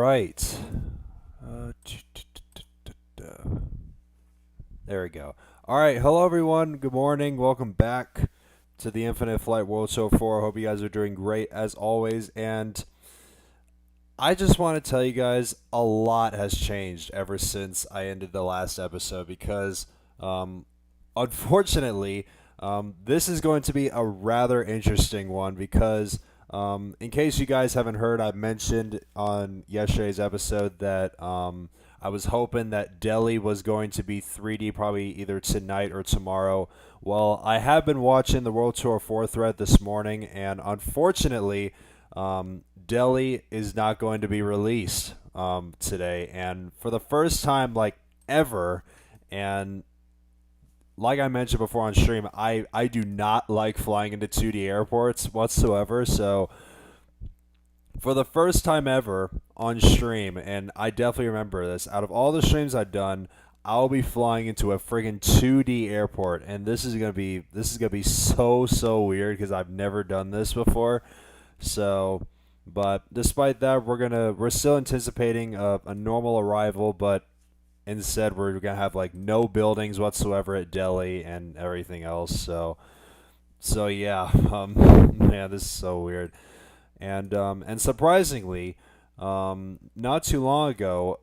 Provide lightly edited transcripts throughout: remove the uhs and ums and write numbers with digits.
right. There we go. All right. Hello, everyone. Good morning. Welcome back to the Infinite Flight World Tour 4. Hope you guys are doing great as always. And I just want to tell you guys a lot has changed ever since I ended the last episode because, um, unfortunately, this is going to be a rather interesting one because, in case you guys haven't heard, I mentioned on yesterday's episode that I was hoping that Delhi was going to be 3D probably either tonight or tomorrow. Well, I have been watching the World Tour 4 thread this morning, and unfortunately, Delhi is not going to be released today. And for the first time, like ever, and like I mentioned before on stream, I do not like flying into 2D airports whatsoever. So for the first time ever on stream, and I definitely remember this, out of all the streams I've done, I'll be flying into a friggin' 2D airport, and this is gonna be so weird because I've never done this before. So, but despite that, we're still anticipating a normal arrival, but instead we're gonna have like no buildings whatsoever at Delhi and everything else. So yeah, man, this is so weird. And surprisingly, not too long ago,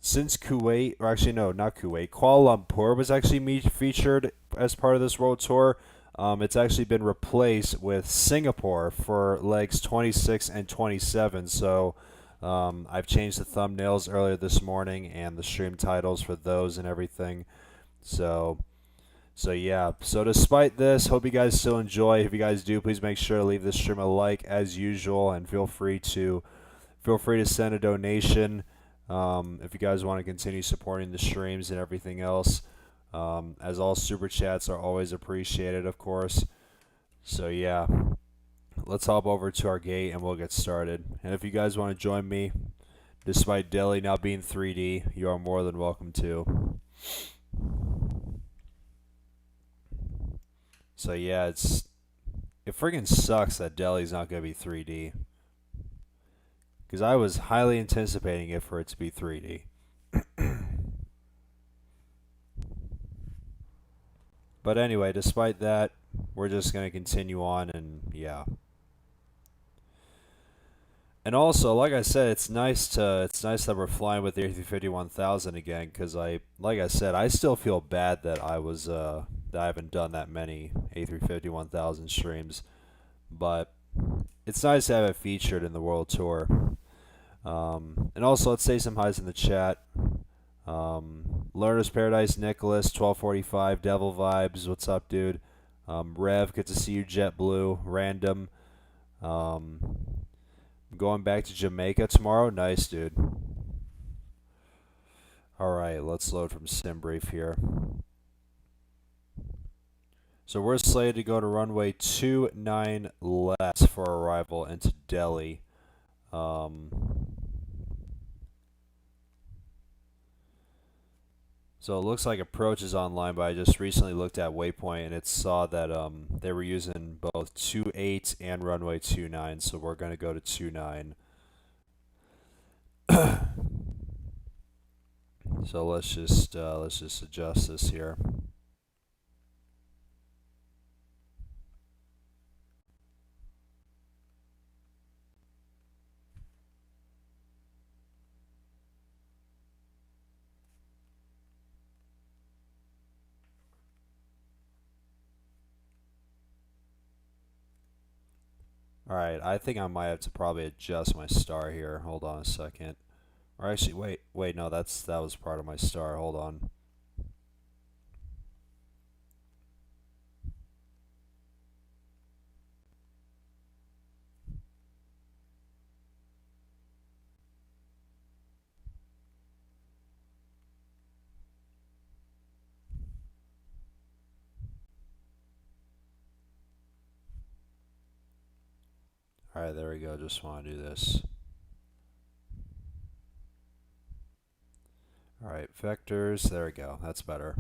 since Kuwait, or actually no, not Kuwait, Kuala Lumpur was actually featured as part of this world tour. It's actually been replaced with Singapore for legs 26 and 27. So I've changed the thumbnails earlier this morning and the stream titles for those and everything. So so yeah, so despite this, hope you guys still enjoy. If you guys do, please make sure to leave this stream a like as usual, and feel free to send a donation if you guys want to continue supporting the streams and everything else. As all super chats are always appreciated, of course. So yeah, let's hop over to our gate and we'll get started. And if you guys want to join me, despite Delhi now being 3D, you are more than welcome to. So yeah, it friggin' sucks that Delhi's not gonna be 3D because I was highly anticipating it for it to be 3D. But anyway, despite that, we're just gonna continue on and yeah. And also, like I said, it's nice that we're flying with the A350-1000 again because like I said, I still feel bad that that I haven't done that many A350-1000 streams, but it's nice to have it featured in the World Tour. And also, let's say some highs in the chat. Learner's Paradise, Nicholas, 1245, Devil Vibes, what's up, dude? Rev, good to see you, JetBlue, Random. Um, Going back to Jamaica tomorrow, nice, dude. Alright, let's load from SimBrief here. So we're slated to go to runway 29 left for arrival into Delhi. So it looks like approach is online, but I just recently looked at Waypoint and it saw that they were using both 28 and runway 29, so we're gonna go to 29. So let's just adjust this here. Alright, I think I might have to probably adjust my star here. Hold on a second. Or actually, wait, no, that was part of my star. Hold on. Alright, there we go. Just want to do this. Alright, vectors. There we go. That's better.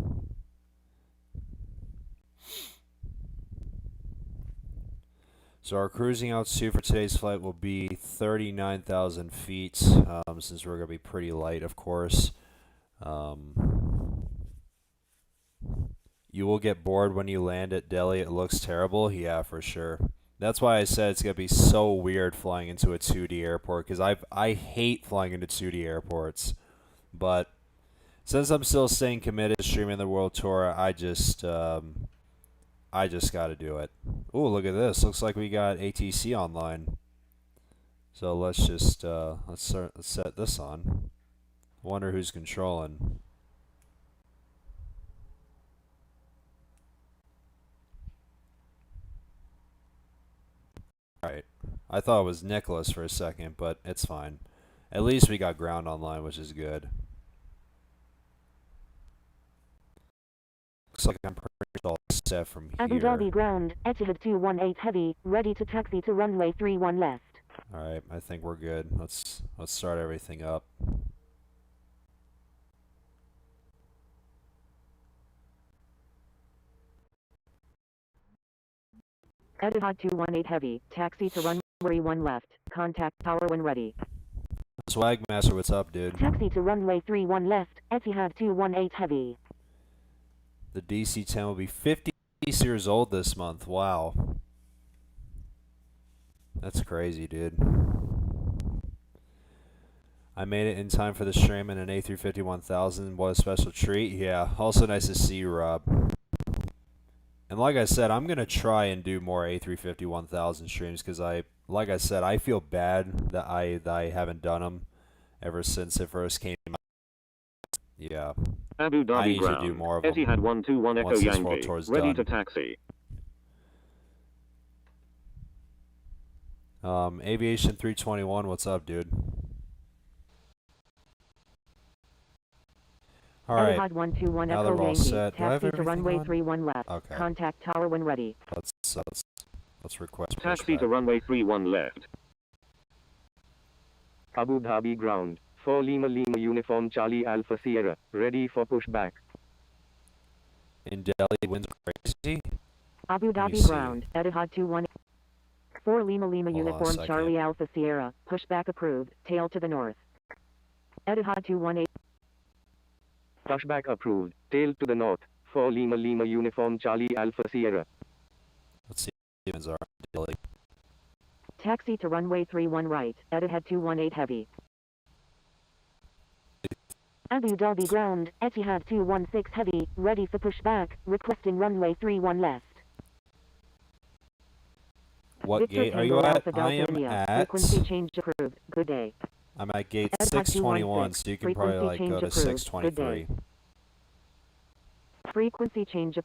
So our cruising altitude for today's flight will be 39,000 feet, since we're going to be pretty light, of course. You will get bored when you land at Delhi. It looks terrible. Yeah, for sure. That's why I said it's going to be so weird flying into a 2D airport, because I hate flying into 2D airports. But since I'm still staying committed to streaming the world tour, I just got to do it. Ooh, look at this. Looks like we got ATC online. So let's just let's set this on. Wonder who's controlling. Alright. I thought it was Nicholas for a second, but it's fine. At least we got ground online, which is good. Looks like I'm pretty much all set from here. Abu Dhabi ground, Etihad 218 heavy, ready to taxi to runway 31 left. Alright, I think we're good. Let's start everything up. Etihad 218 heavy, taxi to runway 1 left. Contact tower when ready. Swagmaster, what's up, dude? Taxi to runway 31 left, Etihad 218 heavy. The DC-10 will be 50 years old this month. Wow. That's crazy, dude. I made it in time for the stream in an A350-1000. What a special treat. Yeah, also nice to see you, Rob. And like I said, I'm going to try and do more A350-1000 streams because like I said, I feel bad that I haven't done them ever since it first came out. Yeah. Abu Dhabi I need ground. to do more of them. Etihad 121 Echo once this Yankee. world tour's Ready done. to taxi. Aviation 321, what's up, dude? All right. Etihad 121 Now that Echo we're all Yankee, set. Do I have taxi to everything runway on? 31 left. Okay. Contact tower when ready. Let's request Taxi pushback. to runway 31 left. Abu Dhabi ground, 4 Lima Lima Uniform Charlie Alpha Sierra, ready for pushback. In Delhi, winds are crazy. Abu Let me Dhabi see. ground, Etihad 218. 4 Lima Lima Hold on a Uniform second. Charlie Alpha Sierra, pushback approved, tail to the north. Etihad 218. Pushback approved, tail to the north, 4 Lima Lima Uniform Charlie Alpha Sierra. Let's see if winds are in Delhi. Taxi to runway 31 right, Etihad 218 heavy. Abu Dhabi ground, Etihad 216 heavy, ready for pushback, requesting runway 31 left. What Victor gate are Tango you at? Alpha Delta I am India. at. Frequency change approved. Good day. I'm at gate Etihad 621, 216. so you can probably like Frequency go to change approved. Good 623. day. Frequency change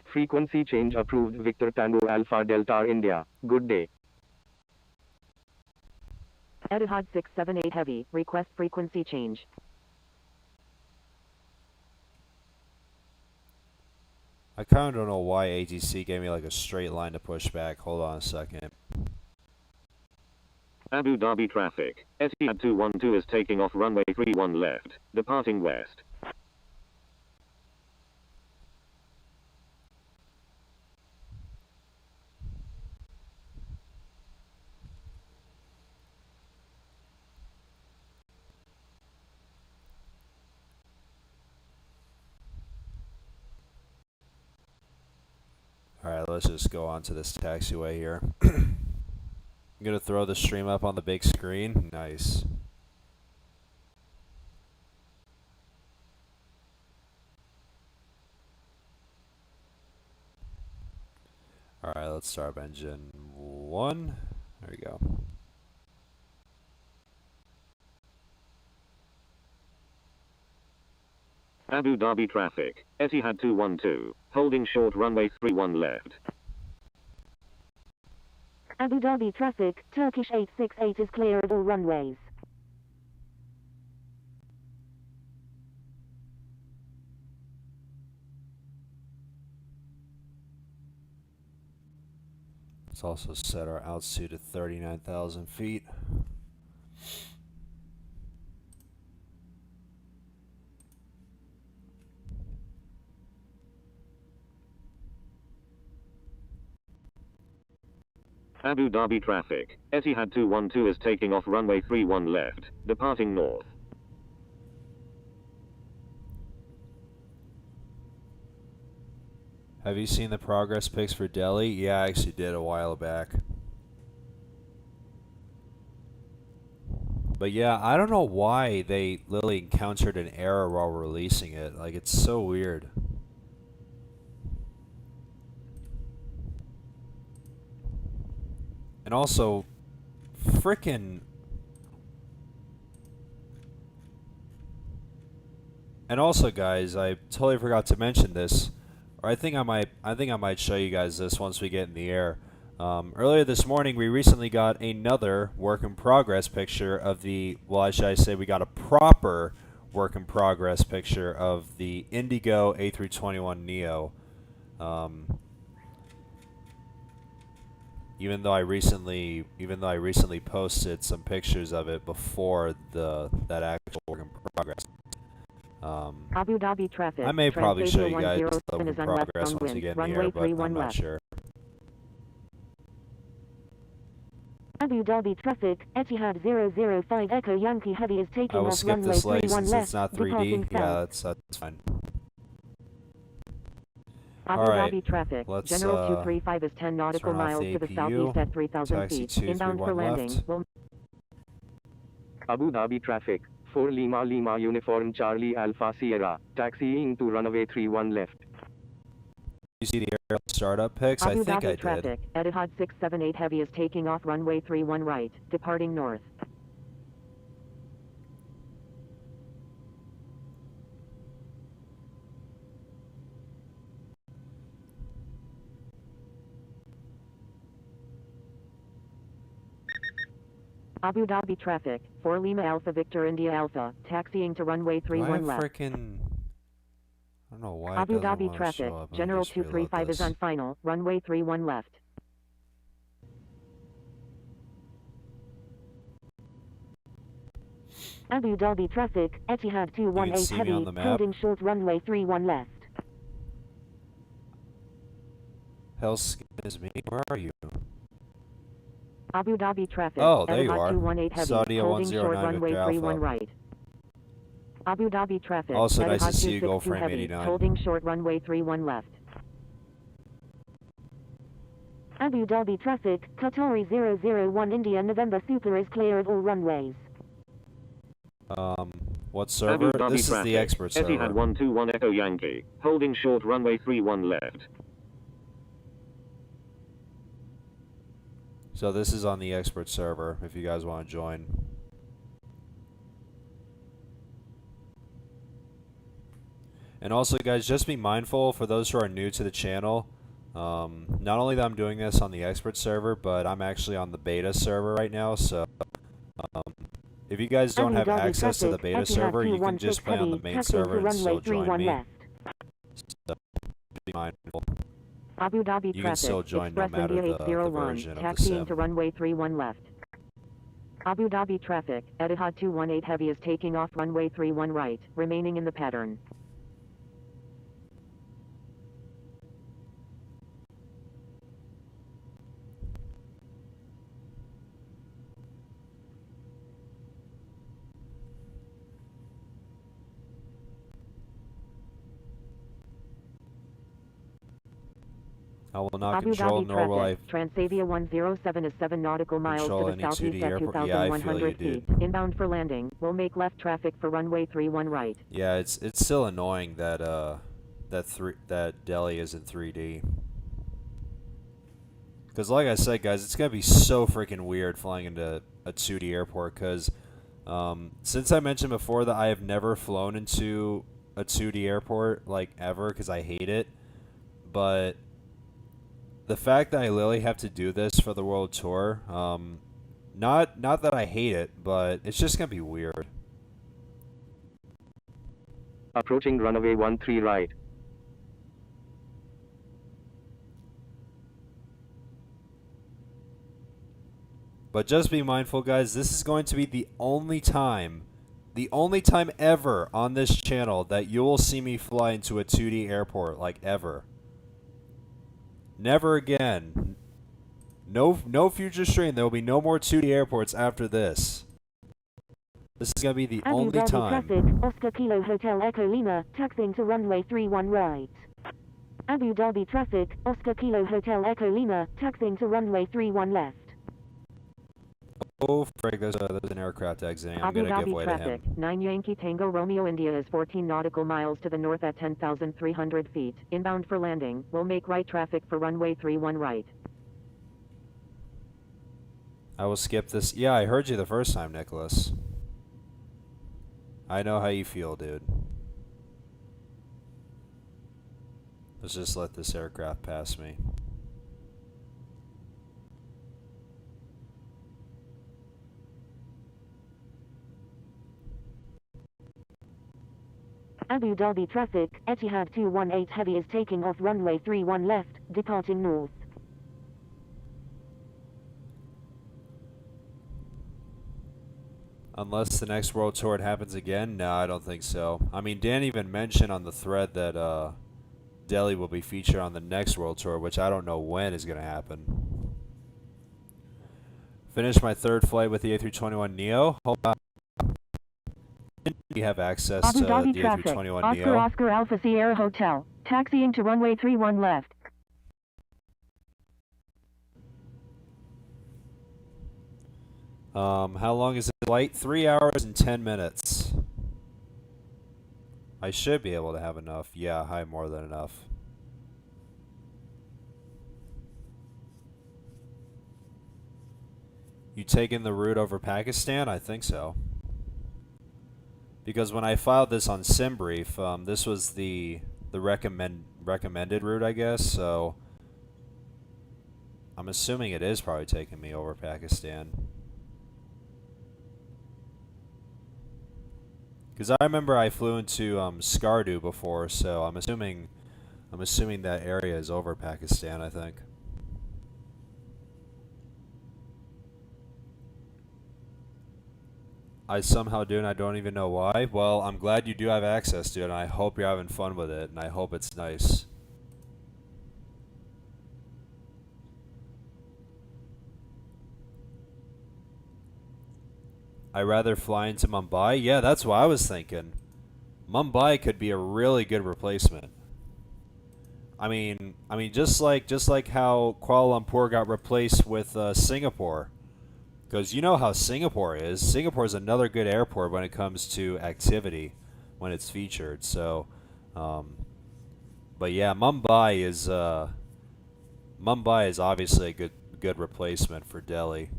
Frequency change approved Victor Tango Alpha Delta India. Good day. Etihad 678 heavy, request frequency change. I kind of don't know why ATC gave me like a straight line to push back. Hold on a second. Abu Dhabi traffic. Etihad 212 is taking off runway 31 left, departing west. Alright, let's just go on to this taxiway here. I'm going to throw the stream up on the big screen. Nice. Alright, let's start up engine 1. There we go. Abu Dhabi traffic. Etihad 212, holding short runway 31 left. Abu Dhabi traffic, Turkish 868 is clear at all runways. Let's also set our altitude to 39,000 feet. Abu Dhabi traffic. Etihad 212 is taking off runway 31 left, departing north. Have you seen the progress pics for Delhi? Yeah, I actually did a while back. But yeah, I don't know why they literally encountered an error while releasing it. Like, it's so weird. And also, frickin'... And also, guys, I totally forgot to mention this. Or I think I might show you guys this once we get in the air. Earlier this morning, we recently got another work in progress picture of the, well, should I say we got a proper work in progress picture of the Indigo A321neo. Even though I recently posted some pictures of it before that actual work in progress. Abu Dhabi traffic. I may probably show you guys the 107 work in is on left progress from once we wind. get in the Runway air, but 31 I'm not left. sure. Abu Dhabi traffic. Etihad 005 Echo Yankee Heavy is I taking will off skip runway this leg 31 since left, it's not 3D. departing Yeah, south. that's fine. Abu Alright, Dhabi traffic. let's, General 235 is 10 nautical turn off miles the to the APU. southeast at 3,000 Taxi feet. Inbound for 231 landing. left. Will Abu Dhabi traffic. 4 Lima Lima Uniform Charlie Alpha Sierra. Taxiing to runway 31 left. You see the air startup pics? I Abu think Dhabi I did. traffic. Etihad 678 Heavy is taking off runway 31 right, departing north. Abu Dhabi traffic. 4 Lima Alpha Victor India Alpha, taxiing to runway Do I 31 have left. frickin'... I don't know why Abu it doesn't Dhabi want to traffic. show up. Let me General just reload 235 is this. on final, runway 31 left. Abu Dhabi traffic. Etihad You can 218 see me on Heavy, the map. holding short runway 31 left. Hellskin is me. Where are you? Abu Dhabi traffic. Oh, there you Etihad are. 218 Heavy, Saudia holding short 109 runway Victor 31 Alpha. right. Abu Dhabi traffic. Also nice to Etihad see you, 262 Goldframe Heavy, 89. holding short runway 31 left. Abu Dhabi traffic. Qatari 001 India November Super is clear of all runways. What server? Abu Dhabi This is traffic. the expert server. Etihad 121 Echo Yankee, holding short runway 31 left. So this is on the expert server if you guys want to join. And also, guys, just be mindful for those who are new to the channel. Not only that I'm doing this on the expert server, but I'm actually on the beta server right now. So if you guys don't have access to the beta server, you can just play on the main server and still join me. So be mindful. Abu Dhabi You can traffic. still join no Express matter India the 801, version of the taxiing sim. to runway 31 left. Abu Dhabi traffic. Etihad 218 Heavy is taking off runway 31 right, remaining in the pattern. I will not Abu control, Dhabi nor will I traffic. Transavia 107 is 7 nautical miles control to any the southeast 2D at airport. Yeah, I feel you, 2,100 feet. dude. Inbound for landing. Will make left traffic for runway 31 right. Yeah, it's still annoying that that Delhi isn't 3D. Because like I said, guys, it's gonna be so freaking weird flying into a 2D airport. Because since I mentioned before that I have never flown into a 2D airport like ever because I hate it, but the fact that I literally have to do this for the world tour, not that I hate it, but it's just gonna be weird. Approaching runway 13 right. But just be mindful, guys, this is going to be the only time ever on this channel that you will see me fly into a 2D airport, like ever. Never again. No future stream. There will be no more 2D airports after this. This is gonna be the Abu only Dhabi time. traffic, Oscar Kilo Hotel Echo Lima, taxiing to runway 31 right. Abu Dhabi traffic, Oscar Kilo Hotel Echo Lima, taxiing to runway 31 left. Oh, frig, there's an aircraft exiting. I'm Abu gonna give Dhabi way to traffic, him. 9 Yankee Tango Romeo India is 14 nautical miles to the north at 10,300 feet. Inbound for landing, will make right traffic for runway 31 right. I will skip this. Yeah, I heard you the first time, Nicholas. I know how you feel, dude. Let's just let this aircraft pass me. Abu Dhabi traffic, Etihad 218 Heavy is taking off runway 31 left, departing north. Unless the next World Tour happens again? No, I don't think so. I mean, Dan even mentioned on the thread that Delhi will be featured on the next World Tour, which I don't know when is going to happen. Finished my third flight with the A321neo. We have access Abu to Dhabi the traffic, A321neo. Oscar Alpha Sierra Hotel, taxiing to runway 31 left. How long is the flight? 3 hours and 10 minutes. I should be able to have enough. Yeah, I have more than enough. You taking the route over Pakistan? I think so. Because when I filed this on SimBrief, this was the recommended route, I guess. So I'm assuming it is probably taking me over Pakistan. Because I remember I flew into Skardu before, so I'm assuming that area is over Pakistan, I think. I somehow do, and I don't even know why. Well, I'm glad you do have access to it, and I hope you're having fun with it, and I hope it's nice. I'd rather fly into Mumbai. Yeah, that's what I was thinking. Mumbai could be a really good replacement. I mean, just like how Kuala Lumpur got replaced with Singapore. Because you know how Singapore is. Singapore is another good airport when it comes to activity, when it's featured. So, but yeah, Mumbai is obviously a good replacement for Delhi.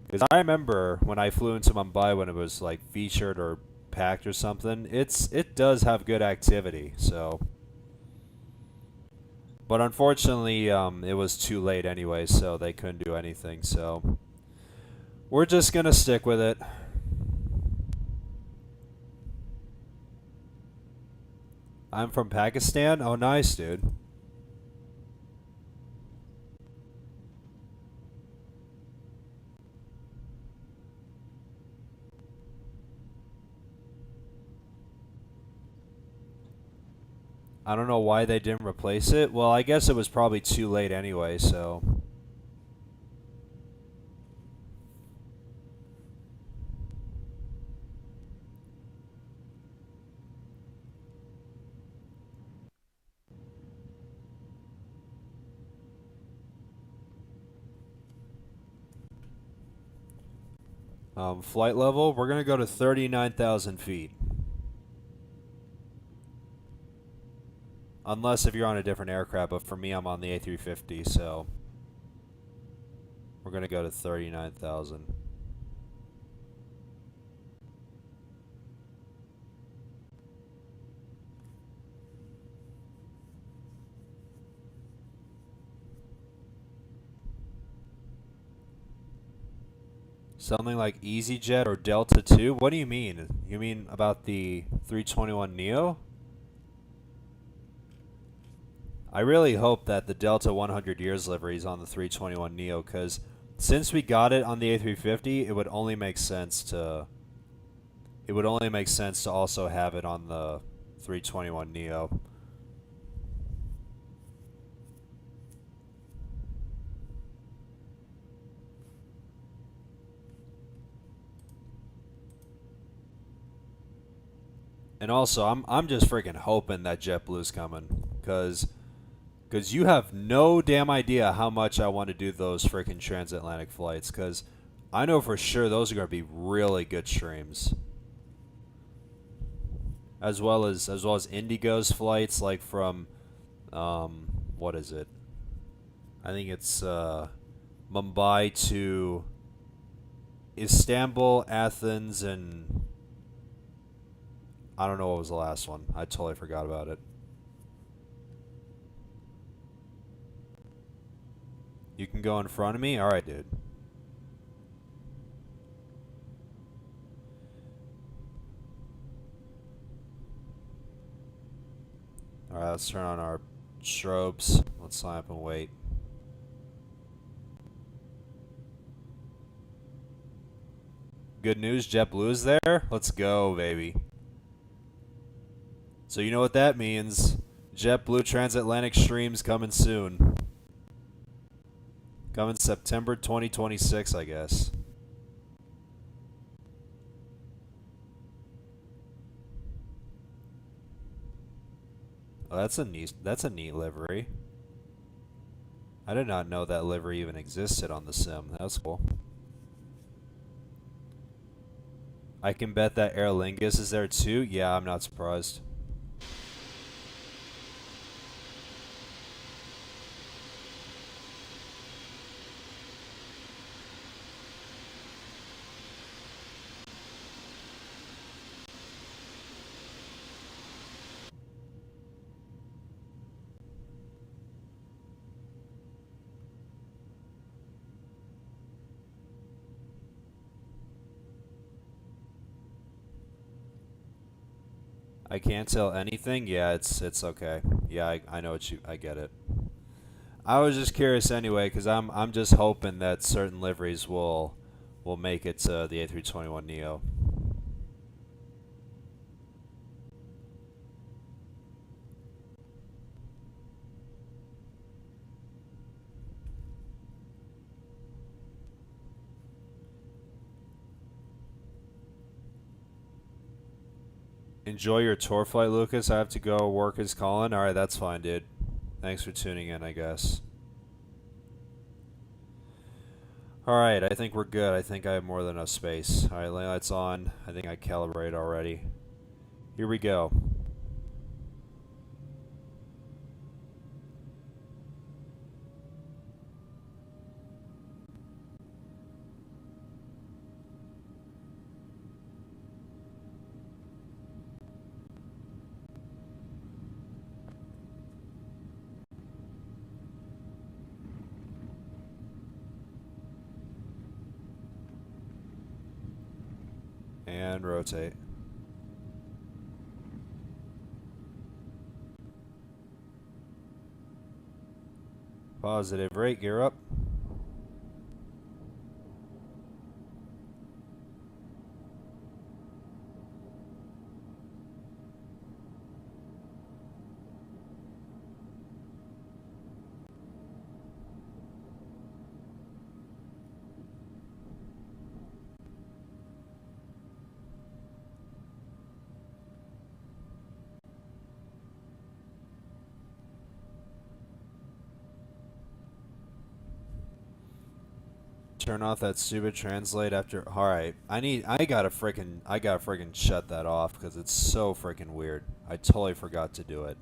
Because I remember when I flew into Mumbai when it was like featured or packed or something. It does have good activity. So. But unfortunately, it was too late anyway, so they couldn't do anything. So we're just going to stick with it. I'm from Pakistan? Oh, nice, dude. I don't know why they didn't replace it. Well, I guess it was probably too late anyway, so. Flight level, we're going to go to 39,000 feet. Unless if you're on a different aircraft, but for me, I'm on the A350, so we're going to go to 39,000. Something like EasyJet or Delta 2? What do you mean? You mean about the 321neo? I really hope that the Delta 100 years livery is on the 321neo, because since we got it on the A350, it would only make sense to also have it on the 321neo. And also, I'm just freaking hoping that JetBlue's coming, cause you have no damn idea how much I want to do those freaking transatlantic flights, cause I know for sure those are gonna be really good streams. As well as Indigo's flights, like from what is it? I think it's Mumbai to Istanbul, Athens, and I don't know what was the last one. I totally forgot about it. You can go in front of me? Alright, dude. Alright, let's turn on our strobes. Let's line up and wait. Good news, JetBlue is there? Let's go, baby. So you know what that means. JetBlue transatlantic streams coming soon. Coming September 2026, I guess. Oh, that's a neat livery. I did not know that livery even existed on the sim. That's cool. I can bet that Aer Lingus is there too. Yeah, I'm not surprised. I can't tell anything. Yeah, it's okay. Yeah, I know I get it. I was just curious anyway, because I'm just hoping that certain liveries will make it to the A321neo. Enjoy your tour flight, Lucas. I have to go. Work is calling. Alright, that's fine, dude. Thanks for tuning in, I guess. Alright, I think we're good. I think I have more than enough space. Alright, lane lights on. I think I calibrated already. Here we go. And rotate. Positive rate, gear up. Turn off that stupid translate after. Alright, I gotta freaking shut that off because it's so freaking weird. I totally forgot to do it.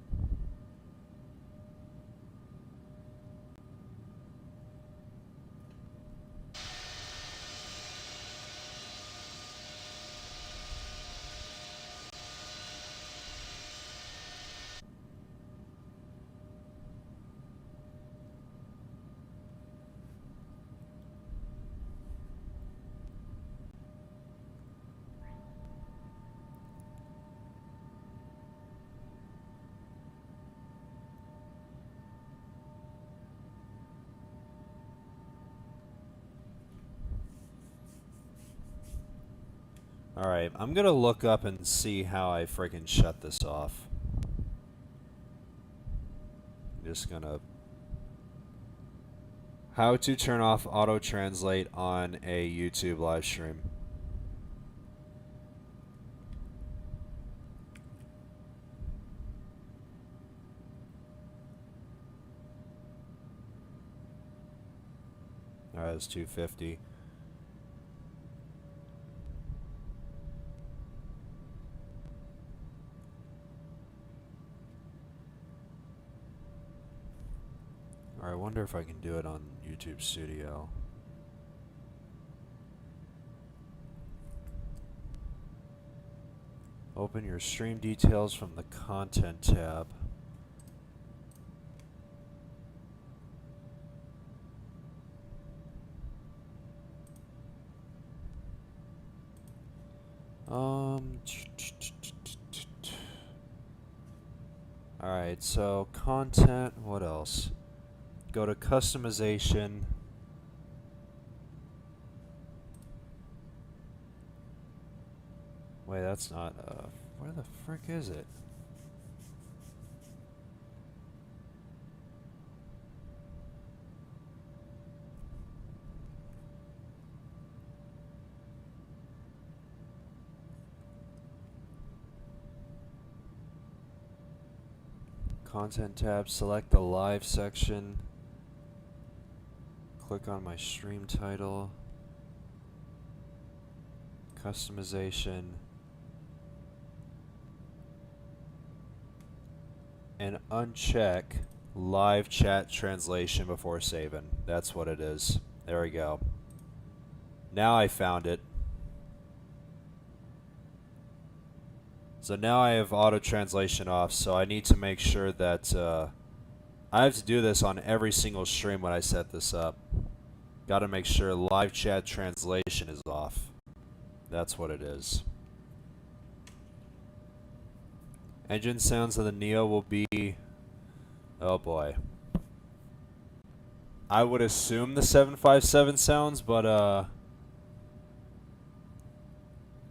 Alright, I'm gonna look up and see how I freaking shut this off. I'm just gonna... How to turn off auto translate on a YouTube live stream. has 250. Alright, I wonder if I can do it on YouTube Studio. Open your stream details from the Content tab. Alright, so content, what else? Go to customization. Wait, that's not, where the frick is it? Content tab, select the live section. Click on my stream title. Customization. And uncheck live chat translation before saving. That's what it is. There we go. Now I found it. So now I have auto translation off, so I need to make sure that I have to do this on every single stream when I set this up. Got to make sure live chat translation is off. That's what it is. Engine sounds of the Neo will be... Oh boy. I would assume the 757 sounds, but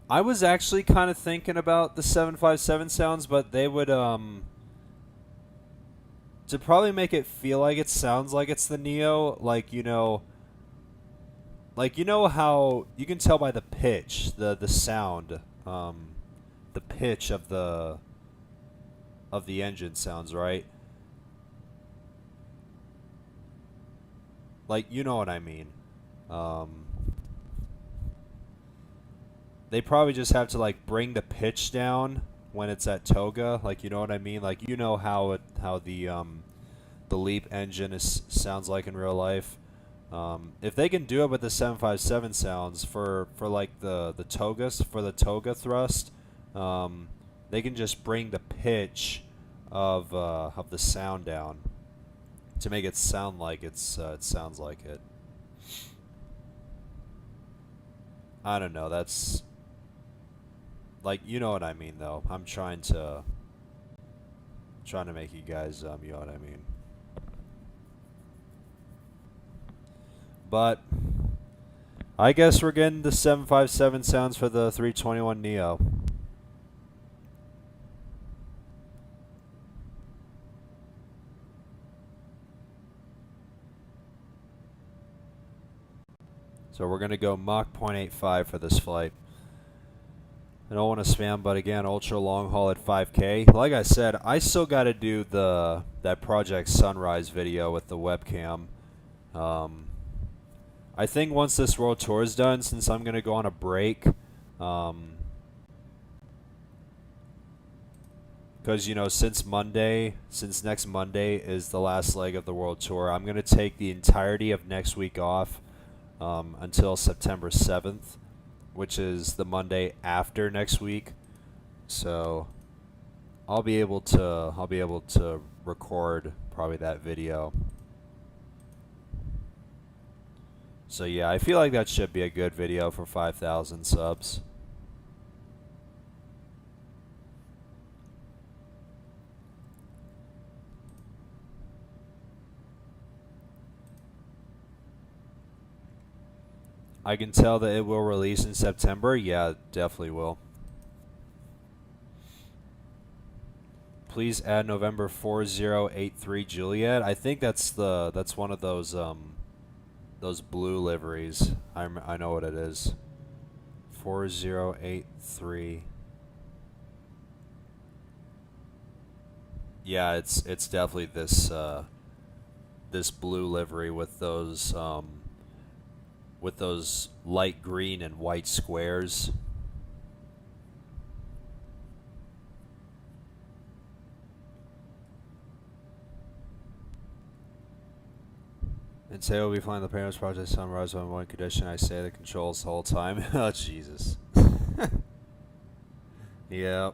I was actually kind of thinking about the 757 sounds, but they would, to probably make it feel like it sounds like it's the Neo, like, you know how you can tell by the pitch, the sound, the pitch of the engine sounds, right? Like, you know what I mean. They probably just have to like bring the pitch down when it's at Toga, like, you know what I mean? Like, you know how the Leap engine sounds like in real life. If they can do it with the 757 sounds for like the Togas, for the Toga thrust, they can just bring the pitch of the sound down to make it sound like it sounds like it. I don't know, that's like, you know what I mean though. I'm trying to make you guys you know what I mean. But I guess we're getting the 757 sounds for the 321 Neo. So we're going to go Mach 0.85 for this flight. I don't want to spam, but again, ultra long haul at 5K. Like I said, I still got to do that Project Sunrise video with the webcam. I think once this world tour is done, since I'm going to go on a break, because, you know, since next Monday is the last leg of the world tour, I'm going to take the entirety of next week off until September 7th, which is the Monday after next week. So I'll be able to record probably that video. So yeah, I feel like that should be a good video for 5,000 subs. I can tell that it will release in September. Yeah, it definitely will. Please add November 4083 Juliet. I think that's one of those blue liveries. I know what it is. 4083. Yeah, it's definitely this blue livery with those with those light green and white squares. And say we'll be flying the Paris Project Sunrise on one condition: I stay the controls the whole time. Oh, Jesus. Yep.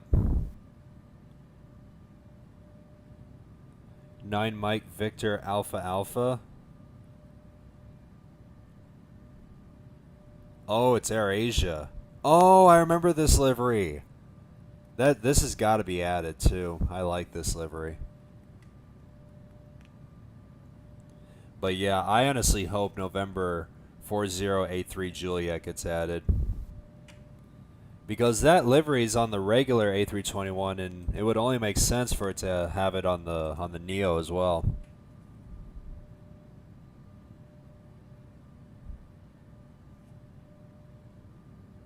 9 Mike Victor Alpha Alpha. Oh, it's AirAsia. Oh, I remember this livery. This has got to be added too. I like this livery. But yeah, I honestly hope November 4083 Juliet gets added. Because that livery is on the regular A321, and it would only make sense for it to have it on the Neo as well.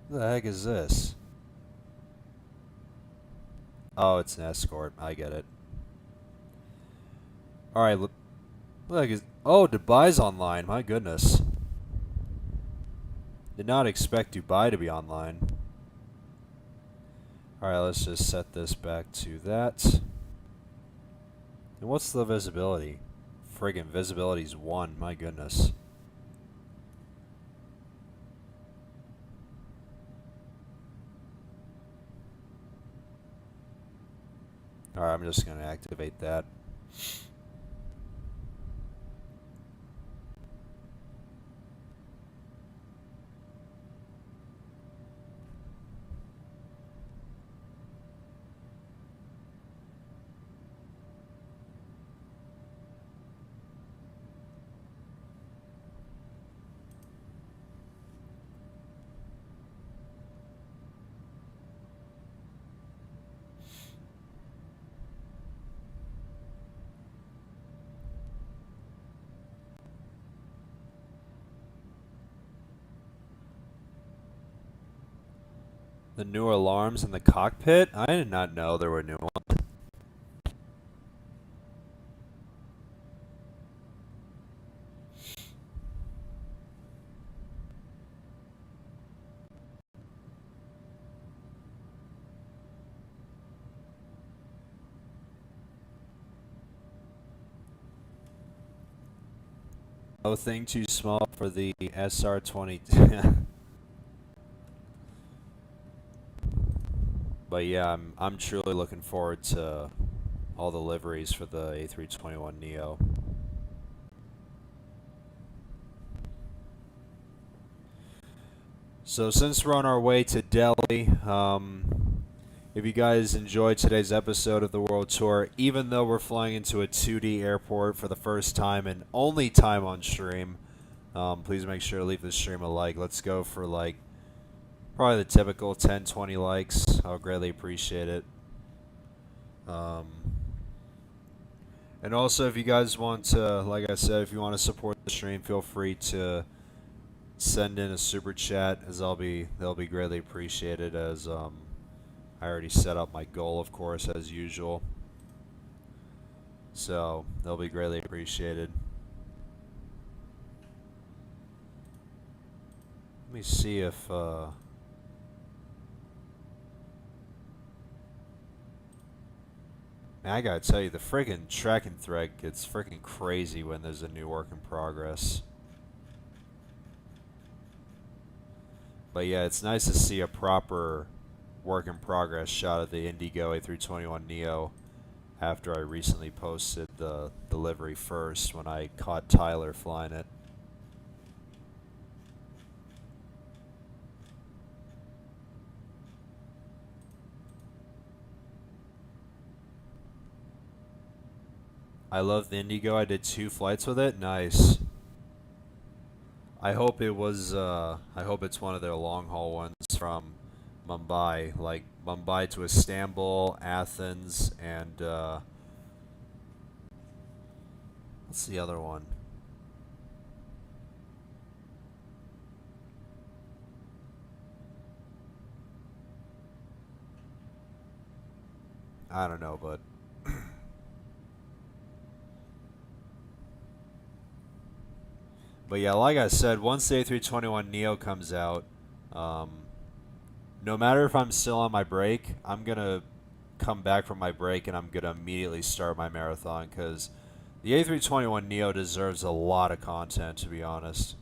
What the heck is this? Oh, it's an Escort. I get it. Alright, look. Oh, Dubai's online. My goodness. Did not expect Dubai to be online. Alright, let's just set this back to that. And what's the visibility? Friggin' visibility's 1. My goodness. Alright, I'm just going to activate that. The new alarms in the cockpit? I did not know there were new ones. No thing too small for the SR-20. But yeah, I'm truly looking forward to all the liveries for the A321neo. So since we're on our way to Delhi, if you guys enjoyed today's episode of the World Tour, even though we're flying into a 2D airport for the first time and only time on stream, please make sure to leave the stream a like. Let's go for like probably the typical 10-20 likes. I'll greatly appreciate it. And also, if you guys want to, like I said, if you want to support the stream, feel free to send in a super chat, as they'll be greatly appreciated. As I already set up my goal, of course, as usual. So they'll be greatly appreciated. Let me see if man, I gotta tell you, the friggin' tracking thread gets friggin' crazy when there's a new work in progress. But yeah, it's nice to see a proper work in progress shot of the Indigo A321neo after I recently posted the delivery first when I caught Tyler flying it. I love the Indigo. I did 2 flights with it. Nice. I hope it was. I hope it's one of their long haul ones from Mumbai, like Mumbai to Istanbul, Athens, and what's the other one? I don't know, but But yeah, like I said, once the A321 Neo comes out, um, no matter if I'm still on my break, I'm gonna come back from my break and I'm gonna immediately start my marathon because the A321 Neo deserves a lot of content, to be honest.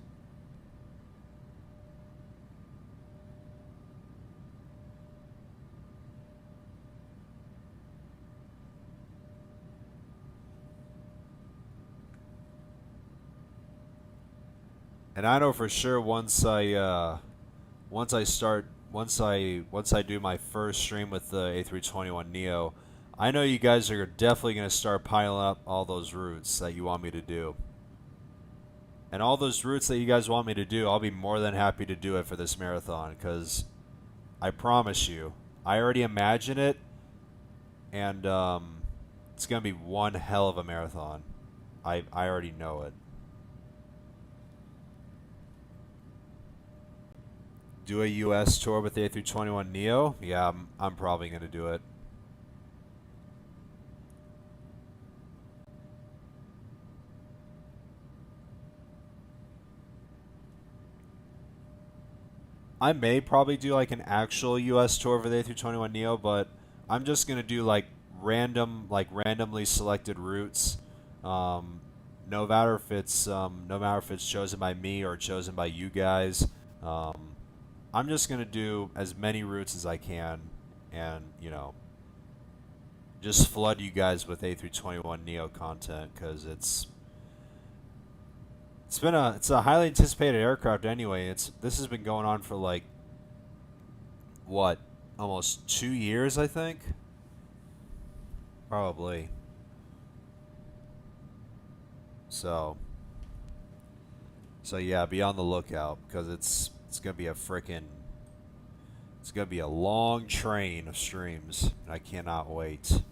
And I know for sure once I do my first stream with the A321 Neo, I know you guys are definitely gonna start piling up all those routes that you want me to do. And all those routes that you guys want me to do, I'll be more than happy to do it for this marathon because I promise you, I already imagine it, and it's gonna be one hell of a marathon. I already know it. Do a U.S. tour with the A321 Neo? Yeah, I'm probably gonna do it. I may probably do like an actual U.S. tour for the A321 Neo, but I'm just gonna do like randomly selected routes. Um, no matter if it's chosen by me or chosen by you guys. I'm just gonna do as many routes as I can, and just flood you guys with A321 Neo content because it's a highly anticipated aircraft anyway. This has been going on for like what, almost 2 years, I think. Probably. So yeah, be on the lookout because it's gonna be a freaking it's gonna be a long train of streams, and I cannot wait.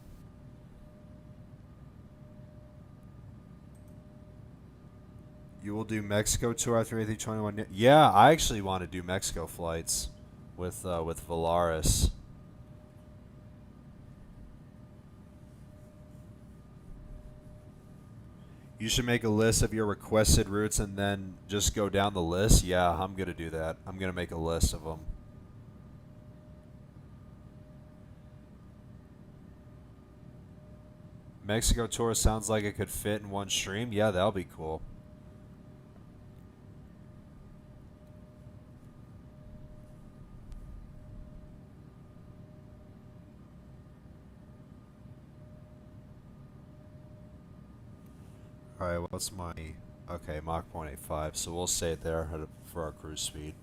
You will do Mexico tour after A321. Yeah, I actually want to do Mexico flights with Volaris. You should make a list of your requested routes and then just go down the list. Yeah, I'm gonna do that. I'm gonna make a list of them. Mexico tour sounds like it could fit in one stream. Yeah, that'll be cool. Alright, what's my... Okay, Mach 0.85, so we'll say it there for our cruise speed.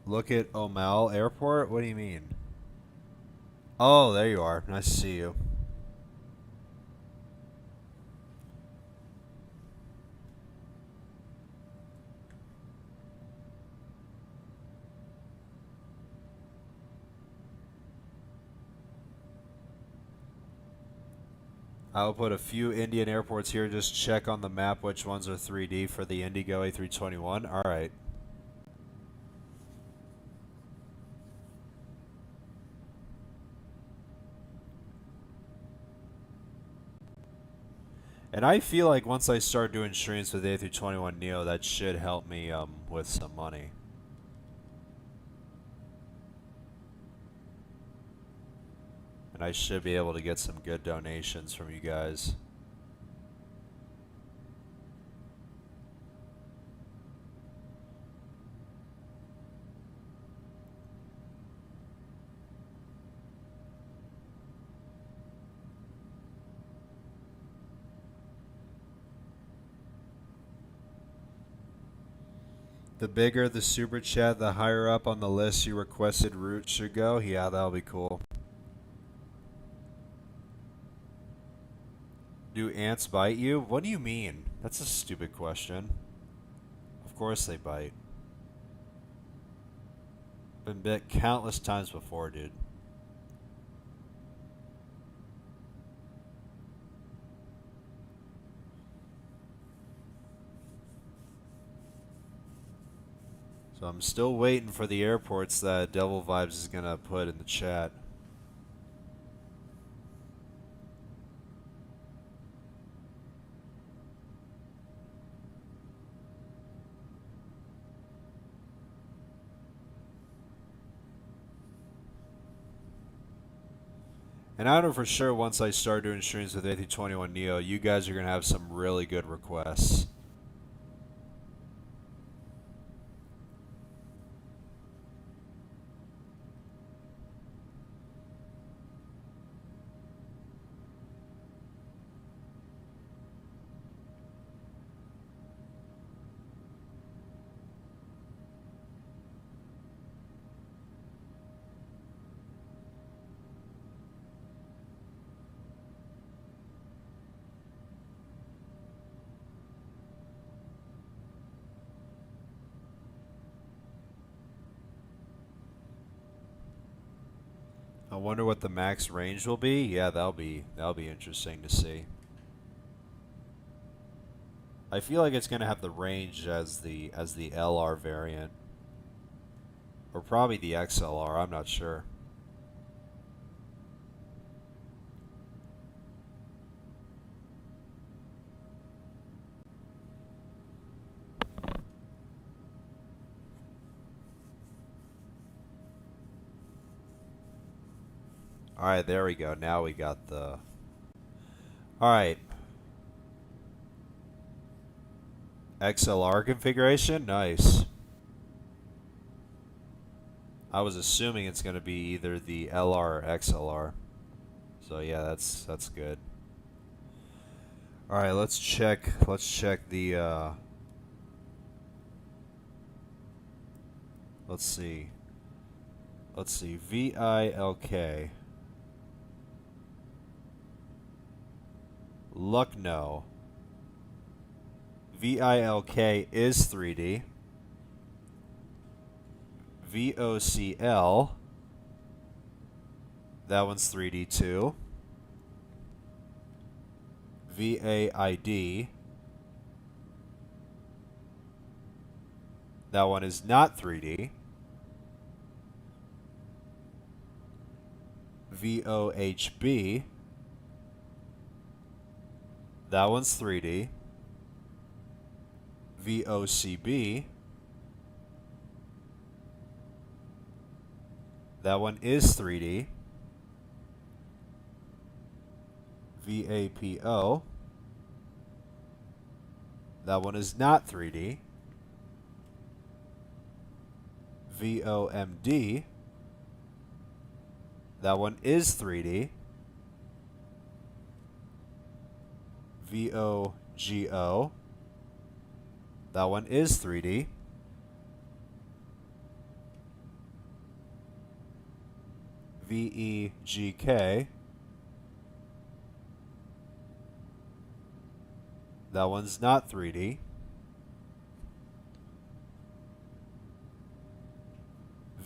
Look at Omal Airport? What do you mean? Oh, there you are. Nice to see you. I'll put a few Indian airports here. Just check on the map which ones are 3D for the Indigo A321. Alright. And I feel like once I start doing streams with the A321 Neo, that should help me with some money. And I should be able to get some good donations from you guys. The bigger the super chat, the higher up on the list your requested route should go. Yeah, that'll be cool. Do ants bite you? What do you mean? That's a stupid question. Of course they bite. Been bit countless times before, dude. So I'm still waiting for the airports that Devil Vibes is going to put in the chat. And I know for sure once I start doing streams with A321neo, you guys are going to have some really good requests. I wonder what the max range will be. Yeah, that'll be interesting to see. I feel like it's going to have the range as the LR variant, or probably the XLR. I'm not sure. Alright, there we go. Now we got the... Alright. XLR configuration? Nice. I was assuming it's going to be either the LR or XLR. So yeah, that's good. Alright, let's check the let's see. VILK. Lucknow. VILK is 3D. VOCL. That one's 3D too. VAID. That one is not 3D. VOHB. That one's 3D. VOCB. That one is 3D. VAPO. That one is not 3D. VOMD. That one is 3D. VOGO. That one is 3D. VEGK. That one's not 3D.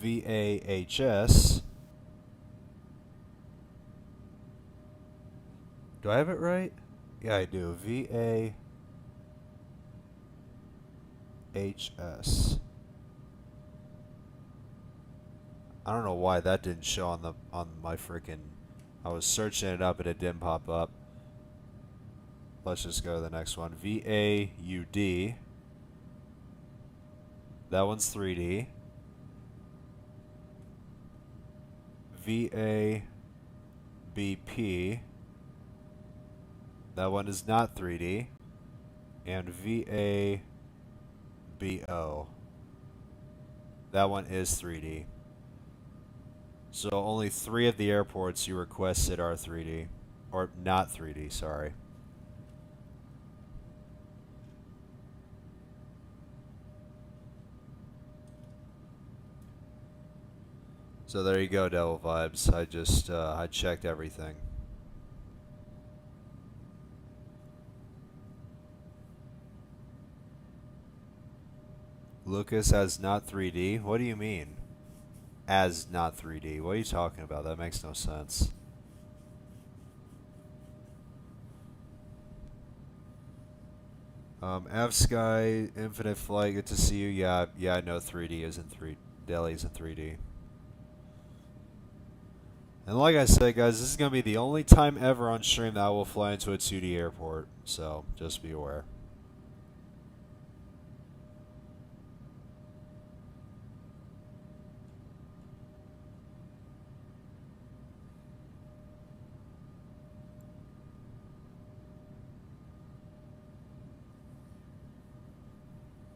VAHS. Do I have it right? Yeah, I do. VAHS. I don't know why that didn't show on my freaking... I was searching it up and it didn't pop up. Let's just go to the next one. VAUD. That one's 3D. VABP. That one is not 3D. And VABO. That one is 3D. So only 3 of the airports you requested are 3D. Or not 3D, sorry. So there you go, Devil Vibes. I just, I checked everything. Lucas as not 3D? What do you mean? As not 3D? What are you talking about? That makes no sense. F Sky, Infinite Flight, good to see you. Yeah, I know 3D is in 3. Delhi is in 3D. And like I said, guys, this is gonna be the only time ever on stream that I will fly into a 2D airport. So just be aware.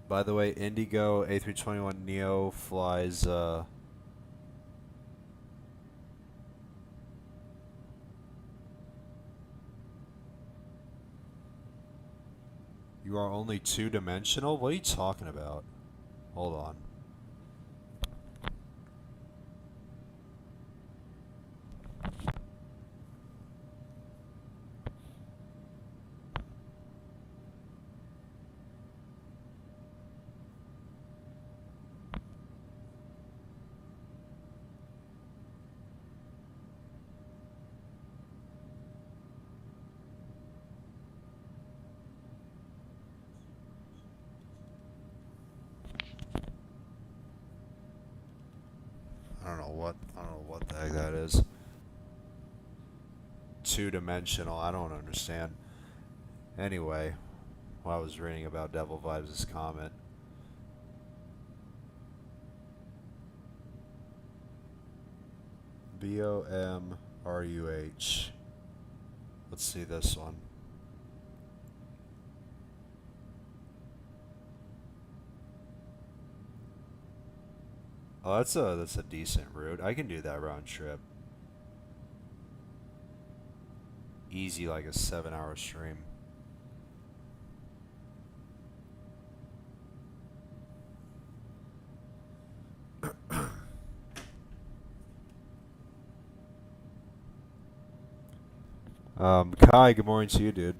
By the way, Indigo A321neo flies. You are only two-dimensional? What are you talking about? Hold on. I don't know what the heck that is. Two-dimensional. I don't understand. Anyway, while I was reading about Devil Vibes' comment. BOMRUH. Let's see this one. Oh, that's a decent route. I can do that round trip. Easy, like a 7-hour stream. Kai, good morning to you, dude.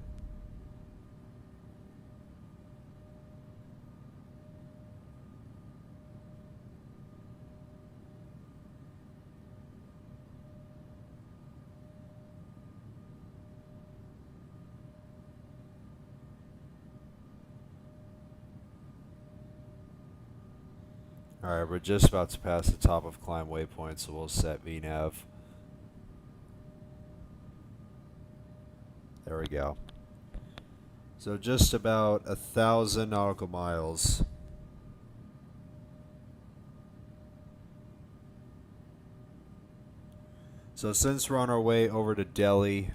Alright, we're just about to pass the top of climb waypoint, so we'll set VNav. There we go. So just about 1,000 nautical miles. So since we're on our way over to Delhi,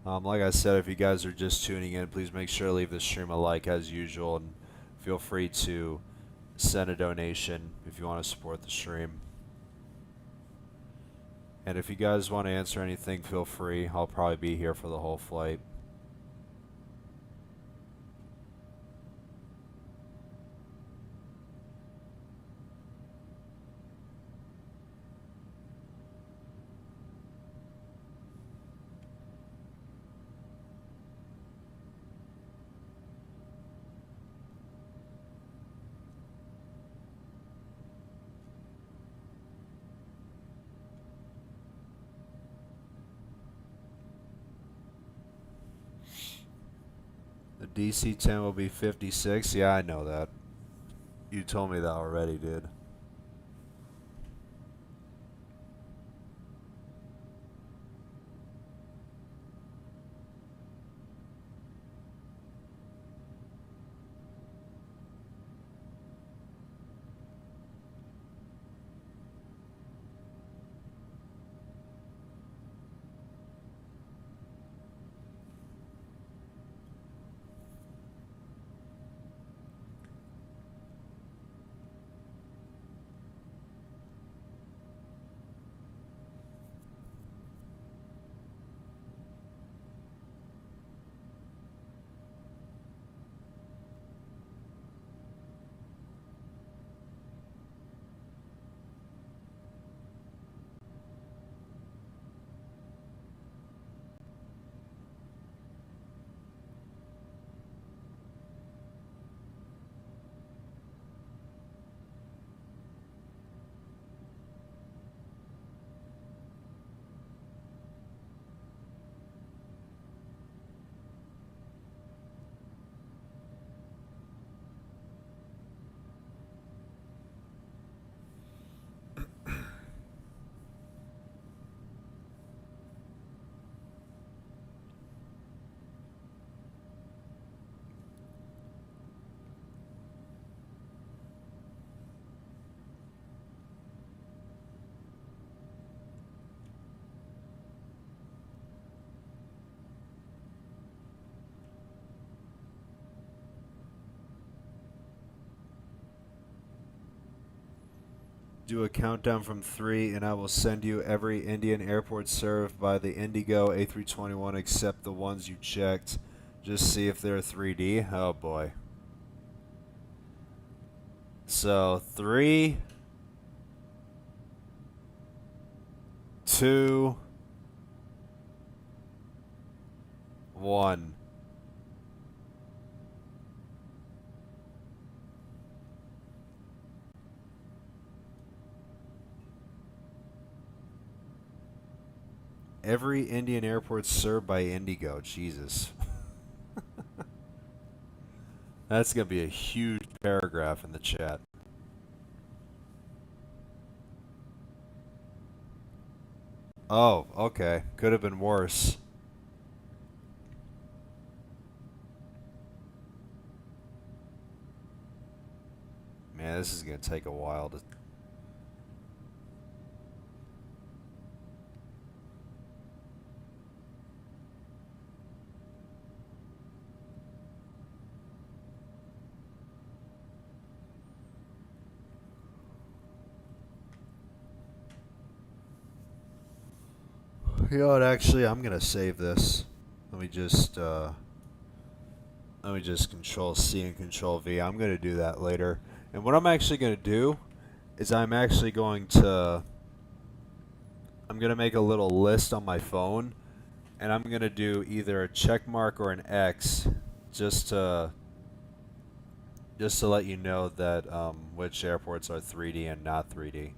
like I said, if you guys are just tuning in, please make sure to leave the stream a like as usual, and feel free to send a donation if you want to support the stream. And if you guys want to answer anything, feel free. I'll probably be here for the whole flight. The DC-10 will be 56. Yeah, I know that. You told me that already, dude. do a countdown from 3, and I will send you every Indian airport served by the Indigo A321 except the ones you checked. Just see if they're 3D. Oh boy. So 3, 2, 1. Every Indian airport served by Indigo. Jesus. That's going to be a huge paragraph in the chat. Oh, okay. Could have been worse. Man, this is going to take a while to... You know what, actually, I'm going to save this. Let me just Control C and Control V. I'm going to do that later. And what I'm actually going to do is I'm going to make a little list on my phone, and I'm going to do either a check mark or an X just to let you know that which airports are 3D and not 3D.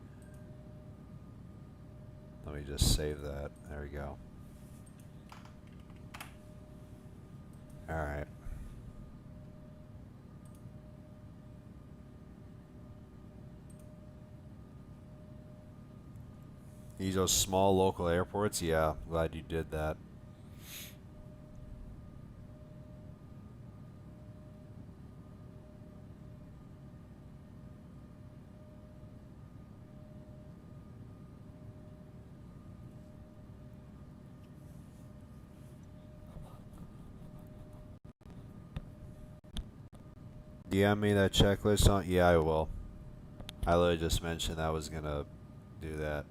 Let me just save that. There we go. Alright. These are small local airports? Yeah, glad you did that. DM me that checklist on... Yeah, I will. I literally just mentioned I was gonna do that.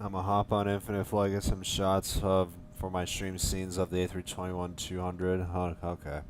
I'm gonna hop on Infinite Flight, get some shots of for my stream scenes of the A321-200. Huh, okay.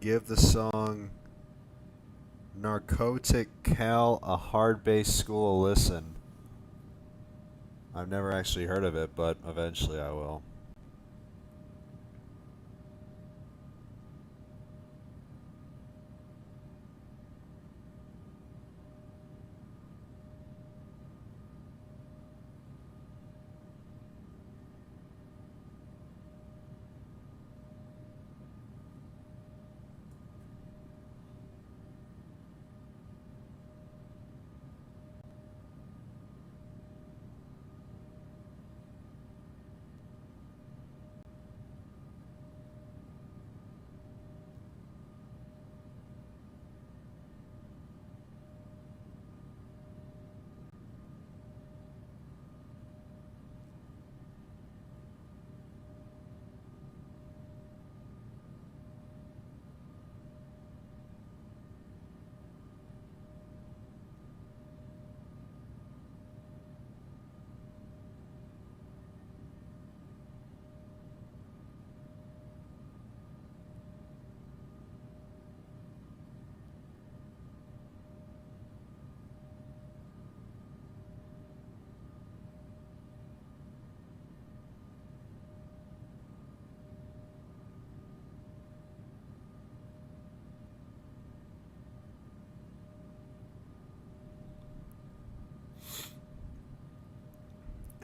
give the song Narcotic Cal a hard bass school a listen. I've never actually heard of it, but eventually I will.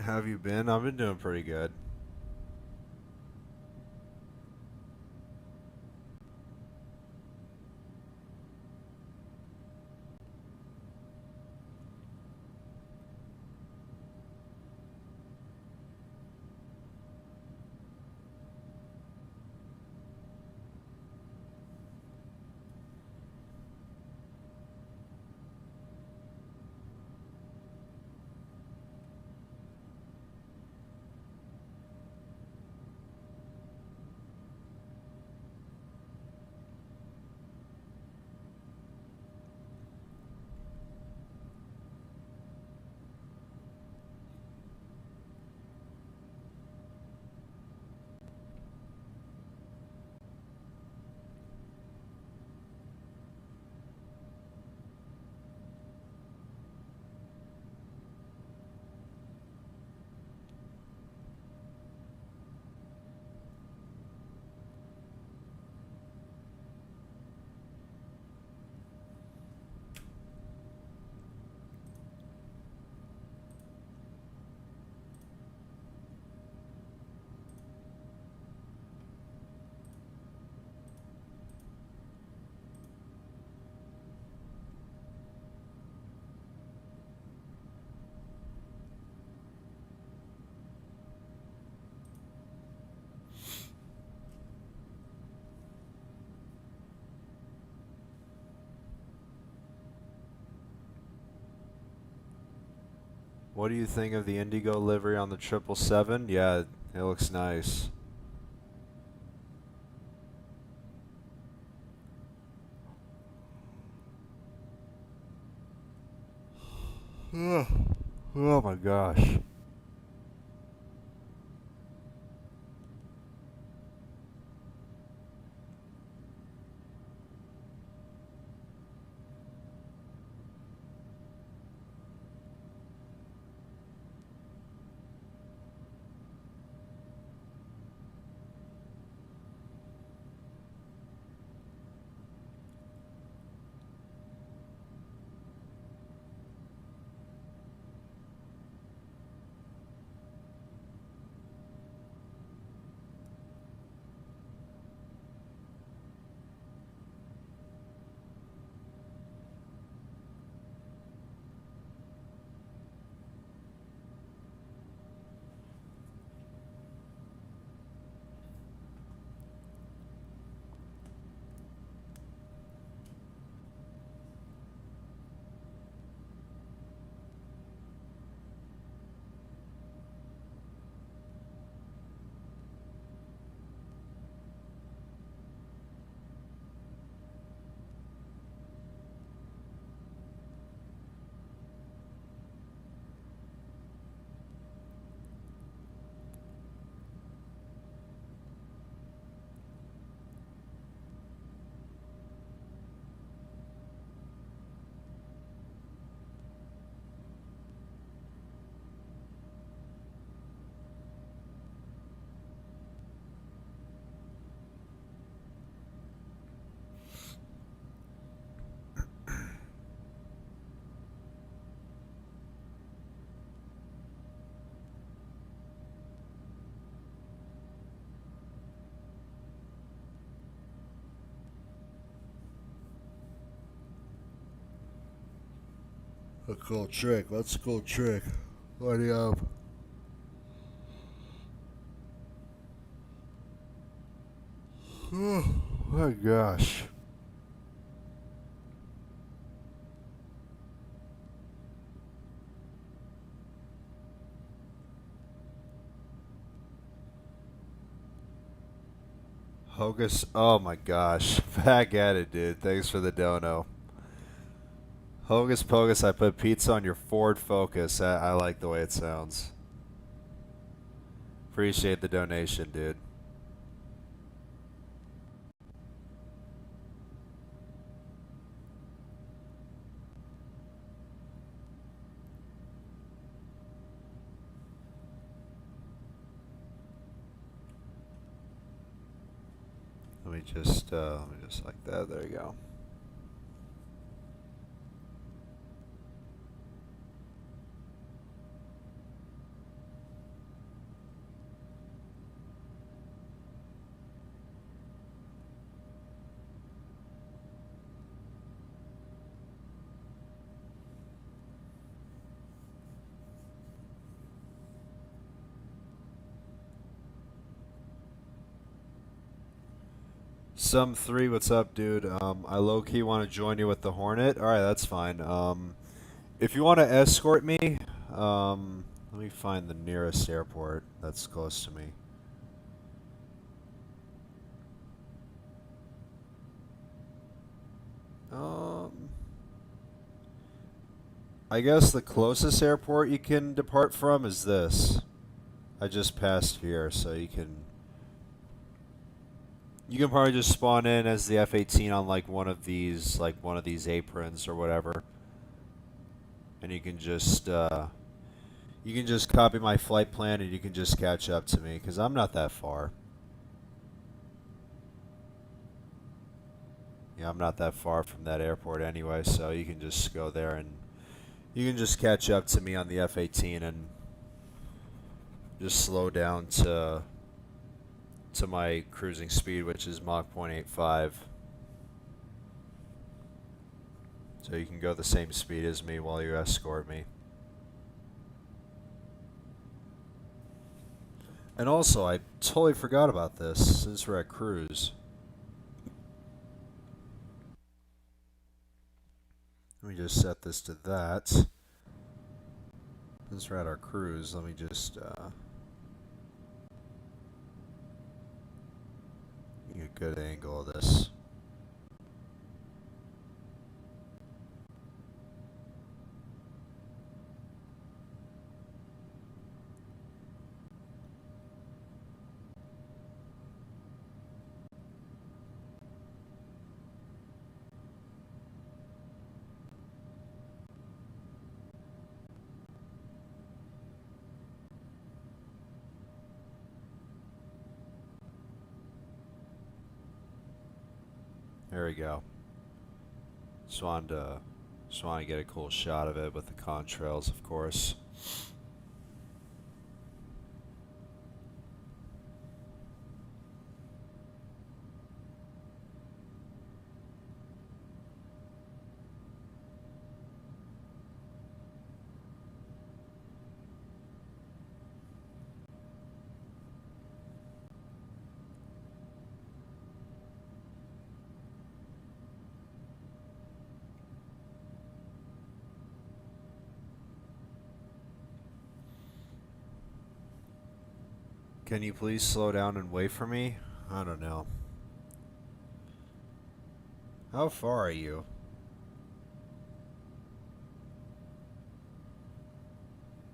How have you been? I've been doing pretty good. What do you think of the Indigo livery on the 777? Yeah, it looks nice. Oh my gosh. A cool trick. That's a cool trick. Lighting up. Oh my gosh. Hocus. Oh my gosh. Back at it, dude. Thanks for the dono. Hocus Pocus, I put pizza on your Ford Focus. I like the way it sounds. Appreciate the donation, dude. Let me just like that. There you go. Some three, what's up, dude? I low key want to join you with the Hornet. All right, that's fine. If you want to escort me, let me find the nearest airport that's close to me. I guess the closest airport you can depart from is this. I just passed here, so you can probably just spawn in as the F-18 on like one of these aprons or whatever, and you can just copy my flight plan and you can just catch up to me because I'm not that far. Yeah, I'm not that far from that airport anyway, so you can just go there and you can just catch up to me on the F-18 and just slow down to my cruising speed, which is Mach 0.85. So you can go the same speed as me while you escort me. And also, I totally forgot about this since we're at cruise. Let me just set this to that. Since we're at our cruise, let me just get a good angle of this. There we go. Just wanted to get a cool shot of it with the contrails, of course. Can you please slow down and wait for me? I don't know. How far are you?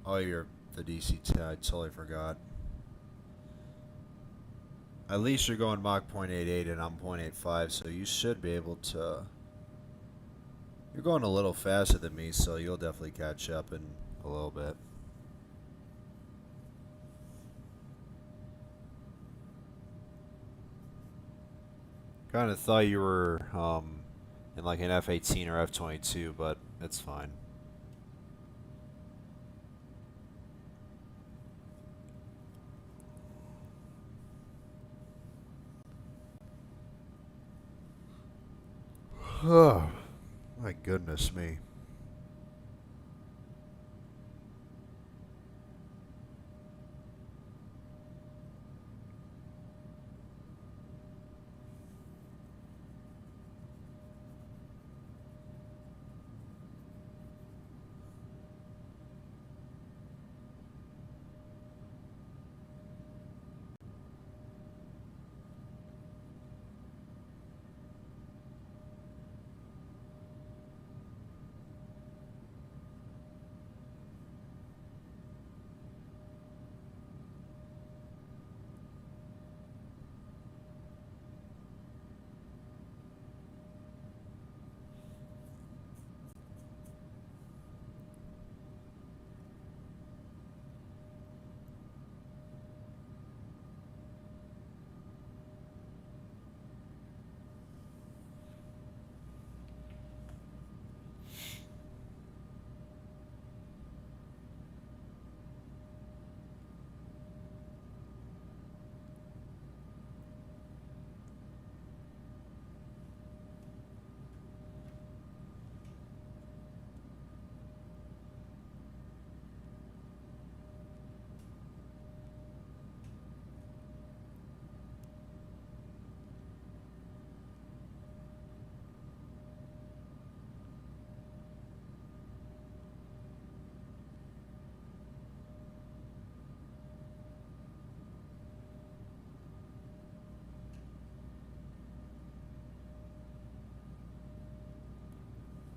Oh, you're the DC-10. I totally forgot. At least you're going Mach 0.88 and I'm 0.85, so you should be able to... You're going a little faster than me, so you'll definitely catch up in a little bit. Kind of thought you were in like an F-18 or F-22, but it's fine. Oh, my goodness me.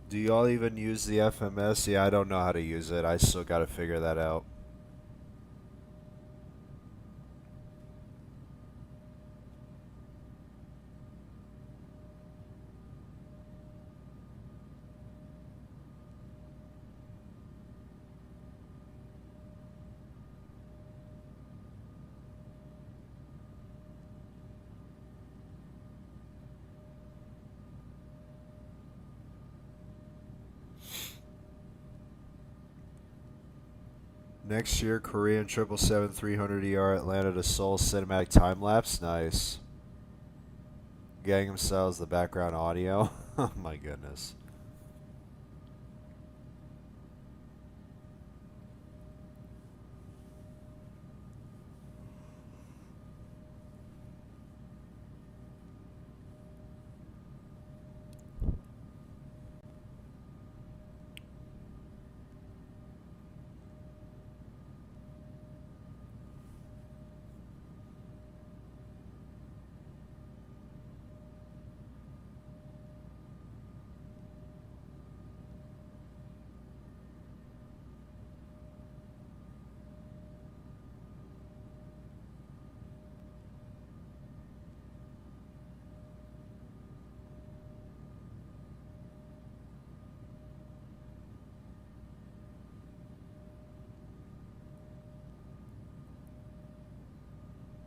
Do y'all even use the FMS? Yeah, I don't know how to use it. I still got to figure that out. Next year, Korean 777-300ER Atlanta to Seoul cinematic time lapse. Nice. Gangnam Style is the background audio. Oh my goodness.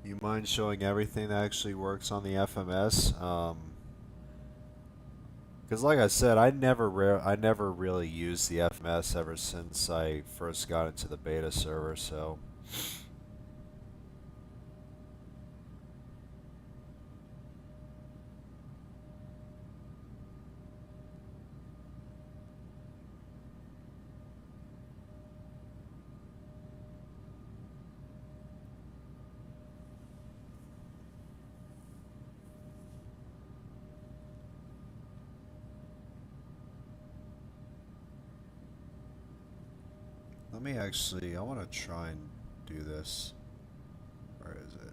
You mind showing everything that actually works on the FMS? Because like I said, I never really used the FMS ever since I first got into the beta server, so let me actually, I want to try and do this. Where is it?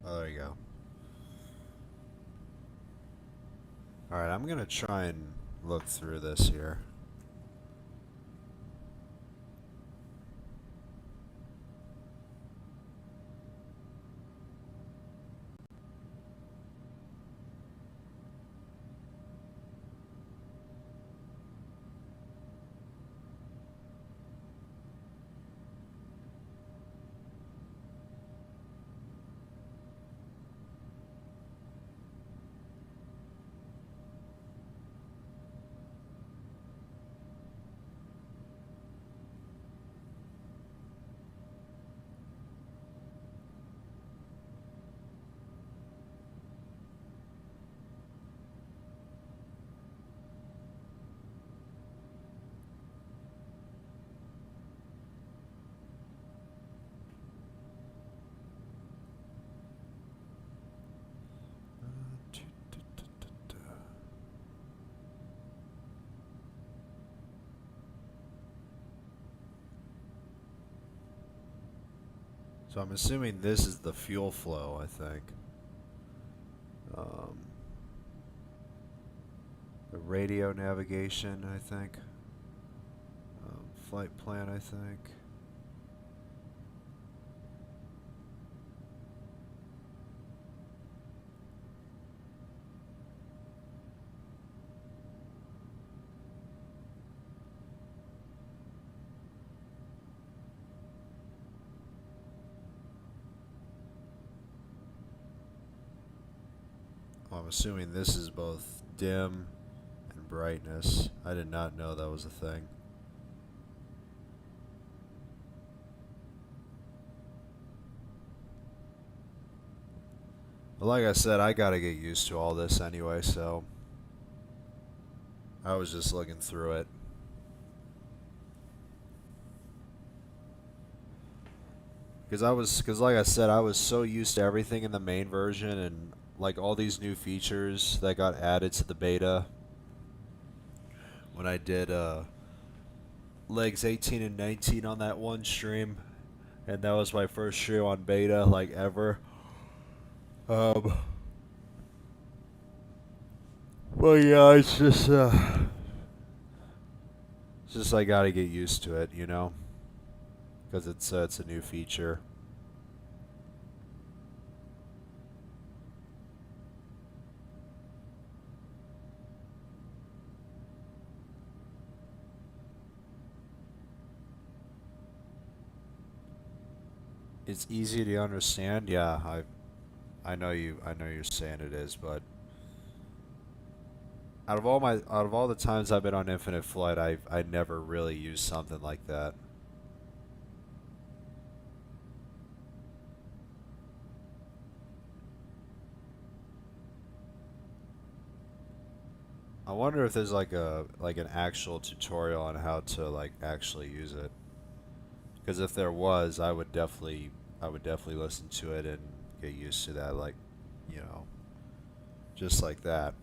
Oh, there you go. Alright, I'm going to try and look through this here. So I'm assuming this is the fuel flow, I think. The radio navigation, I think. Flight plan, I think. Well, I'm assuming this is both dim and brightness. I did not know that was a thing. But like I said, I gotta get used to all this anyway, so I was just looking through it. Because like I said, I was so used to everything in the main version and like all these new features that got added to the beta when I did legs 18 and 19 on that one stream, and that was my first stream on beta like ever. Well, yeah, it's just I gotta get used to it, you know, because it's a new feature. It's easy to understand. Yeah, I know you're saying it is, but out of all the times I've been on Infinite Flight, I never really used something like that. I wonder if there's like an actual tutorial on how to like actually use it. Because if there was, I would definitely listen to it and get used to that, like, you know, just like that.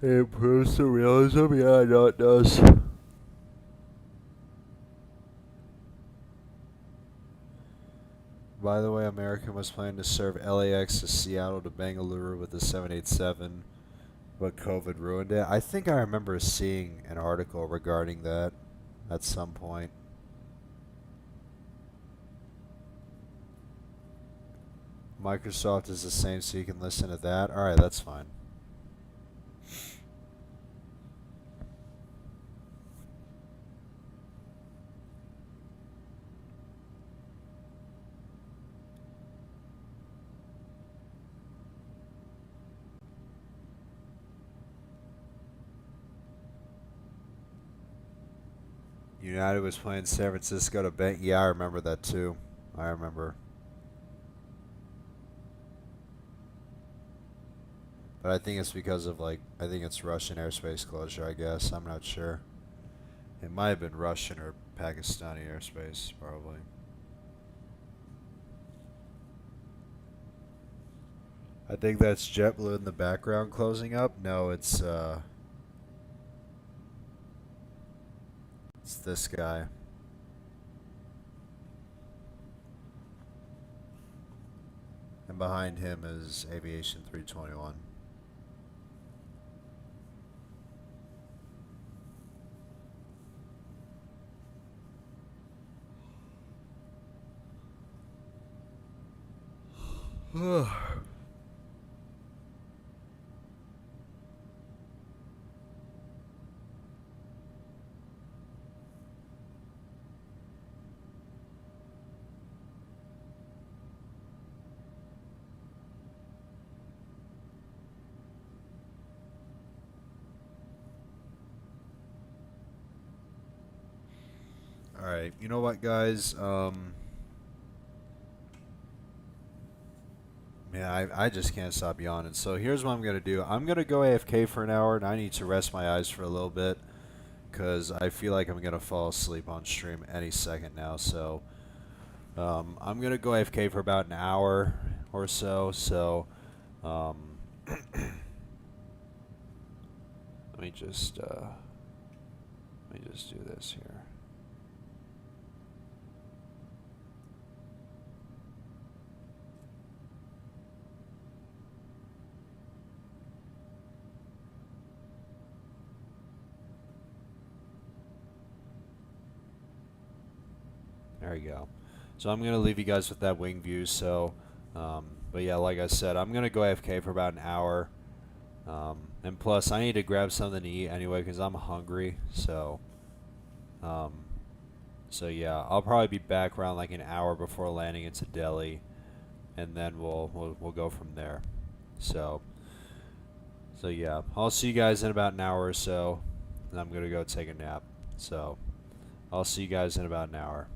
It improves the realism. Yeah, I know it does. By the way, American was planning to serve LAX to Seattle to Bengaluru with the 787, but COVID ruined it. I think I remember seeing an article regarding that at some point. Microsoft is the same, so you can listen to that. Alright, that's fine. United was playing San Francisco to Bank. Yeah, I remember that too. I remember. But I think it's because of like, I think it's Russian airspace closure, I guess. I'm not sure. It might have been Russian or Pakistani airspace, probably. I think that's JetBlue in the background closing up. No, it's this guy. And behind him is Aviation 321. Alright, you know what, guys? Man, I just can't stop yawning. So here's what I'm going to do. I'm going to go AFK for an hour, and I need to rest my eyes for a little bit, because I feel like I'm going to fall asleep on stream any second now. So I'm going to go AFK for about an hour or so. So let me just do this here. There you go. So I'm going to leave you guys with that wing view. So, but yeah, like I said, I'm going to go AFK for about an hour. And plus, I need to grab something to eat anyway because I'm hungry. So, so yeah, I'll probably be back around like an hour before landing into Delhi, and then we'll go from there. So, yeah, I'll see you guys in about an hour or so, and I'm gonna go take a nap. So, I'll see you guys in about an hour.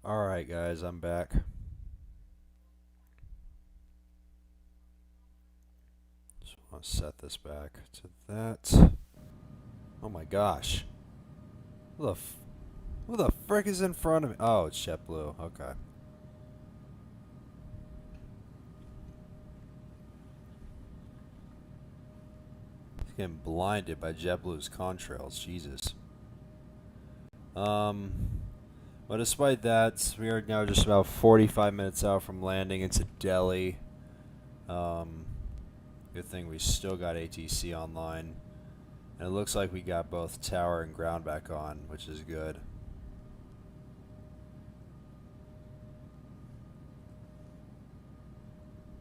Alright, guys, I'm back. Just want to set this back to that. Oh my gosh. Who the frick is in front of me? Oh, it's JetBlue. Okay. He's getting blinded by JetBlue's contrails. Jesus. But despite that, we are now just about 45 minutes out from landing into Delhi. Good thing we still got ATC online. And it looks like we got both tower and ground back on, which is good.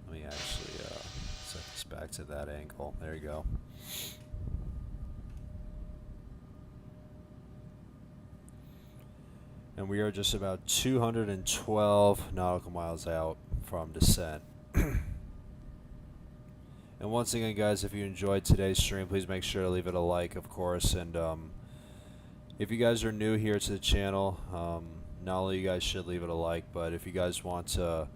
Let me actually set this back to that angle. There you go. And we are just about 212 nautical miles out from descent. And once again, guys, if you enjoyed today's stream, please make sure to leave it a like, of course. And if you guys are new here to the channel, not only you guys should leave it a like, but if you guys want to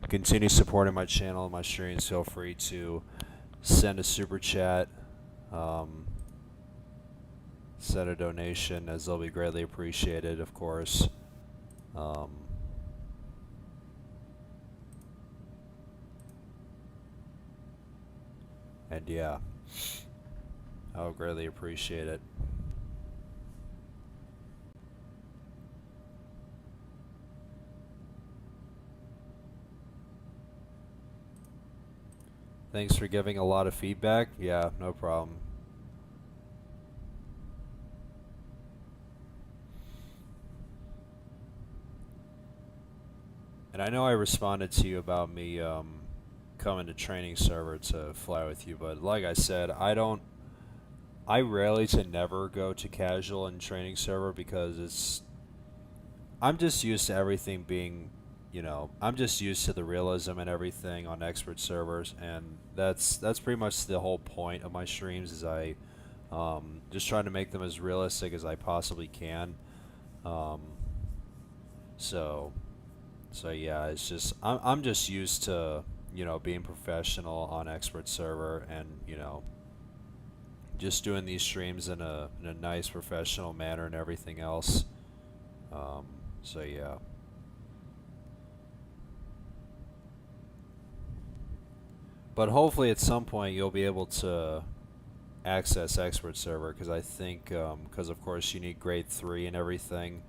continue supporting my channel and my streams, feel free to send a super chat, send a donation, as they'll be greatly appreciated, of course. And yeah, I would greatly appreciate it. Thanks for giving a lot of feedback. Yeah, no problem. And I know I responded to you about me coming to training server to fly with you, but like I said, I rarely to never go to casual and training server because I'm just used to everything being, I'm just used to the realism and everything on expert servers, and that's pretty much the whole point of my streams, is I just trying to make them as realistic as I possibly can. So yeah, it's just I'm just used to being professional on expert server, and just doing these streams in a nice professional manner and everything else. So yeah. But hopefully at some point you'll be able to access expert server, because I think because of course you need grade 3 and everything,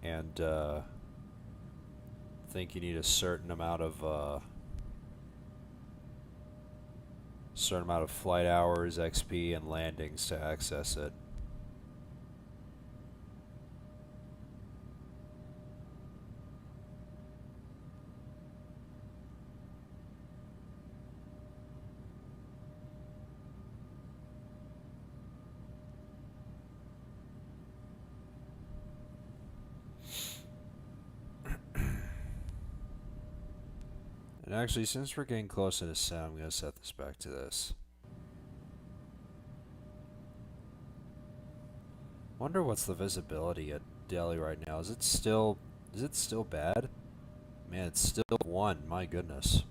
and I think you need a certain amount of flight hours, XP, and landings to access it. And actually, since we're getting close to the set, I'm going to set this back to this. Wonder what's the visibility at Delhi right now. Is it still bad? Man, it's still 1. My goodness.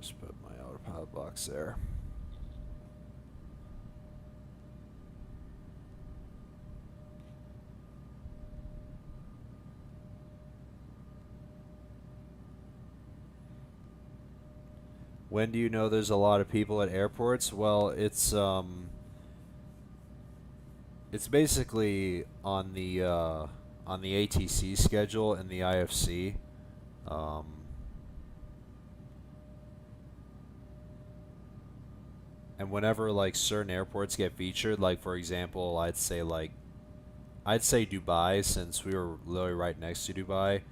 Just put my autopilot box there. When do you know there's a lot of people at airports? Well, it's basically on the ATC schedule and the IFC. And whenever like certain airports get featured, like for example, I'd say Dubai, since we were literally right next to Dubai.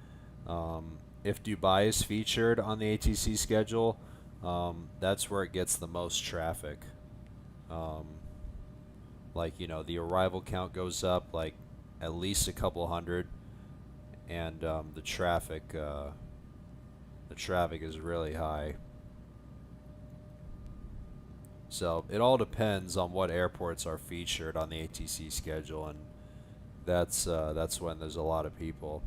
If Dubai is featured on the ATC schedule, that's where it gets the most traffic. Like, the arrival count goes up like at least a couple hundred, and the traffic is really high. So it all depends on what airports are featured on the ATC schedule, and that's when there's a lot of people.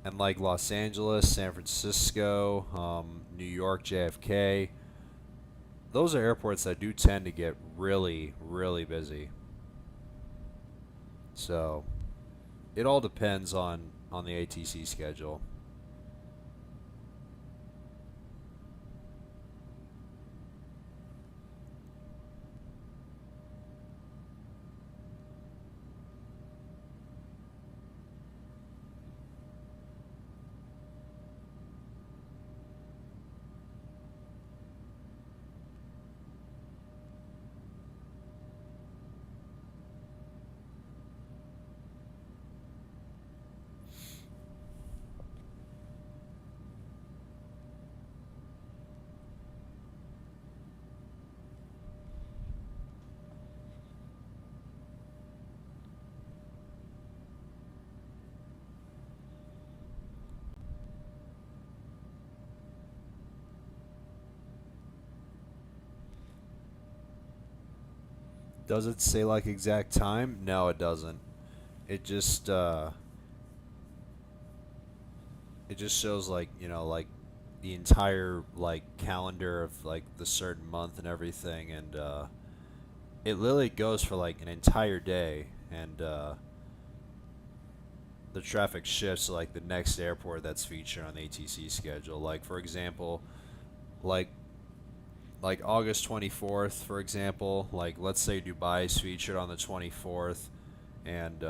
And like Los Angeles, San Francisco, New York, JFK, those are airports that do tend to get really, really busy. So it all depends on the ATC schedule. Does it say like exact time? No, it doesn't. It just shows like, like the entire like calendar of like the certain month and everything, and it literally goes for like an entire day, and the traffic shifts to like the next airport that's featured on the ATC schedule. Like, for example, like August 24th, for example, like let's say Dubai is featured on the 24th, and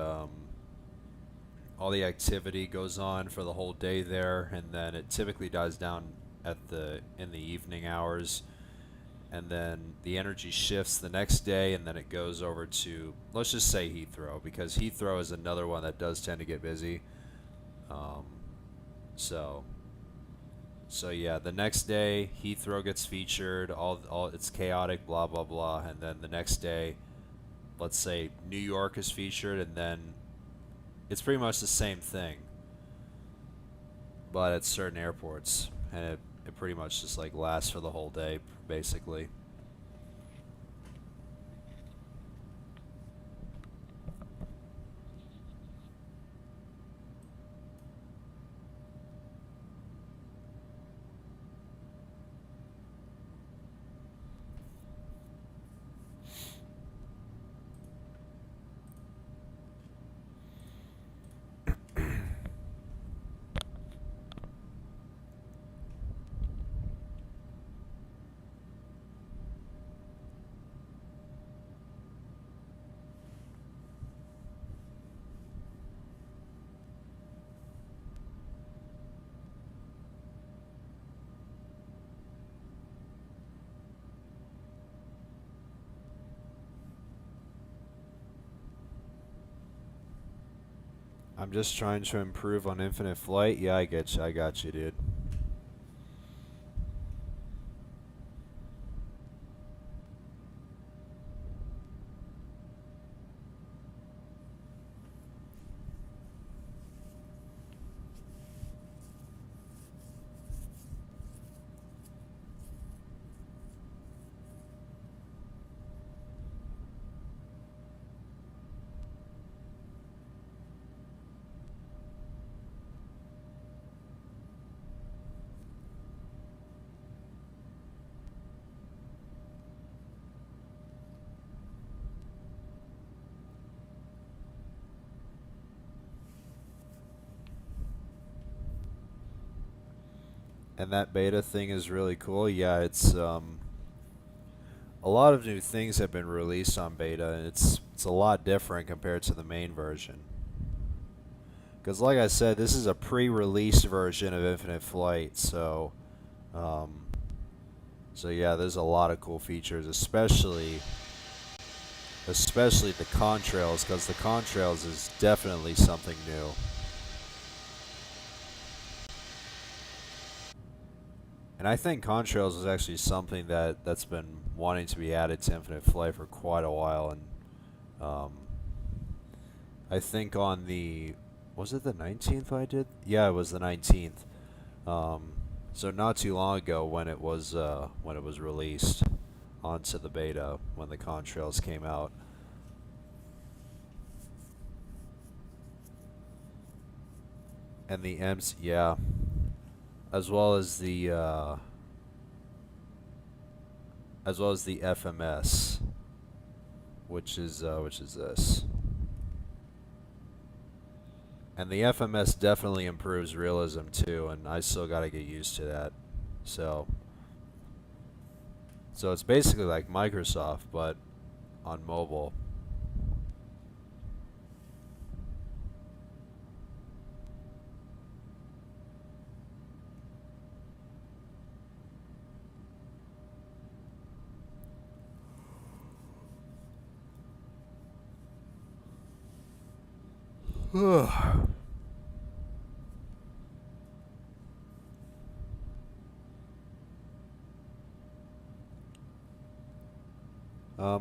all the activity goes on for the whole day there, and then it typically dies down in the evening hours, and then the energy shifts the next day, and then it goes over to, let's just say, Heathrow, because Heathrow is another one that does tend to get busy. Um, so yeah, the next day Heathrow gets featured, all it's chaotic, blah blah blah, and then the next day, let's say New York is featured, and then it's pretty much the same thing, but at certain airports, and it pretty much just like lasts for the whole day, basically. I'm just trying to improve on Infinite Flight. Yeah, I get you. I got you, dude. And that beta thing is really cool. Yeah, it's a lot of new things have been released on beta, and it's a lot different compared to the main version. Because like I said, this is a pre-release version of Infinite Flight, so yeah, there's a lot of cool features, especially the contrails, because the contrails is definitely something new. And I think contrails is actually something that's been wanting to be added to Infinite Flight for quite a while, and I think on the, was it the 19th I did? Yeah, it was the 19th. So not too long ago when it was released onto the beta when the contrails came out. And the M's, yeah, as well as the FMS, which is this. And the FMS definitely improves realism too, and I still got to get used to that. So it's basically like Microsoft, but on mobile.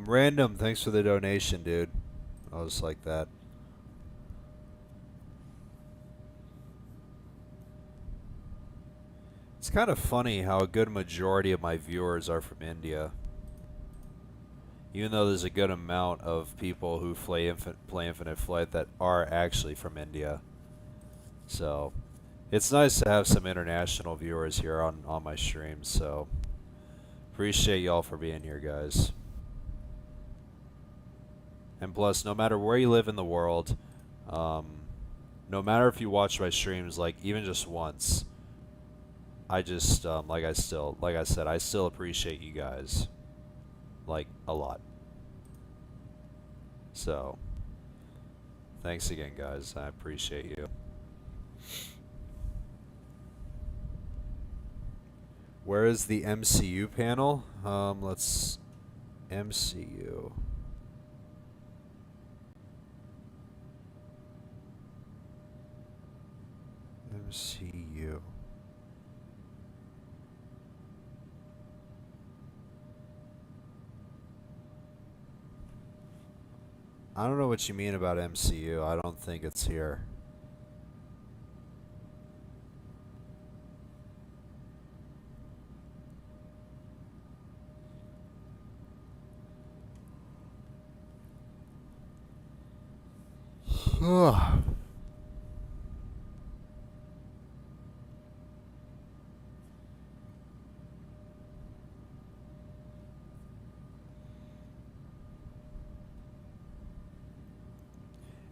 Random, thanks for the donation, dude. I was like that. It's kind of funny how a good majority of my viewers are from India. Even though there's a good amount of people who play Infinite Flight that are actually from India. So, it's nice to have some international viewers here on my streams, so appreciate y'all for being here, guys. And plus, no matter where you live in the world, no matter if you watch my streams, like even just once, I just like I said, I still appreciate you guys, like, a lot. So, thanks again, guys. I appreciate you. Where is the MCU panel? Let's MCU. MCU. I don't know what you mean about MCU. I don't think it's here.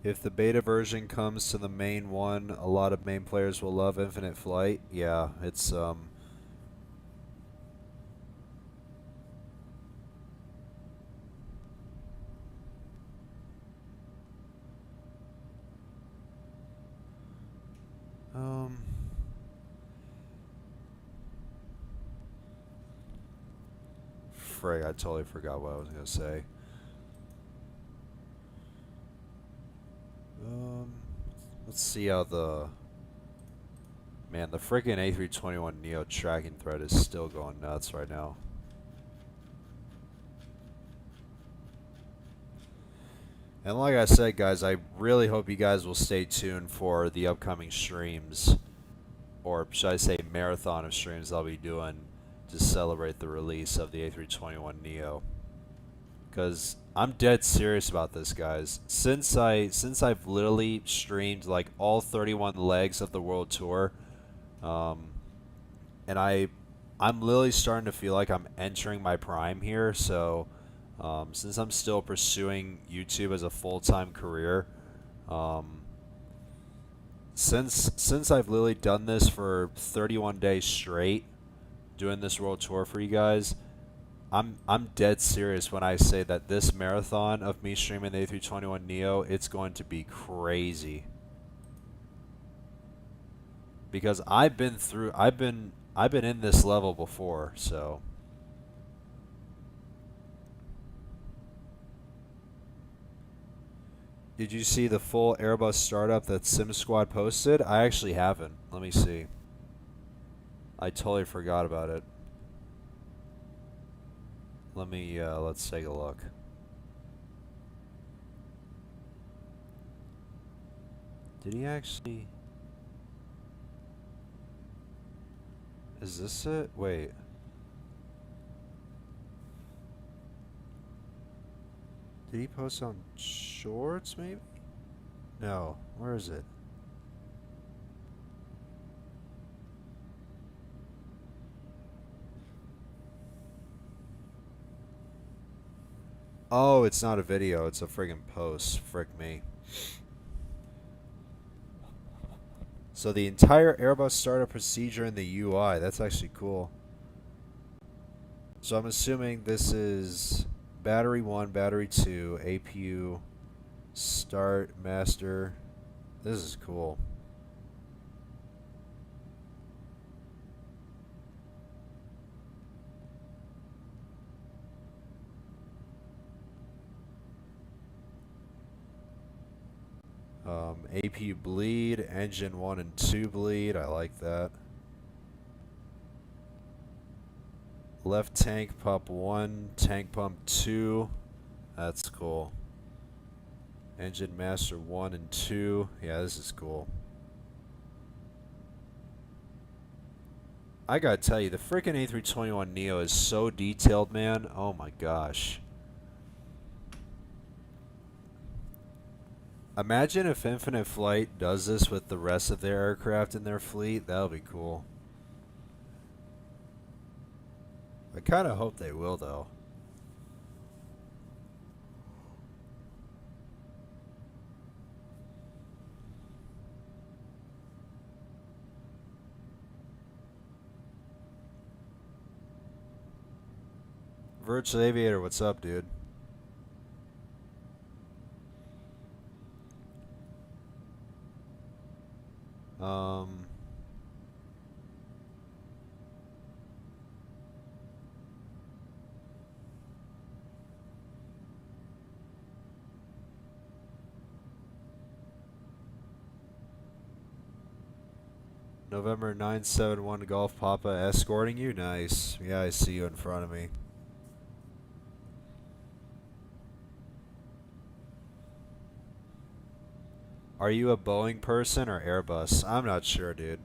If the beta version comes to the main one, a lot of main players will love Infinite Flight. Yeah, it's frig, I totally forgot what I was gonna say. Let's see how the freaking A321 Neo tracking thread is still going nuts right now. And like I said, guys, I really hope you guys will stay tuned for the upcoming streams, or should I say marathon of streams I'll be doing to celebrate the release of the A321 Neo. Because I'm dead serious about this, guys. Since I've literally streamed like all 31 legs of the world tour, and I'm literally starting to feel like I'm entering my prime here. So since I'm still pursuing YouTube as a full-time career, since I've literally done this for 31 days straight, doing this world tour for you guys, I'm dead serious when I say that this marathon of me streaming the A321 Neo, it's going to be crazy. Because I've been in this level before, so. Did you see the full Airbus startup that Sim Squad posted? I actually haven't. Let me see. I totally forgot about it. Let me, let's take a look. Did he actually... Is this it? Wait. Did he post on Shorts, maybe? No. Where is it? Oh, it's not a video. It's a friggin' post. Frick me. So the entire Airbus startup procedure in the UI. That's actually cool. So I'm assuming this is battery 1, battery 2, APU, start, master. This is cool. APU bleed, engine 1 and 2 bleed. I like that. Left tank pump 1, tank pump 2. That's cool. Engine master 1 and 2. Yeah, this is cool. I gotta tell you, the freaking A321neo is so detailed, man. Oh my gosh. Imagine if Infinite Flight does this with the rest of their aircraft in their fleet. That would be cool. I kind of hope they will, though. Virtual Aviator, what's up, dude? Um... November 971 Golf Papa escorting you? Nice. Yeah, I see you in front of me. Are you a Boeing person or Airbus? I'm not sure, dude.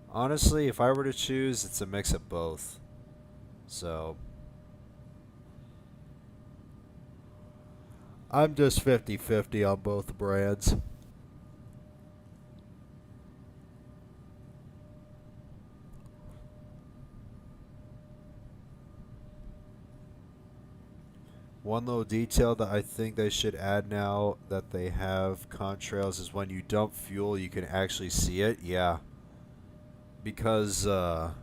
Honestly, if I were to choose, it's a mix of both. So... I'm just 50-50 on both brands. One little detail that I think they should add now that they have contrails is when you dump fuel, you can actually see it. Yeah. Because, where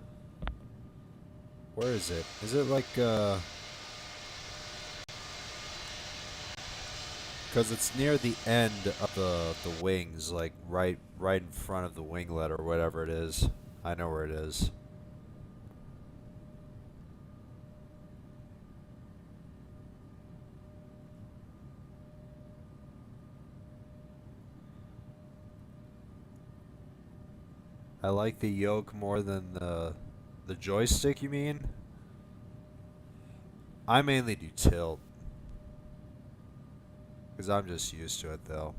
is it? Is it like, because it's near the end of the wings, like right in front of the winglet or whatever it is. I know where it is. I like the yoke more than the joystick, you mean? I mainly do tilt. Because I'm just used to it, though.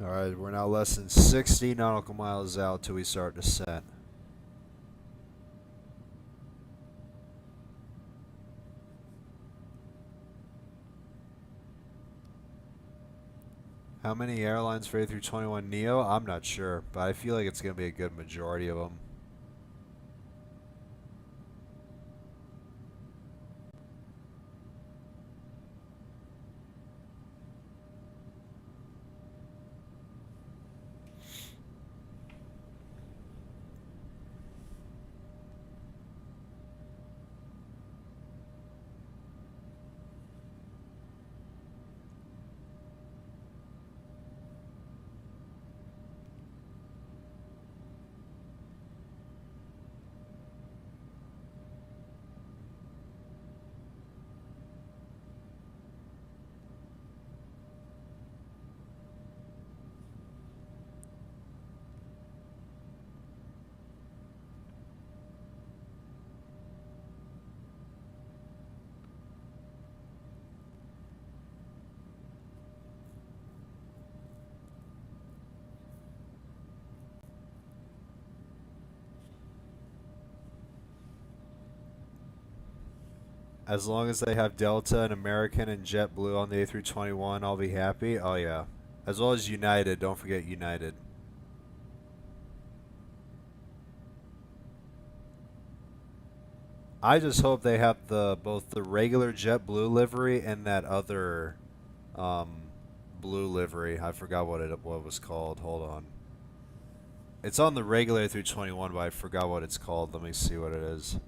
Alright, we're now less than 60 nautical miles out till we start descent. How many airlines for A321neo? I'm not sure, but I feel like it's going to be a good majority of them. As long as they have Delta and American and JetBlue on the A321, I'll be happy. Oh yeah. As well as United. Don't forget United. I just hope they have both the regular JetBlue livery and that other blue livery. I forgot what it was called. Hold on. It's on the regular A321, but I forgot what it's called. Let me see what it is.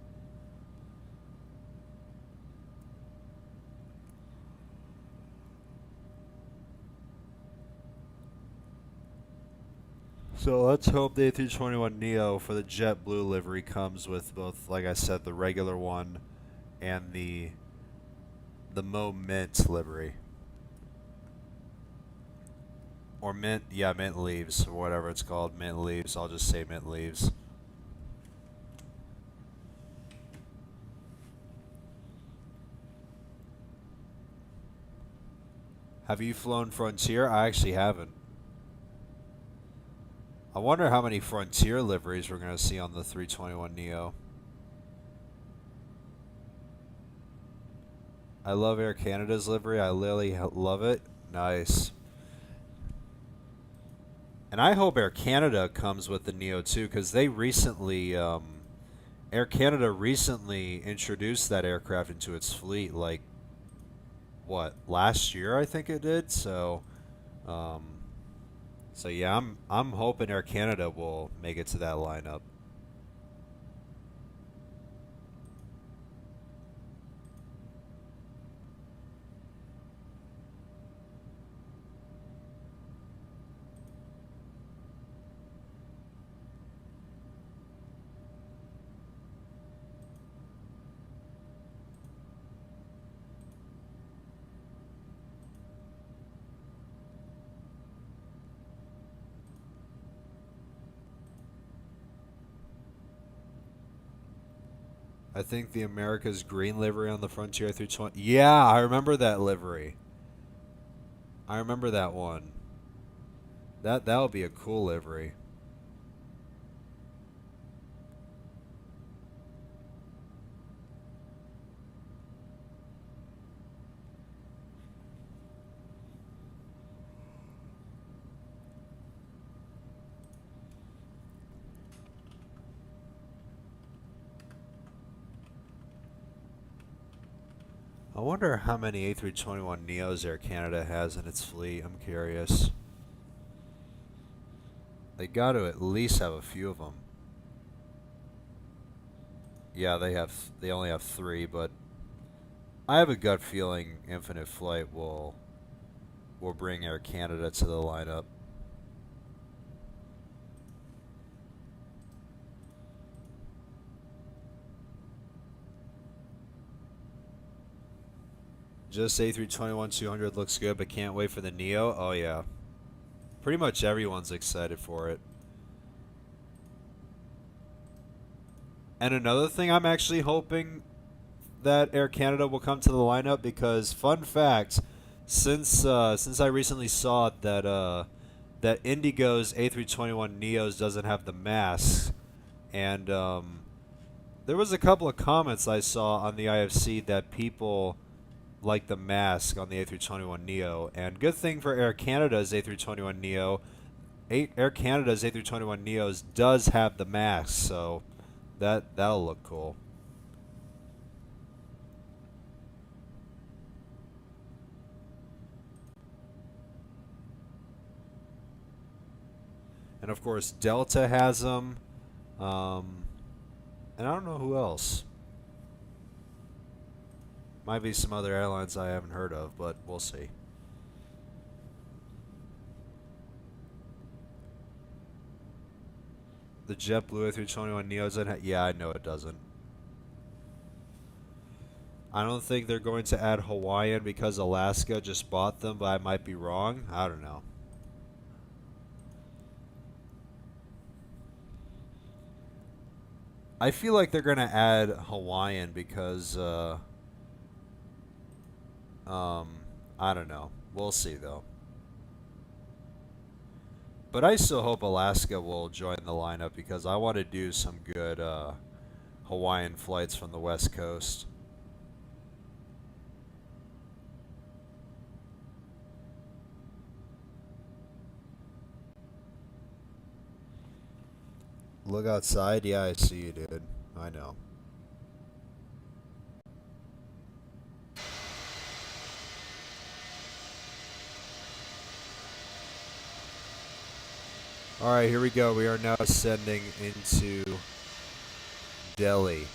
So let's hope the A321neo for the JetBlue livery comes with both, like I said, the regular one and the Mo Mint livery. Or Mint, yeah, Mint Leaves, or whatever it's called, Mint Leaves. I'll just say Mint Leaves. Have you flown Frontier? I actually haven't. I wonder how many Frontier liveries we're going to see on the 321neo. I love Air Canada's livery. I literally love it. Nice. And I hope Air Canada comes with the Neo too, because they recently, Air Canada recently introduced that aircraft into its fleet, like, what, last year I think it did. So yeah, I'm hoping Air Canada will make it to that lineup. I think the America's green livery on the Frontier 320. Yeah, I remember that livery. I remember that one. That would be a cool livery. I wonder how many A321neos Air Canada has in its fleet. I'm curious. They got to at least have a few of them. Yeah, they only have 3, but I have a gut feeling Infinite Flight will bring Air Canada to the lineup. Just A321-200 looks good, but can't wait for the Neo. Oh yeah. Pretty much everyone's excited for it. And another thing, I'm actually hoping that Air Canada will come to the lineup because, fun fact, since I recently saw that that Indigo's A321neos doesn't have the masks, and there was a couple of comments I saw on the IFC that people like the mask on the A321neo, and good thing for Air Canada's A321neo, Air Canada's A321neos does have the mask, so that'll look cool. And of course, Delta has them, and I don't know who else. Might be some other airlines I haven't heard of, but we'll see. The JetBlue A321neos, yeah, I know it doesn't. I don't think they're going to add Hawaiian because Alaska just bought them, but I might be wrong. I don't know. I feel like they're going to add Hawaiian because, I don't know. We'll see, though. But I still hope Alaska will join the lineup because I want to do some good Hawaiian flights from the West Coast. Look outside. Yeah, I see you, dude. I know. Alright, here we go. We are now ascending into Delhi.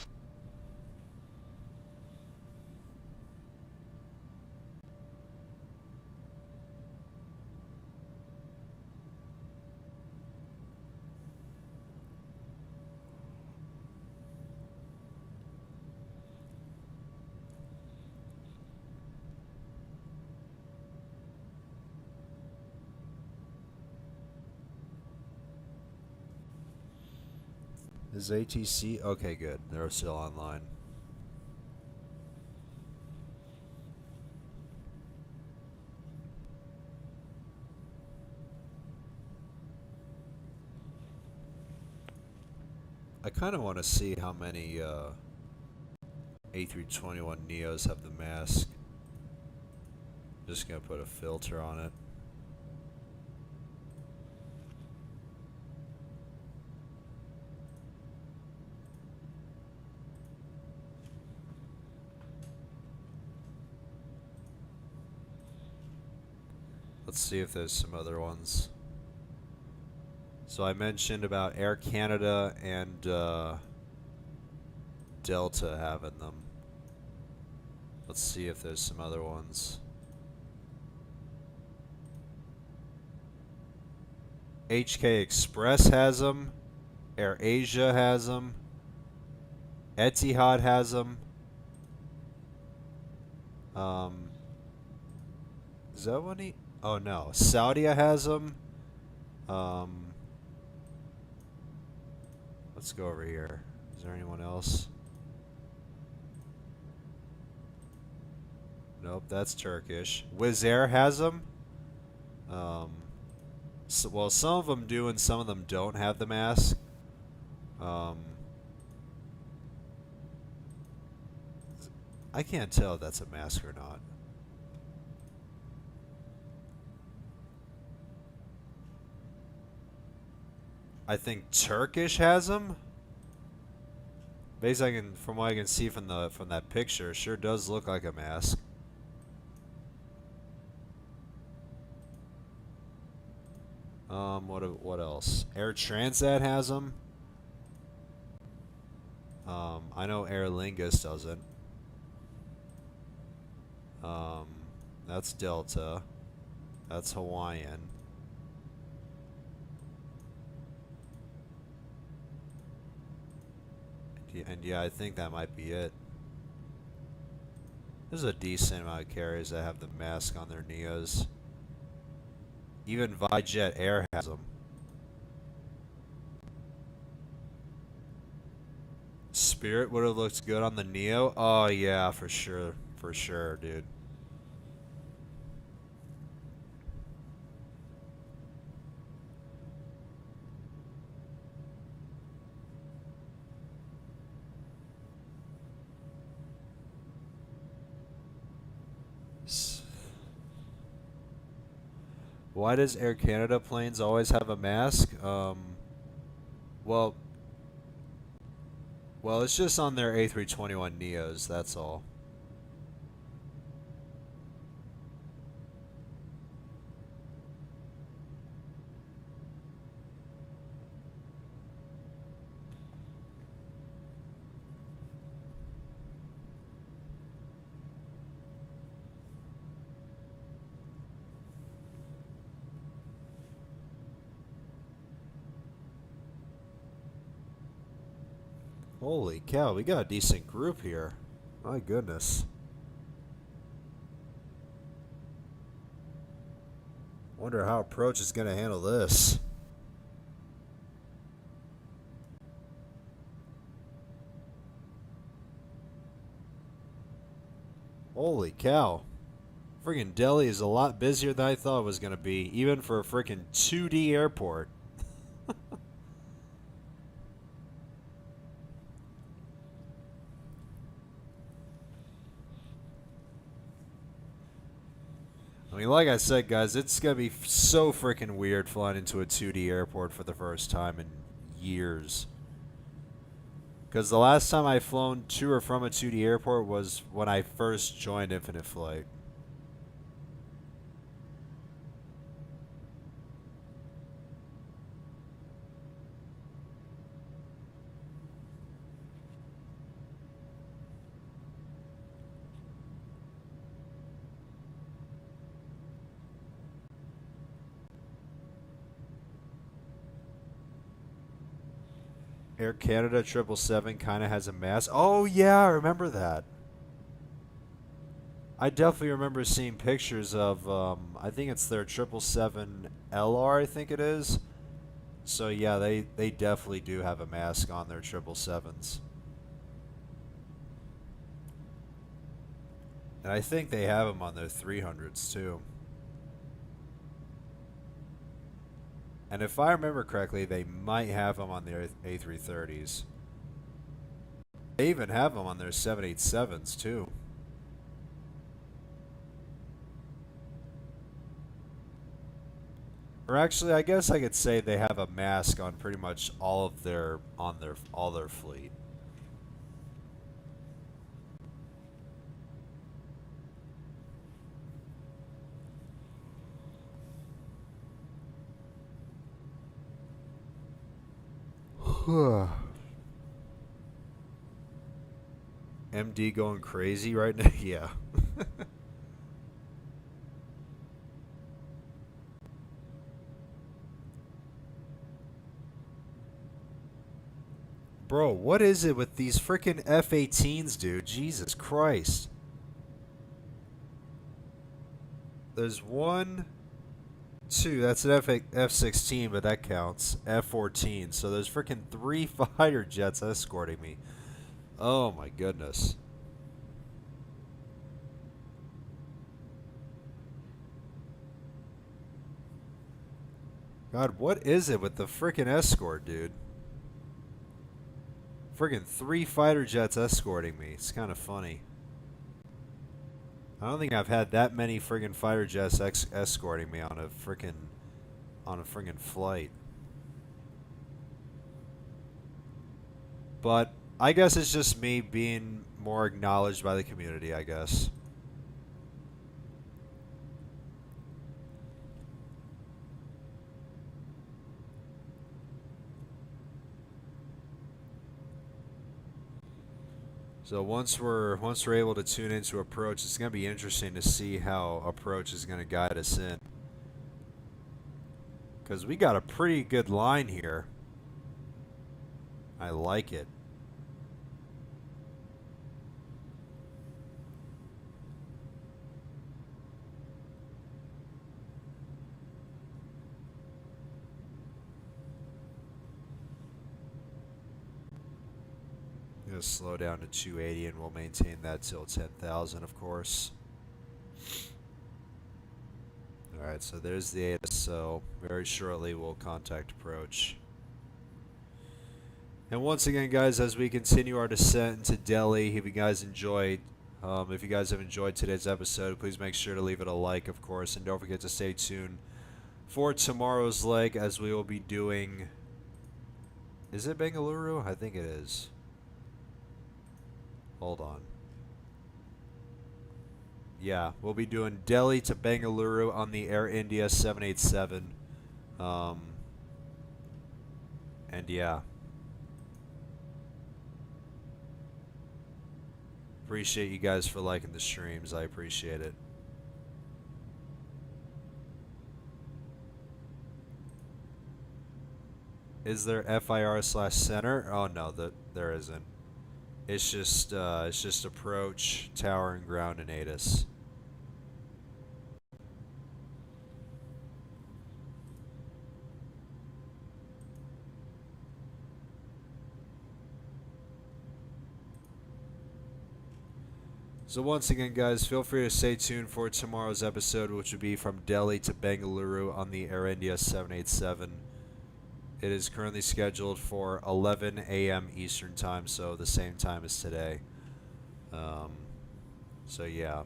Is ATC? Okay, good. They're still online. I kind of want to see how many A321 Neos have the mask. Just gonna put a filter on it. Let's see if there's some other ones. So I mentioned about Air Canada and Delta having them. Let's see if there's some other ones. HK Express has them. Air Asia has them. Etihad has them. Is that one? Oh no, Saudia has them. Let's go over here. Is there anyone else? Nope, that's Turkish. Wizz Air has them. Well, some of them do and some of them don't have the mask. I can't tell if that's a mask or not. I think Turkish has them. Basically, from what I can see from that picture, it sure does look like a mask. What else? Air Transat has them. I know Aer Lingus doesn't. That's Delta. That's Hawaiian. And yeah, I think that might be it. There's a decent amount of carriers that have the mask on their Neos. Even Vijet Air has them. Spirit would have looked good on the Neo. Oh yeah, for sure, dude. Why does Air Canada planes always have a mask? Well, it's just on their A321 Neos, that's all. Holy cow, we got a decent group here. My goodness. Wonder how Approach is going to handle this. Holy cow. Friggin' Delhi is a lot busier than I thought it was going to be, even for a friggin' 2D airport. I mean, like I said, guys, it's going to be so freaking weird flying into a 2D airport for the first time in years. Because the last time I flown to or from a 2D airport was when I first joined Infinite Flight. Air Canada 777 kind of has a mask. Oh, yeah, I remember that. I definitely remember seeing pictures of, I think it's their 777LR, I think it is. So, yeah, they definitely do have a mask on their 777s. And I think they have them on their 300s, too. And if I remember correctly, they might have them on their A330s. They even have them on their 787s, too. Or actually, I guess I could say they have a mask on pretty much all of their all their fleet. MD going crazy right now? Yeah. Bro, what is it with these freaking F-18s, dude? Jesus Christ. There's one, two. That's an F-16, but that counts. F-14. So there's freaking 3 fighter jets escorting me. Oh my goodness. God, what is it with the freaking escort, dude? Friggin' 3 fighter jets escorting me. It's kind of funny. I don't think I've had that many friggin' fighter jets escorting me on a friggin' flight. But I guess it's just me being more acknowledged by the community, I guess. So once we're able to tune into approach, it's going to be interesting to see how approach is going to guide us in. Because we got a pretty good line here. I like it. Gonna slow down to 280 and we'll maintain that till 10,000, of course. Alright, so there's the ASO. Very shortly we'll contact approach. And once again, guys, as we continue our descent into Delhi, if you guys have enjoyed today's episode, please make sure to leave it a like, of course, and don't forget to stay tuned for tomorrow's leg, as we will be doing... Is it Bengaluru? I think it is. Hold on. Yeah, we'll be doing Delhi to Bengaluru on the Air India 787. And yeah. Appreciate you guys for liking the streams. I appreciate it. Is there FIR/center? Oh no, there isn't. It's just approach, tower, and ground in ATIS. So once again, guys, feel free to stay tuned for tomorrow's episode, which will be from Delhi to Bengaluru on the Air India 787. It is currently scheduled for 11 a.m. Eastern Time, so the same time as today. So yeah.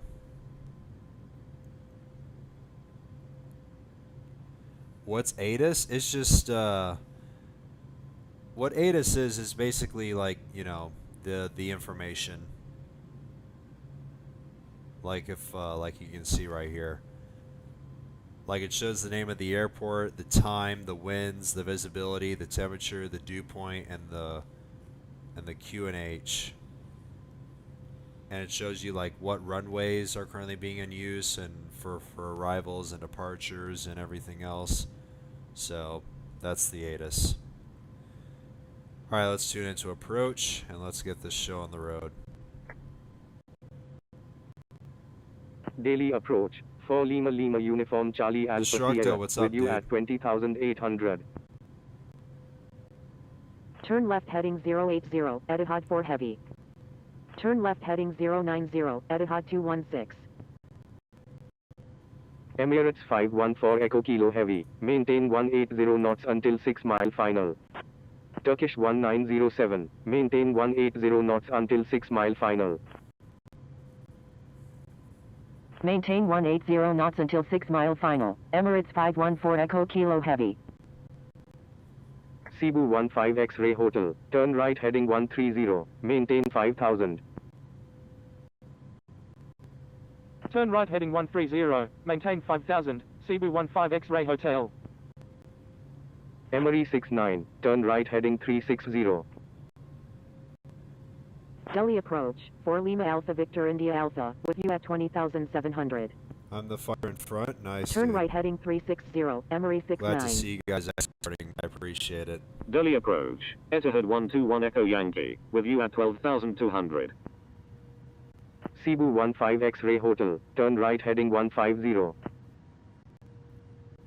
What's ATIS? It's just, well, what ATIS is basically like, you know, the information. Like if like you can see right here. Like it shows the name of the airport, the time, the winds, the visibility, the temperature, the dew point, and the QNH. And it shows you like what runways are currently being in use and for arrivals and departures and everything else. So that's the ATIS. Alright, let's tune into approach and let's get this show on the road. Daily approach. 4 Lima Lima Uniform Charlie Alpha Destructo, Sierra. what's up, with you dude? at 20,800. Turn left heading 080, Etihad 4 Heavy. Turn left heading 090, Etihad 216. Emirates 514 Echo Kilo Heavy. Maintain 180 knots until 6 mile final. Turkish 1907. Maintain 180 knots until 6 mile final. Maintain 180 knots until 6 mile final. Emirates 514 Echo Kilo Heavy. Cebu 15 X-Ray Hotel. Turn right heading 130. Maintain 5000. Turn right heading 130, maintain 5000, Cebu 15 X-Ray Hotel. Emery 69. Turn right heading 360. Delhi approach, 4 Lima Alpha Victor India Alpha, with you at 20,700. I'm the fire in front. Nice. Turn dude. right heading 360, Emery 69. Glad to see you guys exporting. I appreciate it. Delhi approach. Etihad 121 Echo Yankee, with you at 12,200. Cebu 15 X-Ray Hotel. Turn right heading 150.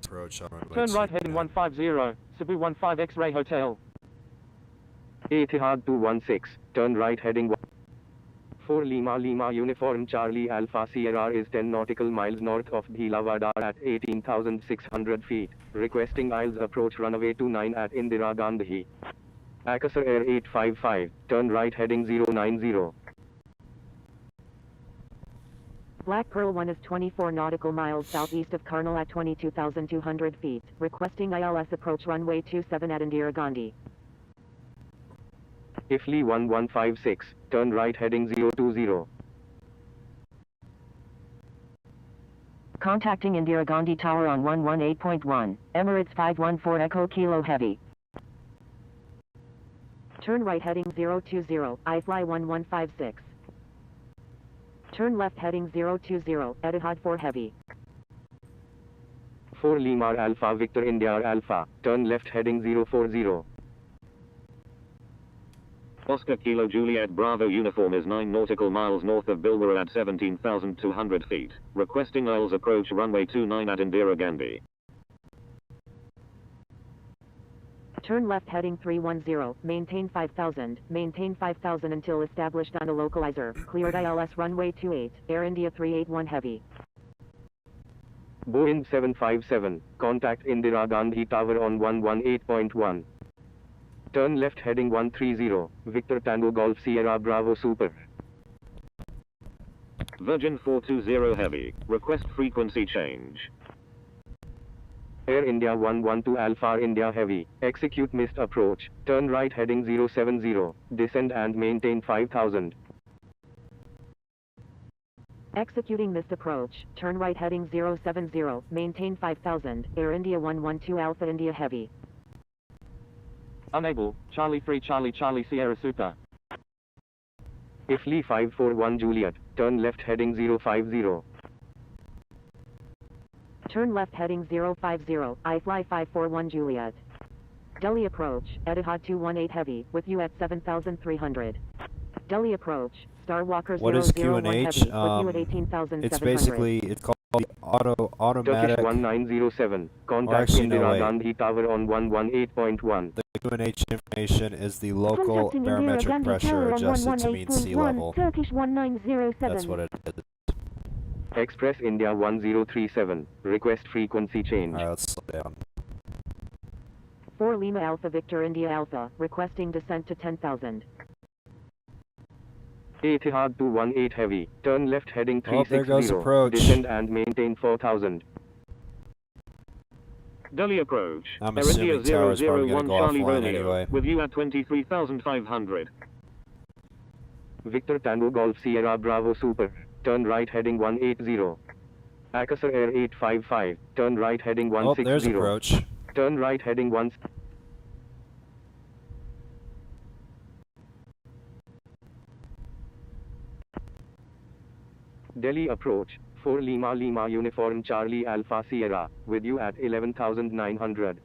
Approach on runway Turn right 29. heading 150, Cebu 15 X-Ray Hotel. Etihad 216. Turn right heading 1. 4 Lima Lima Uniform Charlie Alpha Sierra is 10 nautical miles north of Bhilavada at 18,600 feet. Requesting aisles approach runway 29 at Indira Gandhi. Akasar Air 855. Turn right heading 090. Black Pearl 1 is 24 nautical miles southeast of Karnal at 22,200 feet. Requesting ILS approach runway 27 at Indira Gandhi. Ifli 1156. Turn right heading 020. Contacting Indira Gandhi Tower on 118.1, Emirates 514 Echo Kilo Heavy. Turn right heading 020, iFly 1156. Turn left heading 020, Etihad 4 Heavy. 4 Lima Alpha Victor India Alpha. Turn left heading 040. Oscar Kilo Juliet Bravo uniform is 9 nautical miles north of Bilbara at 17,200 feet. Requesting aisles approach runway 29 at Indira Gandhi. Turn left heading 310, maintain 5000 until established on a localizer. Cleared ILS runway 28, Air India 381 Heavy. Boeing 757. Contact Indira Gandhi Tower on 118.1. Turn left heading 130, Victor Tango Golf Sierra Bravo Super. Virgin 420 Heavy. Request frequency change. Air India 112 Alpha India Heavy. Execute missed approach. Turn right heading 070. Descend and maintain 5000. Executing missed approach. Turn right heading 070, maintain 5000, Air India 112 Alpha India Heavy. Unable, Charlie 3 Charlie Charlie Sierra Super. Ifli 541 Juliet. Turn left heading 050. Turn left heading 050, iFly 541 Juliet. Delhi approach, Etihad 218 Heavy, with you at 7,300. Delhi approach, Star Walker What is 001 QNH? Heavy, with you at 18,700. It's basically, it's called the automatic. Turkish 1907. Contact actually, no, Indira wait. Gandhi Tower on 118.1. The QNH information is the local Contacting Indira barometric Gandhi pressure Tower on adjusted to mean sea 118.1, level. Turkish 1907. That's what it is. Express India 1037. Request frequency change. Alright, let's slow down. 4 Lima Alpha Victor India Alpha, requesting descent to 10,000. Etihad 218 Heavy. Turn left heading Oh, there 360. goes approach. Descend and maintain 4000. Delhi approach. I'm Air assuming India tower is probably going 001 to go Charlie offline Romeo, anyway. with you at 23,500. Victor Tango Golf Sierra Bravo Super. Turn right heading 180. Akasar Air 855. Turn right heading Oh, there's 160. approach. Turn right heading 1. Delhi approach. 4 Lima Lima Uniform Charlie Alpha Sierra, with you at 11,900.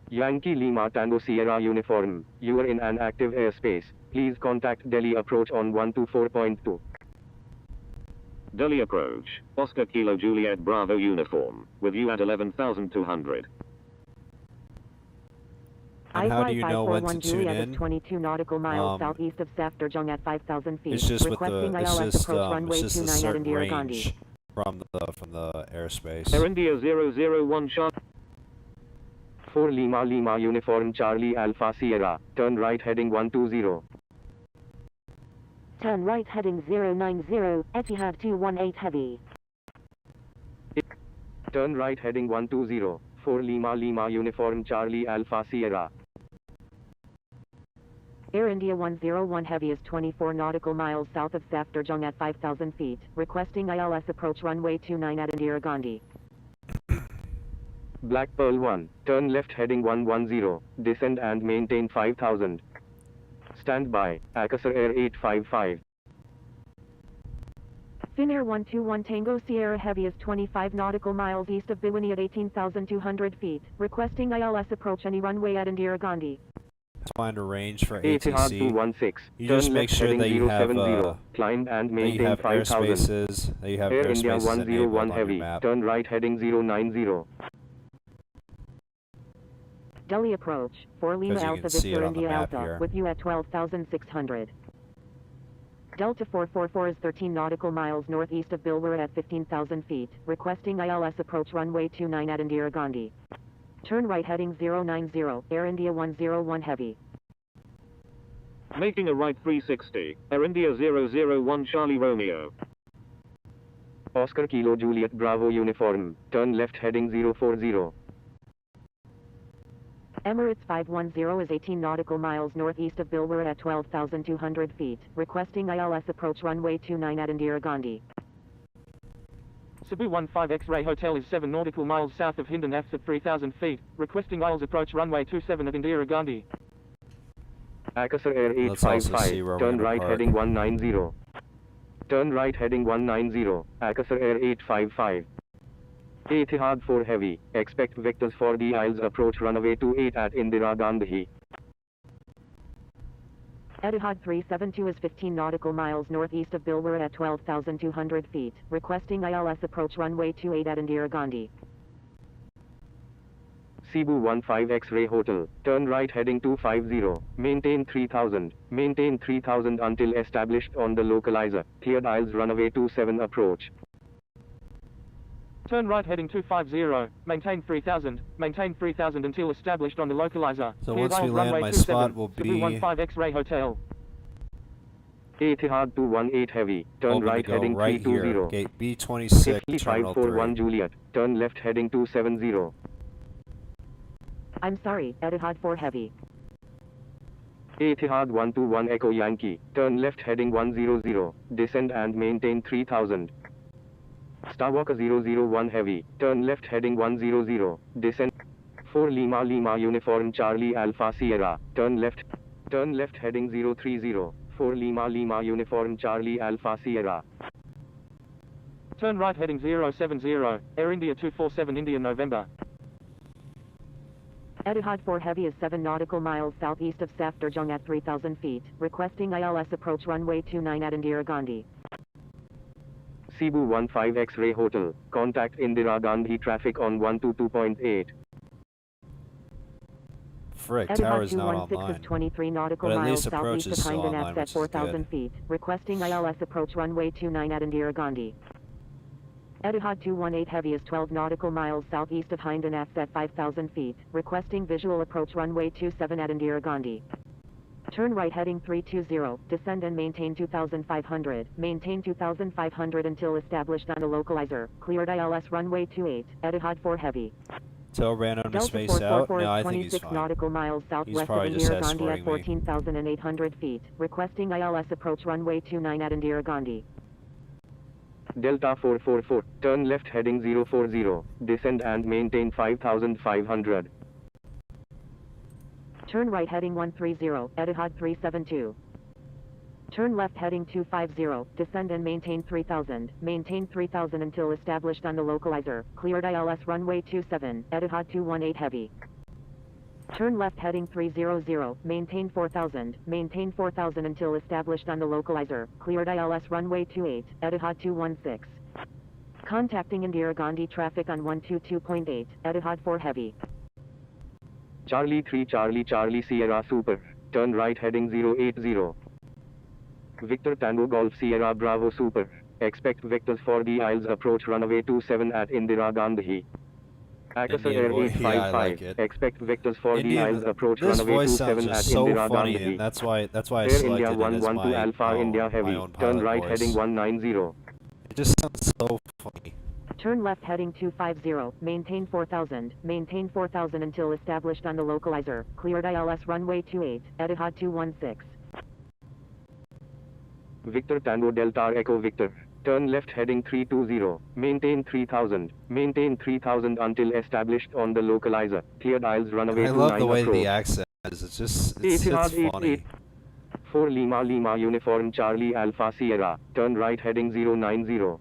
Yankee Lima Tango Sierra Uniform, you are in an active airspace. Please contact Delhi approach on 124.2. Delhi approach. Oscar Kilo Juliet Bravo uniform, with you at 11,200. And how do you know when to 541 tune Juliet is in? 22 nautical miles southeast of Safdarjung at 5,000 feet. It's just with Requesting the it's ILS just approach runway it's just a 29 at certain Indira Gandhi. range from the airspace. Air India 001 Charlie. 4 Lima Lima Uniform Charlie Alpha Sierra, turn right heading 120. Turn right heading 090, Etihad 218 heavy. Turn right heading 120, 4 Lima Lima Uniform Charlie Alpha Sierra. Air India 101 heavy is 24 nautical miles south of Safdarjung at 5,000 feet. Requesting ILS approach runway 29 at Indira Gandhi. Black Pearl 1, turn left heading 110, descend and maintain 5,000. Stand by, Akasar Air 855. Finnair 121 Tango Sierra Heavy is 25 nautical miles east of Bhiwani at 18,200 feet. Requesting ILS approach any runway at Indira Gandhi. Find a range for Etihad ATC. 216, You turn just make left sure heading that you have 070, climb and that you maintain have 5,000. airspaces, that you have Air India airspaces 101 enabled on your heavy, map. turn right heading 090. Delhi approach, 4 Lima Because you Alpha can see it Victor on the India map Alpha, here. with you at 12,600. Delta 444 is 13 nautical miles northeast of Bilwara at 15,000 feet. Requesting ILS approach runway 29 at Indira Gandhi. Turn right heading 090, Air India 101 heavy. Making a right 360. Air India 001 Charlie Romeo. Oscar Kilo Juliet Bravo Uniform, turn left heading 040. Emirates 510 is 18 nautical miles northeast of Bilwara at 12,200 feet. Requesting ILS approach runway 29 at Indira Gandhi. Cebu 15 X-Ray Hotel is 7 nautical miles south of Hindon F's at 3,000 feet. Requesting ILS approach runway 27 at Indira Gandhi. Akasar Air Let's also see 855, where we're turn gonna right park. heading 190. Turn right heading 190, Akasar Air 855. Etihad 4 Heavy, expect vectors for the Isles approach runway 28 at Indira Gandhi. Etihad 372 is 15 nautical miles northeast of Bilwara at 12,200 feet. Requesting ILS approach runway 28 at Indira Gandhi. Cebu 15 X-Ray Hotel, turn right heading 250, maintain 3000, maintain 3000 until established on the localizer, cleared Isles runway 27 approach. Turn right heading 250, maintain 3000 until established on the localizer. So Cleared once we Isles land, runway my 27, spot will Cebu be 15 X-Ray Hotel. Etihad 218 Heavy, turn open to right go heading right here. 320. Gate B26, Safely Terminal 541 3. Juliet, turn left heading 270. I'm sorry, Etihad 4 heavy. Etihad 121 Echo Yankee, turn left heading 100, descend and maintain 3000. Starwalker 001 Heavy, turn left heading 100, descend. 4 Lima Lima Uniform Charlie Alpha Sierra, turn left heading 030, 4 Lima Lima Uniform Charlie Alpha Sierra. Turn right heading 070, Air India 247 India November. Etihad 4 heavy is 7 nautical miles southeast of Safdarjung at 3,000 feet. Requesting ILS approach runway 29 at Indira Gandhi. Cebu 15 X-Ray Hotel, contact Indira Gandhi traffic on 122.8. Frick, tower's Etihad not 216 online. is 23 nautical But at miles least approach southeast is of still Hindon online, at which is 4,000 good. feet. Requesting ILS approach runway 29 at Indira Gandhi. Etihad 218 heavy is 12 nautical miles southeast of Hindon at 5,000 feet. Requesting visual approach runway 27 at Indira Gandhi. Turn right heading 320, descend and maintain 2,500. Maintain 2,500 until established on a localizer. Cleared ILS runway 28, Etihad 4 heavy. Till random to Delta space out? 444 No, I is think he's 26 fine. nautical miles He's southwest of probably just Indira Gandhi at escorting me. 14,800 feet. Requesting ILS approach runway 29 at Indira Gandhi. Delta 444, turn left heading 040, descend and maintain 5,500. Turn right heading 130, Etihad 372. Turn left heading 250, descend and maintain 3000. Maintain 3000 until established on the localizer. Cleared ILS runway 27, Etihad 218 heavy. Turn left heading 300, maintain 4000. Maintain 4000 until established on the localizer. Cleared ILS runway 28, Etihad 216. Contacting Indira Gandhi traffic on 122.8, Etihad 4 heavy. Charlie 3 Charlie Charlie Sierra Super, turn right heading 080. Victor Tango Golf Sierra Bravo Super, expect vectors for the Isles approach runway 27 at Indira Gandhi. Akasa Indian Air voice. 855, Yeah, I like it. expect vectors for the Isles approach This runway voice sounds 27 at just so Indira funny, Gandhi. and that's why I Air selected India it as 112 my Alpha India my Heavy, own turn pilot right voice. heading 190. It just sounds so funny. Turn left heading 250, maintain 4000. Maintain 4000 until established on the localizer. Cleared ILS runway 28, Etihad 216. Victor Tango Delta Echo Victor, turn left heading 320, maintain 3000. Maintain 3000 until established on the localizer. Cleared Isles runway I 29 love the way approach. the accent is. It's Etihad funny. 88. 4 Lima Lima Uniform Charlie Alpha Sierra, turn right heading 090.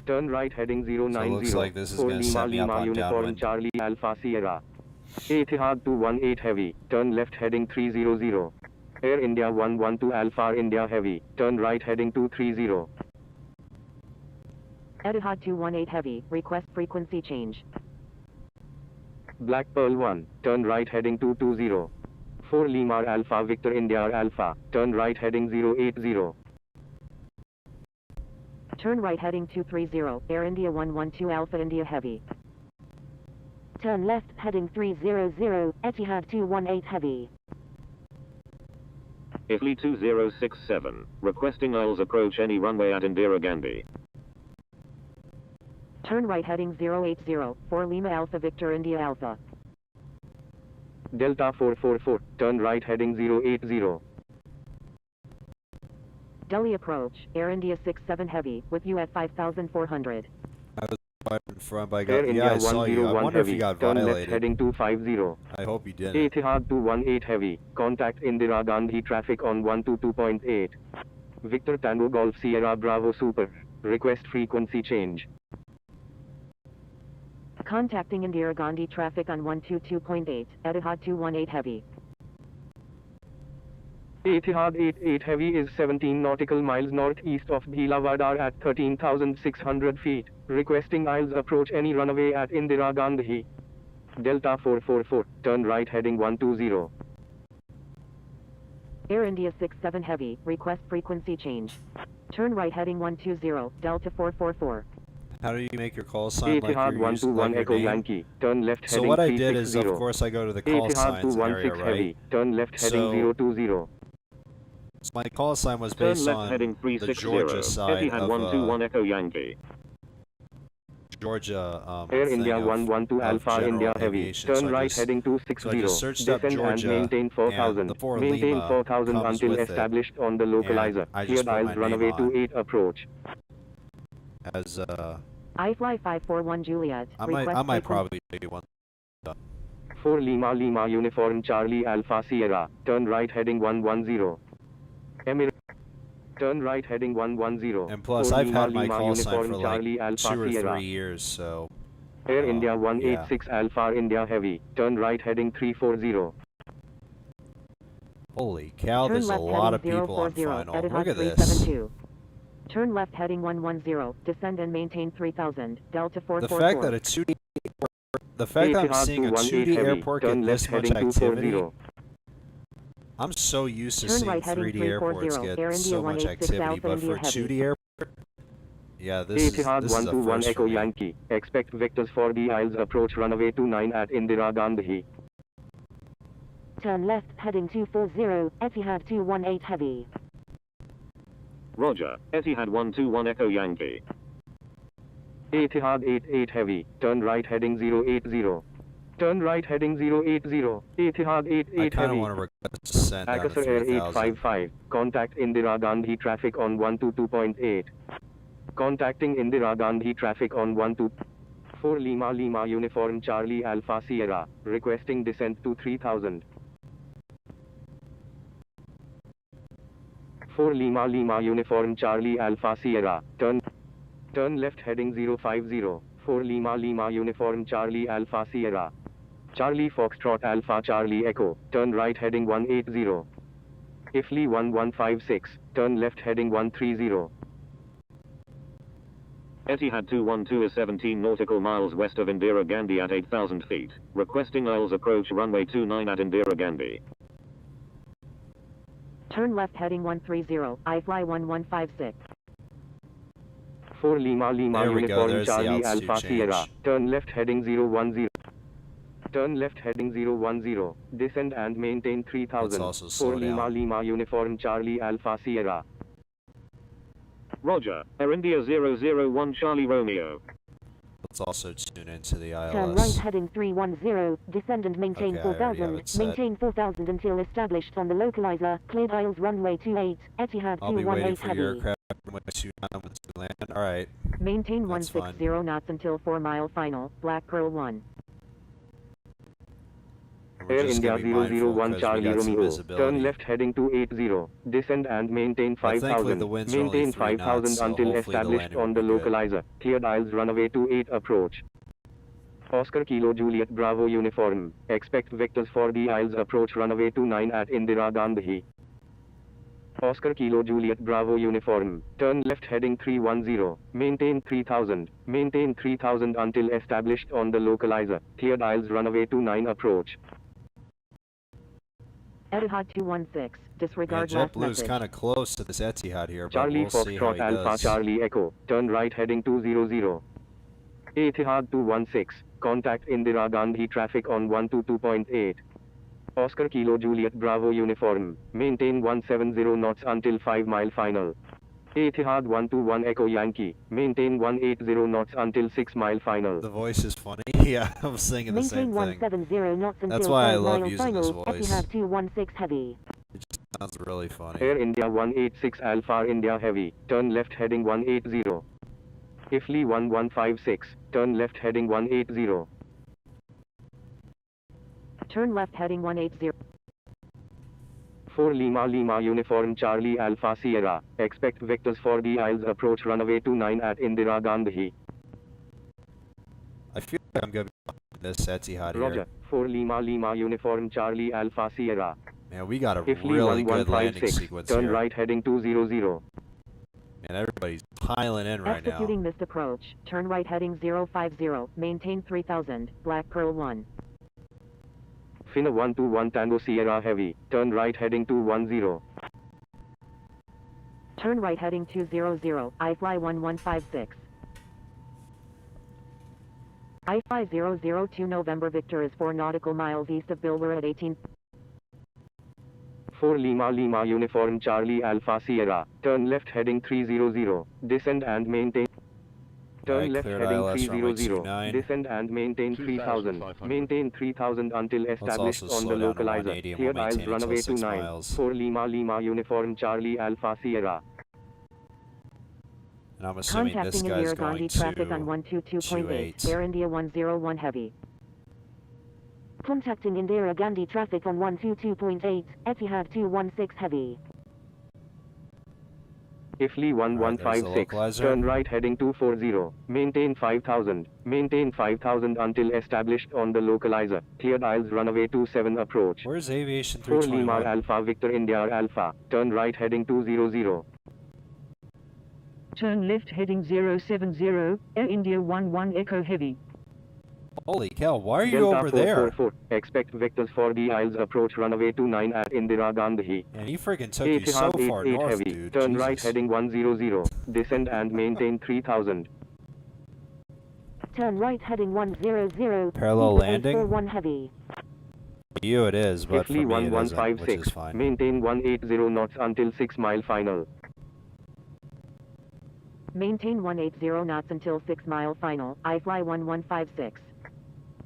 Turn right heading 090. So it looks like this is 4 gonna Lima set me up Lima on Uniform downwind. Charlie Alpha Sierra. Etihad 218 Heavy, turn left heading 300. Air India 112 Alpha India Heavy, turn right heading 230. Etihad 218 heavy, request frequency change. Black Pearl 1, turn right heading 220. 4 Lima Alpha Victor India Alpha, turn right heading 080. Turn right heading 230, Air India 112 Alpha India heavy. Turn left heading 300, Etihad 218 heavy. Italy 2067, requesting Isles approach any runway at Indira Gandhi. Turn right heading 080, 4 Lima Alpha Victor India Alpha. Delta 444, turn right heading 080. Delhi approach, Air India 67 heavy, with you at 5400. Right in front by Air God. India Yeah, I saw you. I 101 wonder if Heavy, you got turn left violated. heading 250. I hope you didn't. Etihad 218 Heavy, contact Indira Gandhi traffic on 122.8. Victor Tango Golf Sierra Bravo Super, request frequency change. Contacting Indira Gandhi traffic on 122.8, Etihad 218 heavy. Etihad 88 Heavy is 17 nautical miles northeast of Bhilawada at 13,600 feet, requesting Isles approach any runway at Indira Gandhi. Delta 444, turn right heading 120. Air India 67 heavy, request frequency change. Turn right heading 120, Delta 444. How do you make your call sign like Etihad you're used to 121 like your Echo name? Yankee, turn left So heading what I did is, of 360. course, I go to the call Etihad signs area, 216 right? Heavy, turn left heading So- 020. So my call sign was Turn based left on heading the 360, Georgia side Etihad of 121 Echo Yankee. Georgia Air thing India of 112 Alpha general India Heavy, aviation. turn So I right just- heading So I 260. just searched up Descend and Georgia, maintain and 4000. the 4 Maintain Lima 4000 comes until with it, established on the localizer. I just Cleared put my Isles name runway on. 28 approach. as iFly 541 Juliet, I request might frequency. probably do one. 4 Lima Lima Uniform Charlie Alpha Sierra, turn right heading 110. Emirates, turn right heading 110. And plus, 4 I've Lima had my Lima call sign Uniform for like Charlie Alpha 2 or Sierra. 3 years, so Air Oh, India 186 Alpha India Heavy, turn right heading 340. holy cow, Turn there's a left lot of heading people on 040, final. Etihad Look at this. 372. Turn left heading 110, descend and maintain 3000, Delta The 444. fact that a 2D the fact that I'm Etihad seeing a 218 2D Heavy, airport turn get left this much heading activity, 240. I'm so used to Turn seeing right heading 3D airports 340, get Air India so much 186 activity, Alpha but India for a Heavy. 2D airport, yeah, this Etihad is a 121 first Echo for me. Yankee, expect vectors for the Isles approach runway 29 at Indira Gandhi. Turn left heading 240, Etihad 218 heavy. Roger, Etihad 121 Echo Yankee. Etihad 88 heavy, turn right heading 080. Turn right heading 080, Etihad I 88 kind of heavy. want to request descent down to Akasar Air 3,000. 855, contact Indira Gandhi traffic on 122.8. Contacting Indira Gandhi traffic on 124 Lima Lima Uniform Charlie Alpha Sierra, requesting descent to 3000. 4 Lima Lima Uniform Charlie Alpha Sierra, turn left heading 050, 4 Lima Lima Uniform Charlie Alpha Sierra. Charlie Foxtrot Alpha Charlie Echo, turn right heading 180. Ifli 1156, turn left heading 130. Etihad 212 is 17 nautical miles west of Indira Gandhi at 8,000 feet. Requesting aisles approach runway 29 at Indira Gandhi. Turn left heading 130, iFly 1156. 4 Lima Lima There we go, Uniform there's the Charlie altitude Alpha Sierra, change. turn left heading 010. Turn left heading 010, descend and maintain 3000. Let's also slow 4 Lima down. Lima Uniform Charlie Alpha Sierra. Roger, Air India 001 Charlie Romeo. Let's also tune into the Turn right ILS. heading 310, descend and maintain Okay, I already have 4000, it set. maintain 4000 until established on the localizer, cleared aisles runway 28, Etihad I'll be waiting 218 for your heavy. aircraft runway 29 once you land. Alright, Maintain That's 160 knots until 4 mile final, Black Pearl 1. we're Air just India gonna be mindful 001 'cause we Charlie got some Romeo, visibility. turn left heading 280, descend and maintain But thankfully 5000, the winds are only maintain 3 knots, 5000 so until hopefully the established landing on the will be good. localizer, cleared aisles runway 28 approach. Oscar Kilo Juliet Bravo Uniform, expect vectors for the aisles approach runway 29 at Indira Gandhi. Oscar Kilo Juliet Bravo Uniform, turn left heading 310, maintain 3000 until established on the localizer, cleared aisles runway 29 approach. Etihad 216, Man, disregard last JetBlue is message. kind of close to this Etihad here, but Charlie we'll see how Foxtrot he Alpha does. Charlie Echo, turn right heading 200. Etihad 216, contact Indira Gandhi traffic on 122.8. Oscar Kilo Juliet Bravo Uniform, maintain 170 knots until 5 mile final. Etihad 121 Echo Yankee, maintain 180 knots until 6 mile final. The voice is funny. Yeah, I was thinking the Maintain same thing. 170 knots until That's why I 5 love mile using this final, voice. Etihad 216 heavy. It just sounds really funny. Air India 186 Alpha India Heavy, turn left heading 180. Ifli 1156, turn left heading 180. Turn left heading 180. 4 Lima Lima Uniform Charlie Alpha Sierra, expect vectors for the aisles approach runway 29 at Indira Gandhi. I feel like I'm going to be behind this Etihad here. Roger, 4 Lima Lima Uniform Charlie Alpha Sierra. Man, we got a Ifli really good landing 1156, sequence turn here. right heading 200. And everybody's piling in right now. Executing missed approach. Turn right heading 050, maintain 3000, Black Pearl 1. Fina 121 Tango Sierra Heavy, turn right heading 210. Turn right heading 200, iFly 1156. iFly 002 November Victor is 4 nautical miles east of Bilbur at 18. 4 Lima Lima Uniform Charlie Alpha Sierra, turn left heading 300, descend and maintain. Turn Alright, left cleared heading ILS runway 300, 29. descend and maintain 3000, maintain 3000 until established also on slow the down to localizer, 180 and cleared we'll aisles maintain runway until 6 29, miles. 4 Lima Lima Uniform Charlie Alpha Sierra. And I'm assuming this Contacting guy's Indira going Gandhi to traffic on 122.8, 28. Air India 101 Heavy. Contacting Indira Gandhi traffic on 122.8, Etihad 216 heavy. Ifli Alright, there's the 1156, localizer. turn right heading 240, maintain 5000 until established on the localizer, cleared aisles runway 27 approach. Where's Aviation 4 Lima 321? Alpha Victor India Alpha, turn right heading 200. Turn left heading 070, Air India 11 Echo Heavy. Holy cow, why are you Delta over there? 444, expect vectors for the aisles approach runway 29 at Indira Gandhi. Man, he freaking took you so Etihad far 88 north, heavy, dude. turn Jesus. right heading 100, descend and maintain 3000. Turn right heading 100. Parallel landing? 41 heavy. For you it is, but for Ifli me it isn't, which 1156, is fine. maintain 180 knots until 6 mile final. Maintain 180 knots until 6 mile final, I-Fly 1156.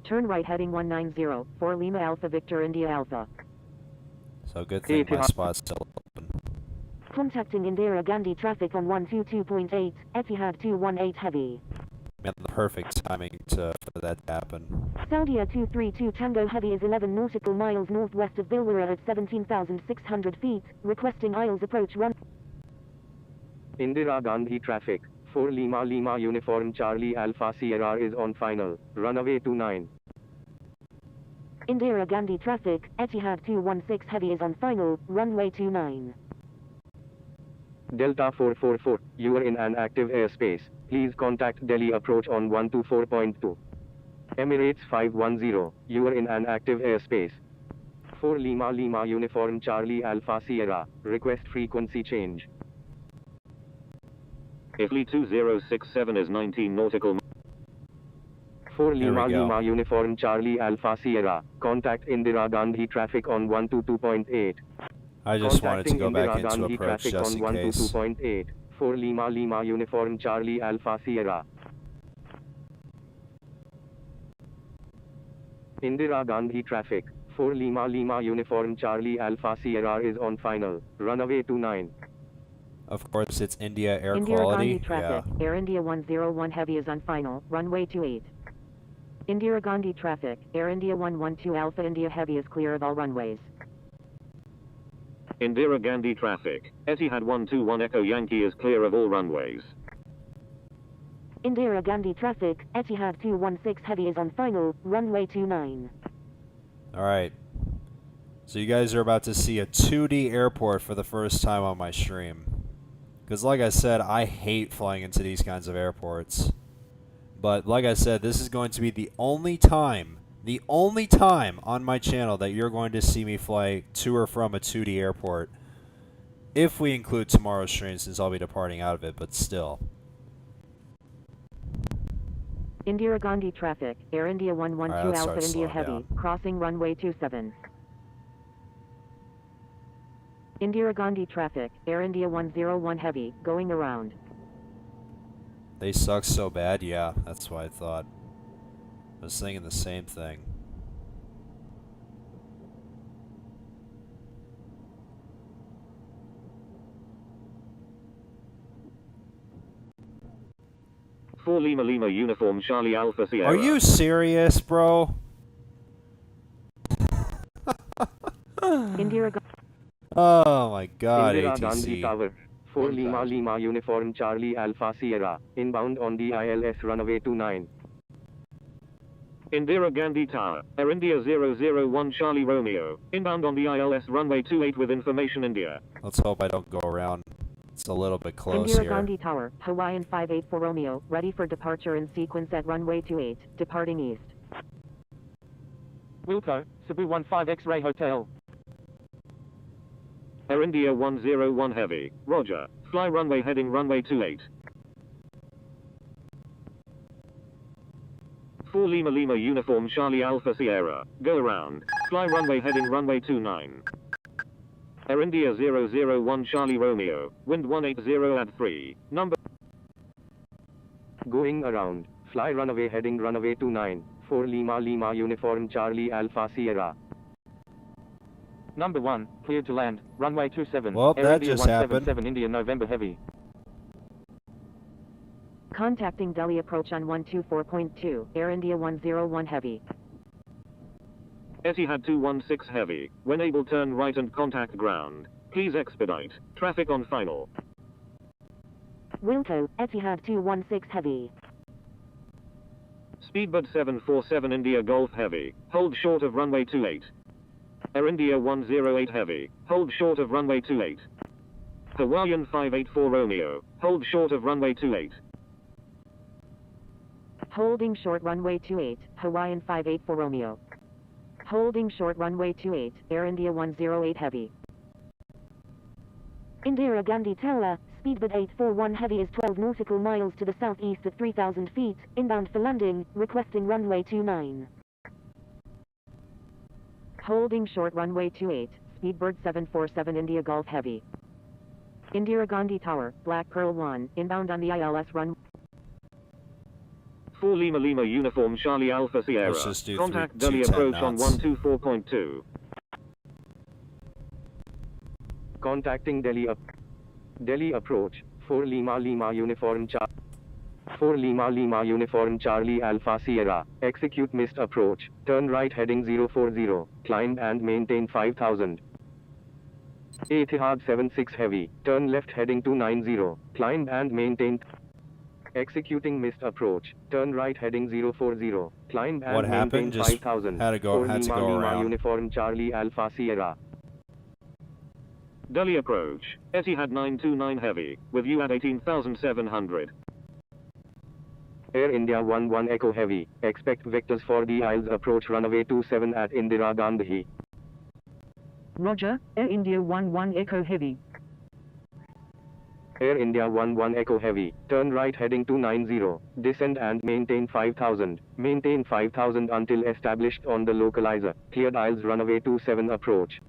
Turn right heading 190, 4 Lima Alpha Victor India Alpha. So good thing my spot's still open. Contacting Indira Gandhi traffic on 122.8, Etihad 218 Heavy. Man, the perfect timing for that to happen. Saudia 232 Tango Heavy is 11 nautical miles northwest of Bilwara at 17,600 feet, requesting Isles approach run. Indira Gandhi traffic, 4 Lima Lima Uniform Charlie Alpha Sierra is on final, runway 29. Indira Gandhi traffic, Etihad 216 Heavy is on final, runway 29. Delta 444, you are in an active airspace. Please contact Delhi approach on 124.2. Emirates 510, you are in an active airspace. 4 Lima Lima Uniform Charlie Alpha Sierra, request frequency change. Ifly 2067 is 19 nautical 4 There we Lima go. Lima Uniform Charlie Alpha Sierra, contact Indira Gandhi traffic on 122.8. I just wanted to Contacting go back Indira into Gandhi approach traffic just on in case. 122.8, 4 Lima Lima Uniform Charlie Alpha Sierra. Indira Gandhi traffic, 4 Lima Lima Uniform Charlie Alpha Sierra is on final, runway 29. Of course, it's India air Indira quality. Gandhi traffic, Air India 101 Heavy is on final, runway 28. Indira Gandhi traffic, Air India 112 Alpha India Heavy is clear of all runways. Indira Gandhi traffic, Etihad 121 Echo Yankee is clear of all runways. Indira Gandhi traffic, Etihad 216 Heavy is on final, runway 29. Yeah. All right. So you guys are about to see a 2D airport for the first time on my stream. Because like I said, I hate flying into these kinds of airports. But like I said, this is going to be the only time on my channel that you're going to see me fly to or from a 2D airport. If we include tomorrow's stream, since I'll be departing out of it, but still. Indira Gandhi traffic, Air India 112 let's Alpha start India slowing Heavy, down. crossing runway 27. Indira Gandhi traffic, Air India 101 Heavy, going around. They suck so bad, yeah, that's what I thought. I was thinking the same thing. Four Lima Lima Uniform Charlie Alpha Sierra. Are you serious, bro? Indira Gandhi. Oh my god, Indira Gandhi ATC. Tower, 4 Lima Lima Uniform Charlie Alpha Sierra, inbound on the ILS runway 29. Indira Gandhi Tower, Air India 001 Charlie Romeo, inbound on the ILS runway 28 with information India. Let's hope I don't go around. It's a little bit close Indira here. Gandhi Tower, Hawaiian 584 Romeo, ready for departure in sequence at runway 28, departing east. Wilco, Cebu 15 X-Ray Hotel. Air India 101 Heavy, roger, fly runway heading runway 28. 4 Lima Lima Uniform Charlie Alpha Sierra, go around, fly runway heading runway 29. Air India 001 Charlie Romeo, wind 180 at 3, number... Going around, fly runway heading runway 29, 4 Lima Lima Uniform Charlie Alpha Sierra. Number 1, cleared to land, runway 27. Well, Air that India just happened. 177 India November Heavy. Contacting Delhi approach on 124.2, Air India 101 Heavy. Etihad 216 Heavy, when able turn right and contact ground. Please expedite, traffic on final. Wilco, Etihad 216 Heavy. Speedbird 747 India Golf Heavy, hold short of runway 28. Air India 108 Heavy, hold short of runway 28. Hawaiian 584 Romeo, hold short of runway 28. Holding short runway 28, Hawaiian 584 Romeo. Holding short runway 28, Air India 108 Heavy. Indira Gandhi Tower, Speedbird 841 Heavy is 12 nautical miles to the southeast at 3,000 feet, inbound for landing, requesting runway 29. Holding short runway 28, Speedbird 747 India Golf Heavy. Indira Gandhi Tower, Black Pearl 1, inbound on the ILS run. 4 Lima Lima Uniform Charlie Alpha Sierra. Let's just do Contact 210 Delhi approach on knots. 124.2. Contacting Delhi approach, 4 Lima Lima Uniform 4 Lima Lima Uniform Charlie Alpha Sierra, execute missed approach, turn right heading 040, climb and maintain 5000. Etihad 76 Heavy, turn left heading 290, climb and maintain. Executing missed approach, turn right heading 040, climb and What maintain happened? Just 5000. had to go 4 Lima Lima around. Uniform Charlie Alpha Sierra. Delhi approach, Etihad 929 Heavy, with you at 18,700. Air India 11 Echo Heavy, expect vectors for the Isles approach runway 27 at Indira Gandhi. Roger, Air India 11 Echo Heavy. Air India 11 Echo Heavy, turn right heading 290, descend and maintain 5000. Maintain 5000 until established on the localizer, cleared Isles runway 27 approach.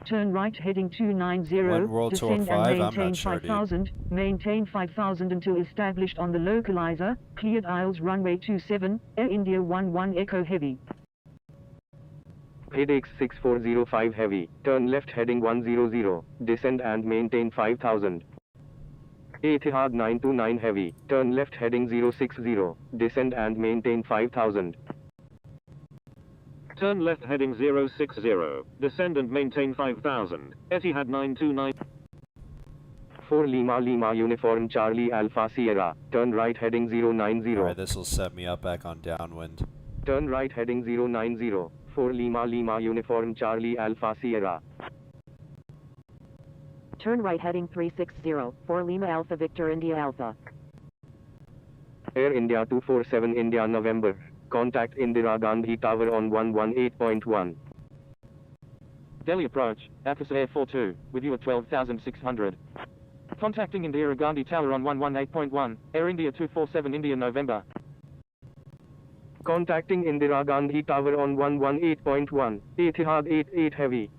Turn right heading 290, When World Tour descend 5, and I'm maintain not sure, dude. 5000, maintain 5000 until established on the localizer, cleared Isles runway 27, Air India 11 Echo Heavy. Headaches 6405 Heavy, turn left heading 100, descend and maintain 5000. Etihad 929 Heavy, turn left heading 060, descend and maintain 5000. Turn left heading 060, descend and maintain 5000. Etihad 929. 4 Lima Lima Uniform Charlie Alpha Sierra, turn right heading 090. Alright, this will set me up back on downwind. Turn right heading 090, 4 Lima Lima Uniform Charlie Alpha Sierra. Turn right heading 360, 4 Lima Alpha Victor India Alpha. Air India 247 India November, contact Indira Gandhi Tower on 118.1. Delhi approach, Officer Air 42, with you at 12,600. Contacting Indira Gandhi Tower on 118.1, Air India 247 India November. Contacting Indira Gandhi Tower on 118.1, Etihad 88 Heavy.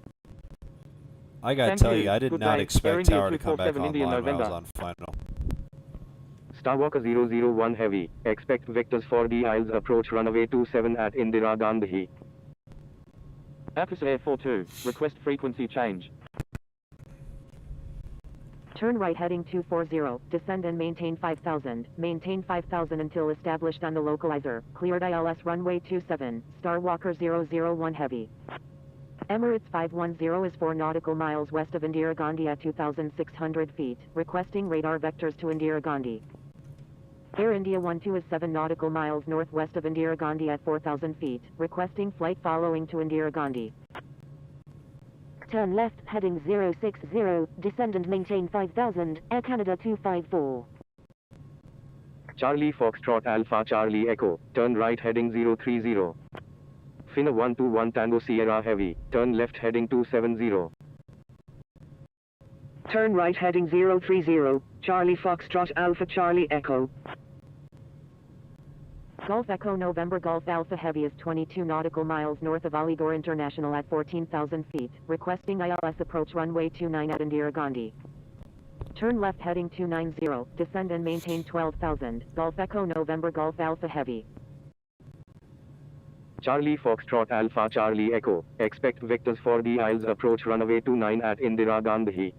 I gotta Thank tell you. you, I did Good not day. Air expect India Tower to come back 247 India online when I was November. on final. Starwalker 001 Heavy, expect vectors for the Isles approach runway 27 at Indira Gandhi. Officer Air 42, request frequency change. Turn right heading 240, descend and maintain 5000. Maintain 5000 until established on the localizer, cleared ILS runway 27, Starwalker 001 Heavy. Emirates 510 is 4 nautical miles west of Indira Gandhi at 2,600 feet, requesting radar vectors to Indira Gandhi. Air India 12 is 7 nautical miles northwest of Indira Gandhi at 4,000 feet, requesting flight following to Indira Gandhi. Turn left heading 060, descend and maintain 5000, Air Canada 254. Charlie Foxtrot Alpha Charlie Echo, turn right heading 030. Finna 121 Tango Sierra Heavy, turn left heading 270. Turn right heading 030, Charlie Foxtrot Alpha Charlie Echo. Golf Echo November Golf Alpha Heavy is 22 nautical miles north of Aligarh International at 14,000 feet, requesting ILS approach runway 29 at Indira Gandhi. Turn left heading 290, descend and maintain 12,000, Golf Echo November Golf Alpha Heavy. Charlie Foxtrot Alpha Charlie Echo, expect vectors for the Isles approach runway 29 at Indira Gandhi.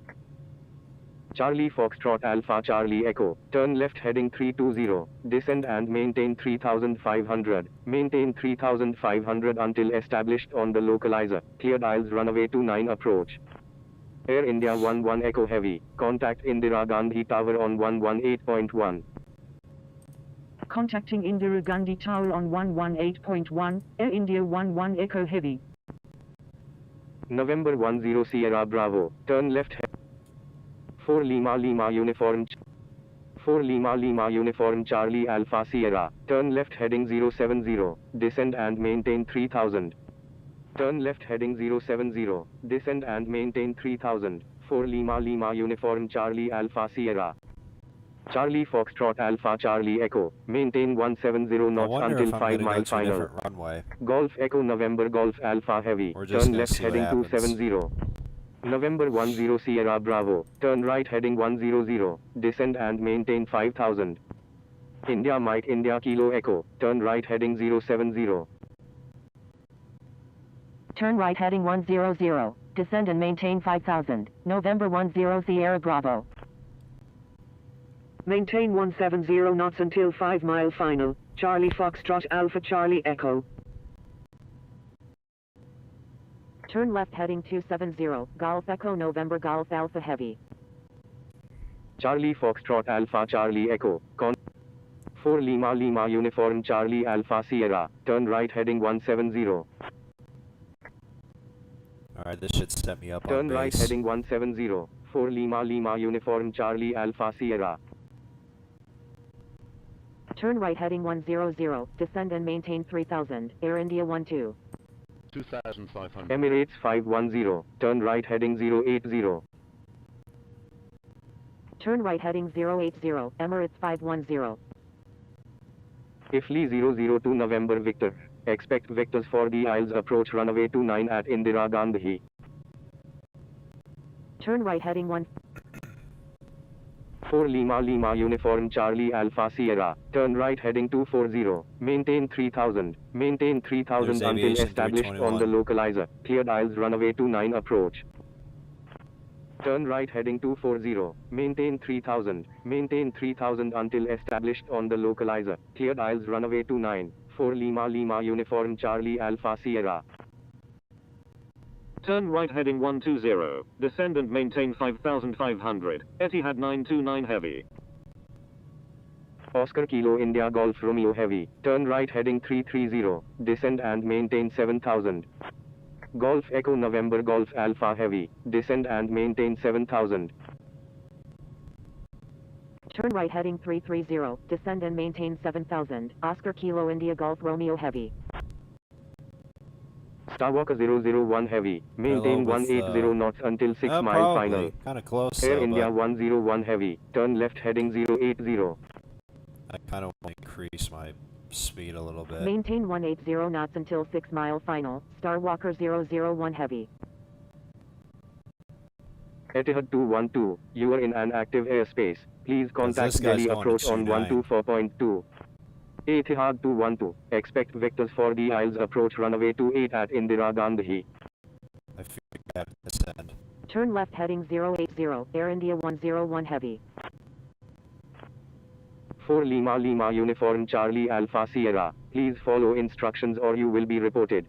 Charlie Foxtrot Alpha Charlie Echo, turn left heading 320, descend and maintain 3,500. Maintain 3,500 until established on the localizer, cleared Isles runway 29 approach. Air India 11 Echo Heavy, contact Indira Gandhi Tower on 118.1. Contacting Indira Gandhi Tower on 118.1, Air India 11 Echo Heavy. November 10 Sierra Bravo, turn left head. 4 Lima Lima Uniform 4 Lima Lima Uniform Charlie Alpha Sierra, turn left heading 070, descend and maintain 3000. Turn left heading 070, descend and maintain 3000. 4 Lima Lima Uniform Charlie Alpha Sierra. Charlie Foxtrot Alpha Charlie Echo, maintain 170 I knots wonder until if I'm 5 gonna go mile to a final. different runway. Golf Echo November Golf Alpha Heavy, We're just turn gonna left see what heading happens. 270. November 10 Sierra Bravo, turn right heading 100, descend and maintain 5000. India Mike India Kilo Echo, turn right heading 070. Turn right heading 100. Descend and maintain 5000. November 10 Sierra Bravo. Maintain 170 knots until 5 mile final. Charlie Foxtrot Alpha Charlie Echo. Turn left heading 270. Golf Echo November Golf Alpha Heavy. Charlie Foxtrot Alpha Charlie Echo, 4 Lima Lima Uniform Charlie Alpha Sierra, turn right heading 170. Alright, this should set me up Turn on right base. heading 170, 4 Lima Lima Uniform Charlie Alpha Sierra. Turn right heading 100. Descend and maintain 3000. Air India 12. 2,500. Emirates 510, turn right heading 080. Turn right heading 080. Emirates 510. Ifli 002 November Victor, expect Victors for the Isles approach runway 29 at Indira Gandhi. Turn right heading 1. 4 Lima Lima Uniform Charlie Alpha Sierra, turn right heading 240, maintain 3000 There's until Aviation established on the 321. localizer, cleared Isles runway 29 approach. Turn right heading 240, maintain 3000 until established on the localizer, cleared Isles runway 29, 4 Lima Lima Uniform Charlie Alpha Sierra. Turn right heading 120. Descend and maintain 5500. Etihad 929 Heavy. Oscar Kilo India Golf Romeo Heavy, turn right heading 330, descend and maintain 7000. Golf Echo November Golf Alpha Heavy, descend and maintain 7000. Turn right heading 330. Descend and maintain 7000. Oscar Kilo India Golf Romeo Heavy. Starwalker 001 Heavy, maintain Hello with, 180 knots until 6 mile probably. final. Kind of close, Air though, India but 101 Heavy, turn left heading 080. I kind of want to increase my speed a little bit. Maintain 180 knots until 6 mile final. Starwalker 001 Heavy. Etihad 212, you are in an active airspace. Please this contact guy's Delhi going approach on 229. 124.2. Etihad 212, expect Victors for the Isles approach runway 28 at Indira Gandhi. I figured I had to descend. Turn left heading 080. Air India 101 Heavy. 4 Lima Lima Uniform Charlie Alpha Sierra, please follow instructions or you will be reported.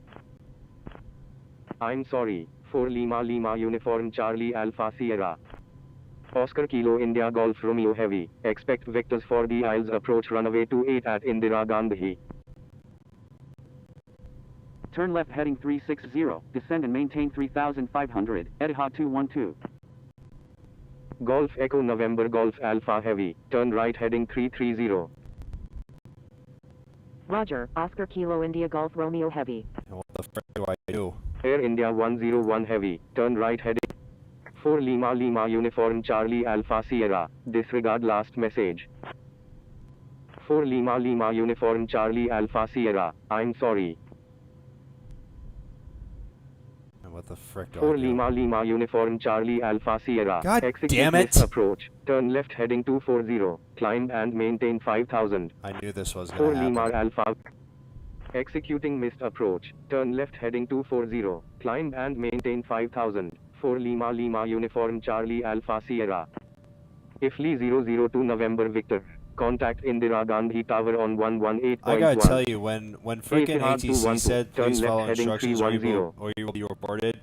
I'm sorry, 4 Lima Lima Uniform Charlie Alpha Sierra. Oscar Kilo India Golf Romeo Heavy, expect Victors for the Isles approach runway 28 at Indira Gandhi. Turn left heading 360. Descend and maintain 3500. Etihad 212. Golf Echo November Golf Alpha Heavy, turn right heading 330. Roger. Oscar Kilo India Golf Romeo Heavy. And what the frick do I do? Air India 101 Heavy, turn right heading 4 Lima Lima Uniform Charlie Alpha Sierra, disregard last message. 4 Lima Lima Uniform Charlie Alpha Sierra, I'm sorry. And what the frick do I 4 do? Lima Lima Uniform Charlie Alpha Sierra, God execute damn it. this approach, turn left heading 240, climb and maintain 5000. I knew this was 4 going to Lima happen. Alpha. Executing missed approach, turn left heading 240, climb and maintain 5000. 4 Lima Lima Uniform Charlie Alpha Sierra. Ifli 002 November Victor, contact Indira Gandhi Tower on 118.1. I gotta tell you, when frickin' Etihad ATC 212, said turn please left follow heading instructions or you will be reported,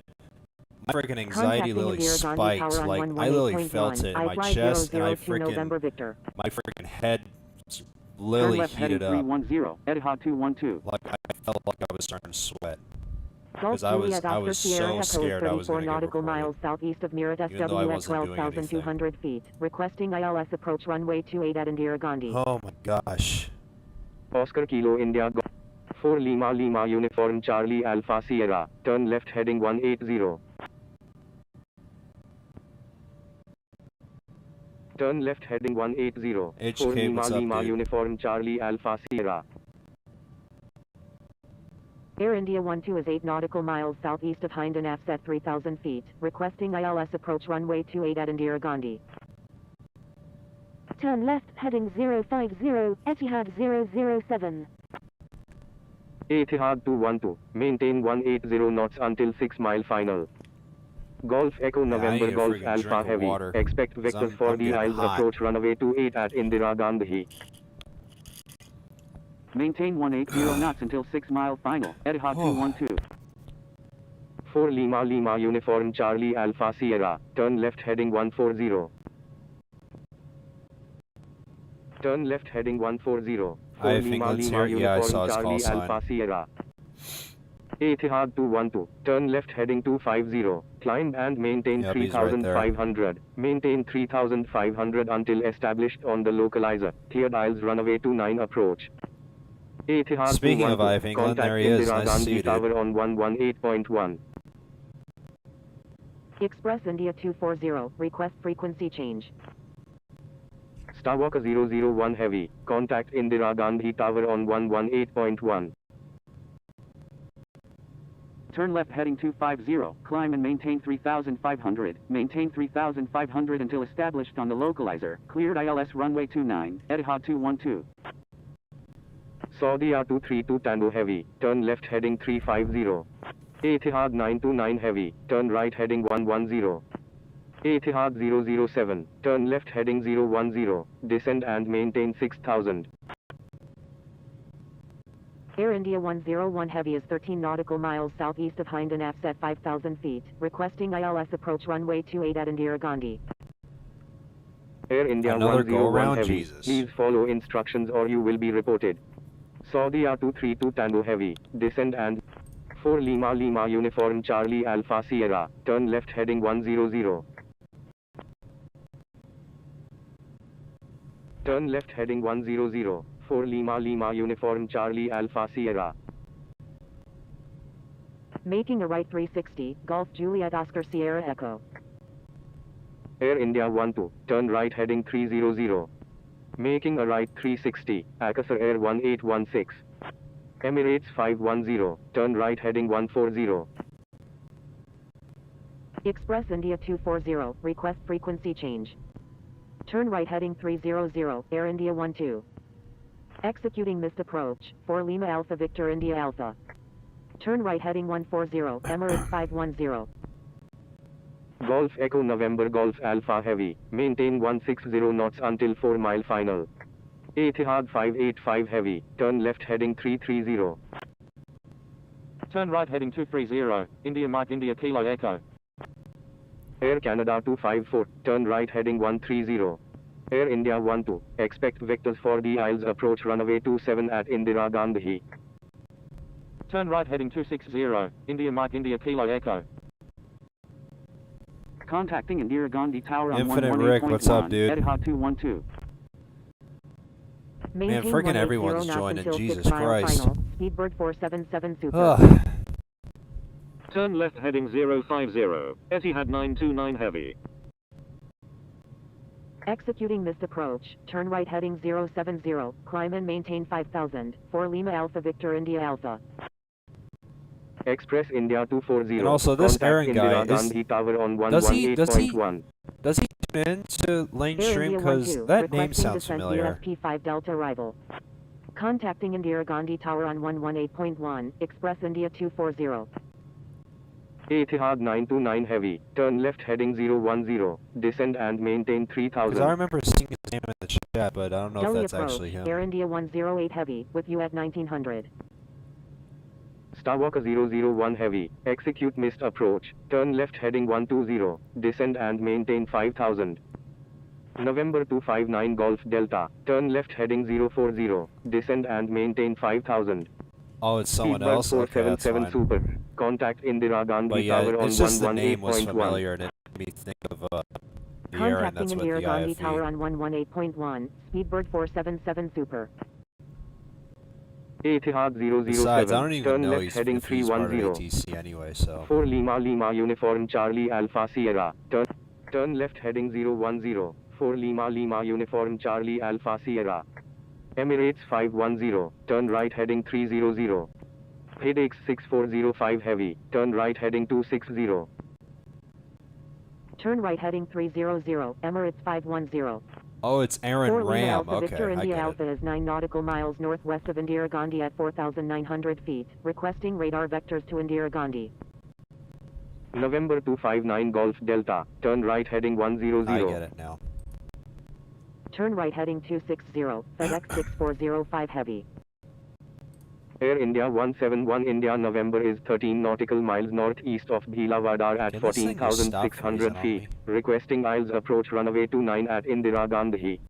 my frickin' anxiety Contacting literally Indira Gandhi spiked. Tower on Like, I literally 118.1. felt it in my I chest, and I fly 002 November frickin' Victor. my frickin' head Turn literally left heading heated up. 310. Etihad 212. Like, I felt like I was starting to sweat. Golf 'Cause I was- Juliet I Oscar was Sierra so Echo is scared I 34 was gonna get nautical recorded. miles southeast of Meerut Even though I SW at wasn't doing 12,200 feet. Requesting ILS approach runway 28 at Indira Gandhi. Oh my gosh. Oscar Kilo India 4 Lima Lima Uniform Charlie Alpha Sierra, turn left heading 180. Turn left heading 180. HK, 4 Lima what's up, Lima dude? Uniform Charlie Alpha Sierra. Air India 12 is 8 nautical miles southeast of Hind and Afs at 3,000 feet, requesting ILS approach runway 28 at Indira Gandhi. Turn left heading 050, Etihad 007. Etihad 212, maintain 180 knots until 6 mile final. Golf Echo Yeah, I November need a Golf freaking Alpha drink of Heavy, water, expect 'cause vectors I'm for the getting Isles hot. approach runway 28 at Indira Gandhi. Maintain 180 knots until 6 mile final. Etihad 212. 4 Lima Lima Uniform Charlie Alpha Sierra, turn left heading 140. Turn left heading 140. 4 Hi, Lima Finland's Lima here. Yeah, I Uniform saw his call Charlie sign. Alpha Sierra. Etihad 212, turn left heading 250, climb and maintain Yep, he's right there. 3,500. Maintain 3,500 until established on the localizer. Cleared Isles runway 29 approach. Etihad Speaking of 212, I, England, contact there he is. Indira Nice to see Gandhi you, dude. Tower on 118.1. Express India 240, request frequency change. Starwalker 001 Heavy, contact Indira Gandhi Tower on 118.1. Turn left heading 250, climb and maintain 3,500. Maintain 3,500 until established on the localizer. Cleared ILS runway 29, Etihad 212. Saudi R232 Tango Heavy, turn left heading 350. Etihad 929 Heavy, turn right heading 110. Etihad 007, turn left heading 010, descend and maintain 6,000. Air India 101 Heavy is 13 nautical miles southeast of Hind and Afs at 5,000 feet, requesting ILS approach runway 28 at Indira Gandhi. Air India Another 101 go-around? Heavy, Jesus. please follow instructions or you will be reported. Saudi R232 Tango Heavy, descend and 4 Lima Lima Uniform Charlie Alpha Sierra, turn left heading 100. Turn left heading 100, 4 Lima Lima Uniform Charlie Alpha Sierra. Making a right 360, Golf Juliet Oscar Sierra Echo. Air India 12, turn right heading 300. Making a right 360, Akarsar Air 1816. Emirates 510, turn right heading 140. Express India 240, request frequency change. Turn right heading 300, Air India 12. Executing missed approach, 4 Lima Alpha Victor India Alpha. Turn right heading 140, Emirates 510. Golf Echo November Golf Alpha Heavy, maintain 160 knots until 4 mile final. Etihad 585 Heavy, turn left heading 330. Turn right heading 230, India Mike India Kilo Echo. Air Canada 254, turn right heading 130. Air India 12, expect vectors for the Isles approach runway 27 at Indira Gandhi. Turn right heading 260, India Mike India Kilo Echo. Contacting Indira Gandhi Tower on Infinite Rick, what's up, 118.1, dude? Etihad 212. Maintain freaking 180 everyone's knots joining, until Jesus 6 mile Christ. final, Speedbird 477 Super. Ugh. Turn left heading 050, Etihad 929 Heavy. Executing missed approach, turn right heading 070, climb and maintain 5,000, 4 Lima Alpha Victor India Alpha. Express India 240. And also this contact Aaron guy Indira is- Gandhi Tower on does he- 118.1. Does he tune in to Lane Air Stream? India Because 12, that name requesting sounds descent familiar. USP 5 Delta arrival. Contacting Indira Gandhi Tower on 118.1, Express India 240. Etihad 929 Heavy, turn left heading 010, descend and maintain Because 3000. I remember seeing his name in the chat, but I don't know if Delhi that's approach, actually him. Air India 108 Heavy, with you at 1900. Starwalker 001 Heavy, execute missed approach, turn left heading 120, descend and maintain 5000. November 259 Golf Delta, turn left heading 040, descend and maintain 5000. Oh, it's someone Speedbird else? Okay, that's 477 fine. Super, contact Indira Gandhi But yeah, Tower on it's just the name was 118.1. familiar and it made me think of the air, and Contacting that's what Indira the Gandhi IFE. Tower on 118.1, Speedbird 477 Super. Etihad 007, Besides, I don't even turn know left he's, heading if he's part of 310. ATC anyway, so. 4 Lima Lima Uniform Charlie Alpha Sierra, turn left heading 010, 4 Lima Lima Uniform Charlie Alpha Sierra. Emirates 510, turn right heading 300. FedEx 6405 Heavy, turn right heading 260. Turn right heading 300, Emirates 510. Oh, it's Aaron 4 Lima Ram. Alpha Okay, Victor I India get it. Alpha is 9 nautical miles northwest of Indira Gandhi at 4,900 feet, requesting radar vectors to Indira Gandhi. November 259 Golf Delta, turn right heading 100. I get it now. Turn right heading 260, FedEx 6405 Heavy. Air India 171 India November is 13 nautical miles northeast of Bhilavadar at Can this thing just stop 14,600 freezing on feet, me? requesting aisles approach runway 29 at Indira Gandhi.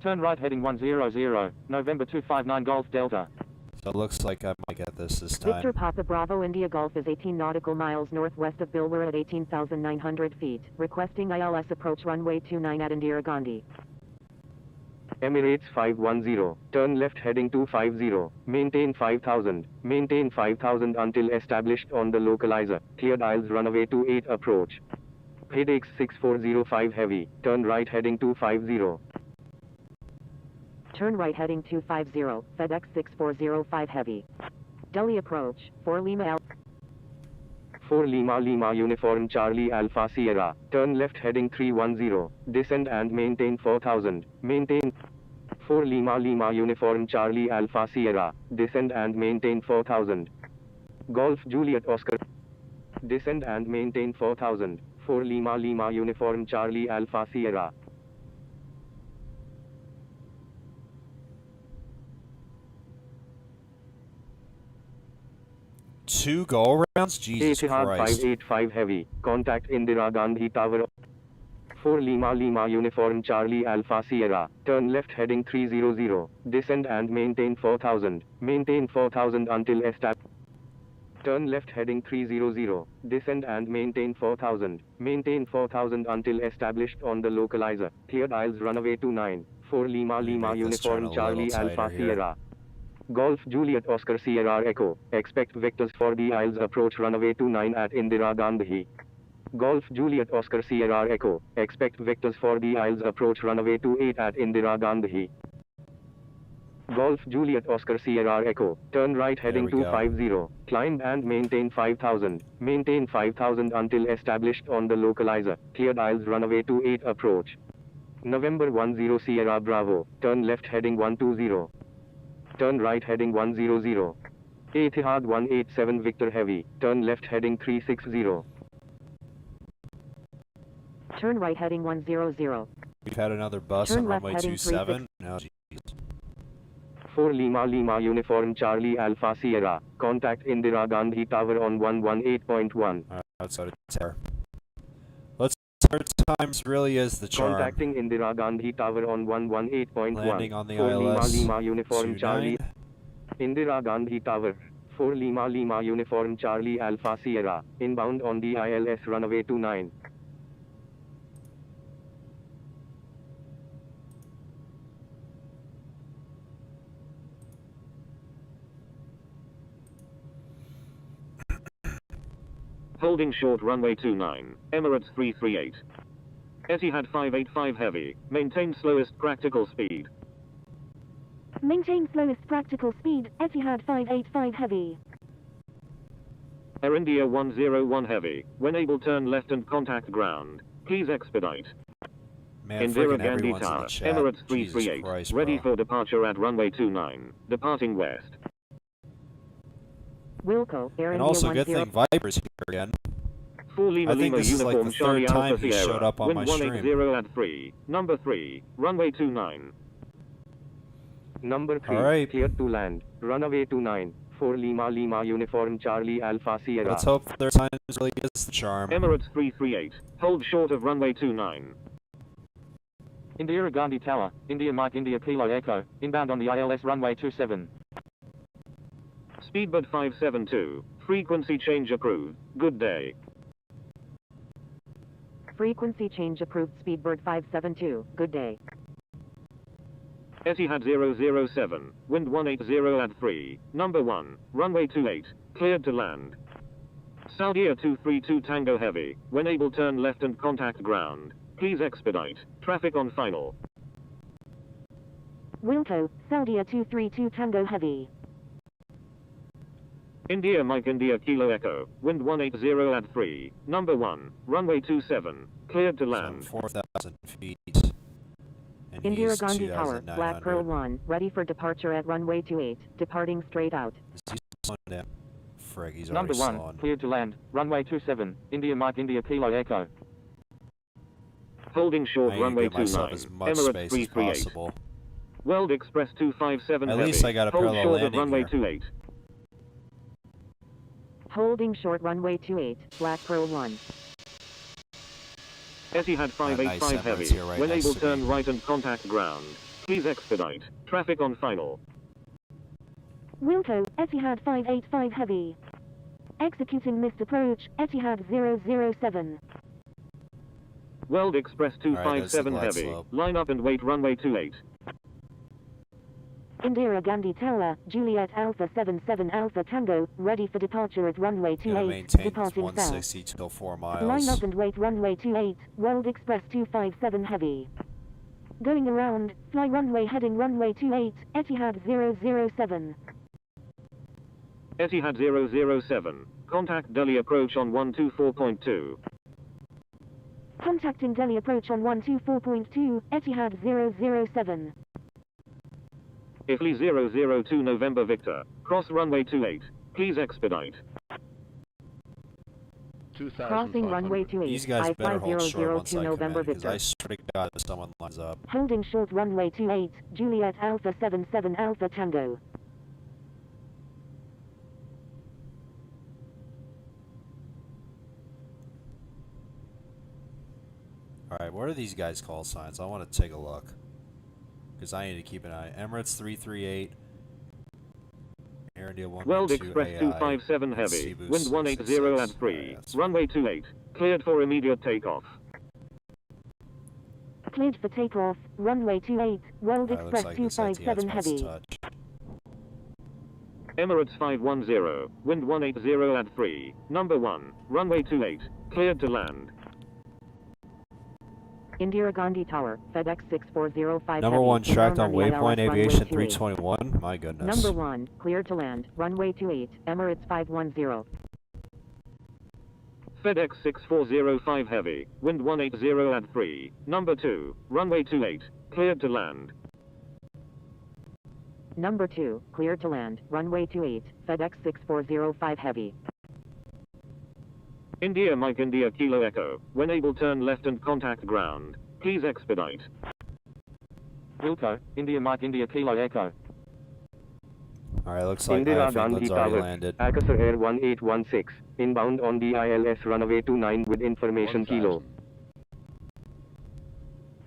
Turn right heading 100, November 259 Golf Delta. So it looks like I might get this Victor time. Papa Bravo India Golf is 18 nautical miles northwest of Bilwar at 18,900 feet, requesting ILS approach runway 29 at Indira Gandhi. Emirates 510, turn left heading 250, maintain 5000 until established on the localizer, cleared aisles runway 28 approach. FedEx 6405 Heavy, turn right heading 250. Turn right heading 250, FedEx 6405 Heavy. Delhi approach, 4 Lima Alpha. 4 Lima Lima Uniform Charlie Alpha Sierra, turn left heading 310, descend and maintain 4000, maintain 4 Lima Lima Uniform Charlie Alpha Sierra, descend and maintain 4000. Golf Juliet Oscar, descend and maintain 4000, 4 Lima Lima Uniform Charlie Alpha Sierra. Two go rounds? Jesus Etihad Christ. 585 Heavy, contact Indira Gandhi Tower. 4 Lima Lima Uniform Charlie Alpha Sierra, turn left heading 300, descend and maintain 4000 until established. Turn left heading 300, descend and maintain 4000 until established on the localizer, cleared aisles runway 29, 4 Lima Let me Lima make this turn Uniform a little Charlie tighter Alpha here. Sierra. Golf Juliet Oscar Sierra Echo, expect vectors for the aisles approach runway 29 at Indira Gandhi. Golf Juliet Oscar Sierra Echo, expect vectors for the aisles approach runway 28 at Indira Gandhi. Golf Juliet Oscar Sierra Echo, turn right heading we go. 250, climb and maintain 5000 until established on the localizer, cleared aisles runway 28 approach. November 10 Sierra Bravo, turn left heading 120. Turn right heading 100. Etihad 187 Victor Heavy, turn left heading 360. Turn right heading 100. We've had another bus Turn on left runway heading 27. No, jeez. 4 Lima Lima Uniform Charlie Alpha Sierra, contact Indira Gandhi Tower on 118.1. That's out of terror. Let's start times really is the charm. Contacting Indira Gandhi Tower on 118.1. Landing on the 4 Lima ILS. Lima Uniform 29. Charlie. Indira Gandhi Tower. 4 Lima Lima Uniform Charlie Alpha Sierra, inbound on the ILS runway 29. Holding short runway 29, Emirates 338. Etihad 585 Heavy, maintain slowest practical speed. Maintain slowest practical speed, Etihad 585 Heavy. Air India 101 Heavy, when able turn left and contact ground. Please expedite. Man, Indira freaking Gandhi everyone's in the Tower, chat. Emirates Jesus 338, Christ, ready bro. for departure at runway 29, departing west. Wilco, Air And India also, 10. good thing Viper's here again. 4 Lima I think Lima this is like Uniform the Charlie third time Alpha he Sierra, showed up on wind my 180 at 3, number 3, runway 29. Number 3, Alright. cleared to land, runway 29, 4 Lima Lima Uniform Charlie Alpha Sierra. Let's hope the third time really is the charm. Emirates 338, hold short of runway 29. Indira Gandhi Tower, India Mike India Kilo Echo, inbound on the ILS runway 27. Speedbird 572, frequency change approved, good day. Frequency change approved Speedbird 572, good day. Etihad 007, wind 180 at 3, number 1, runway 28, cleared to land. Saudia 232 Tango Heavy, when able turn left and contact ground. Please expedite, traffic on final. Wilco, Saudia 232 Tango Heavy. India Mike India Kilo Echo, wind 180 at 3, number 1, runway 27, cleared to So land. 4,000 feet. And Indira he's Gandhi Tower, Black Pearl 2,900. 1, ready for departure at runway 28, departing straight out. Is he slowing down? Frig, he's Number already 1, slowing. cleared to land, runway 27, India Mike India Kilo Echo. Holding short I need to runway give myself 29, as much Emirates space as 338. possible. World Express 257 At heavy, least I got a hold parallel short of landing runway here. 28. Holding short runway 28, Black Pearl 1. Etihad nice 585 Emirates heavy, here right when next able to turn me. right and contact ground. Please expedite. Traffic on final. Wilco, Etihad 585 Heavy. Executing missed approach, Etihad 007. World Express Alright, there's the 257 glide heavy, slope. line up and wait runway 28. Indira Gandhi Tower, Juliet Alpha 77 Alpha Tango, ready for departure at runway Gonna 28, maintain departing south. 160 till 4 Line miles. up and wait runway 28, World Express 257 Heavy. Going around, fly runway heading runway 28, Etihad 007. Etihad 007, contact Delhi approach on 124.2. Contacting Delhi approach on 124.2, Etihad 007. Ifli 002 November Victor, cross runway 28, please expedite. 2,500. Crossing runway 28, These guys better hold short once I-5002 I November command, because Victor. I swear to God if someone lines up. Holding short runway 28, Juliet Alpha 77 Alpha Tango. Alright, what are these guys' call signs? I want to take a look. Because I need to keep an eye. Emirates 338. Air India 112 World Express AI. 257 heavy, Cebu wind 180 at 3, Alright, that's runway 28, cleared for immediate takeoff. Cleared for takeoff, runway 28, World Alright, looks Express like this ITX 257 wants to Heavy. touch. Emirates 510, wind 180 at 3, number 1, runway 28, cleared to land. Indira Gandhi Tower, FedEx 6405 Number heavy, 1 tracked bound on the Waypoint ILS runway Aviation 28. 321. My goodness. Number 1, cleared to land, runway 28, Emirates 510. FedEx 6405 heavy, wind 180 at 3, number 2, runway 28, cleared to land. Number 2, cleared to land, runway 28, FedEx 6405 heavy. India Mike India Kilo Echo, when able turn left and contact ground. Please expedite. Wilco, India Mike India Kilo Echo. Alright, looks like Indira Finland's Gandhi already Tower, landed. Akasur Air 1816, inbound on the ILS runway 29 with information 1,000. kilo.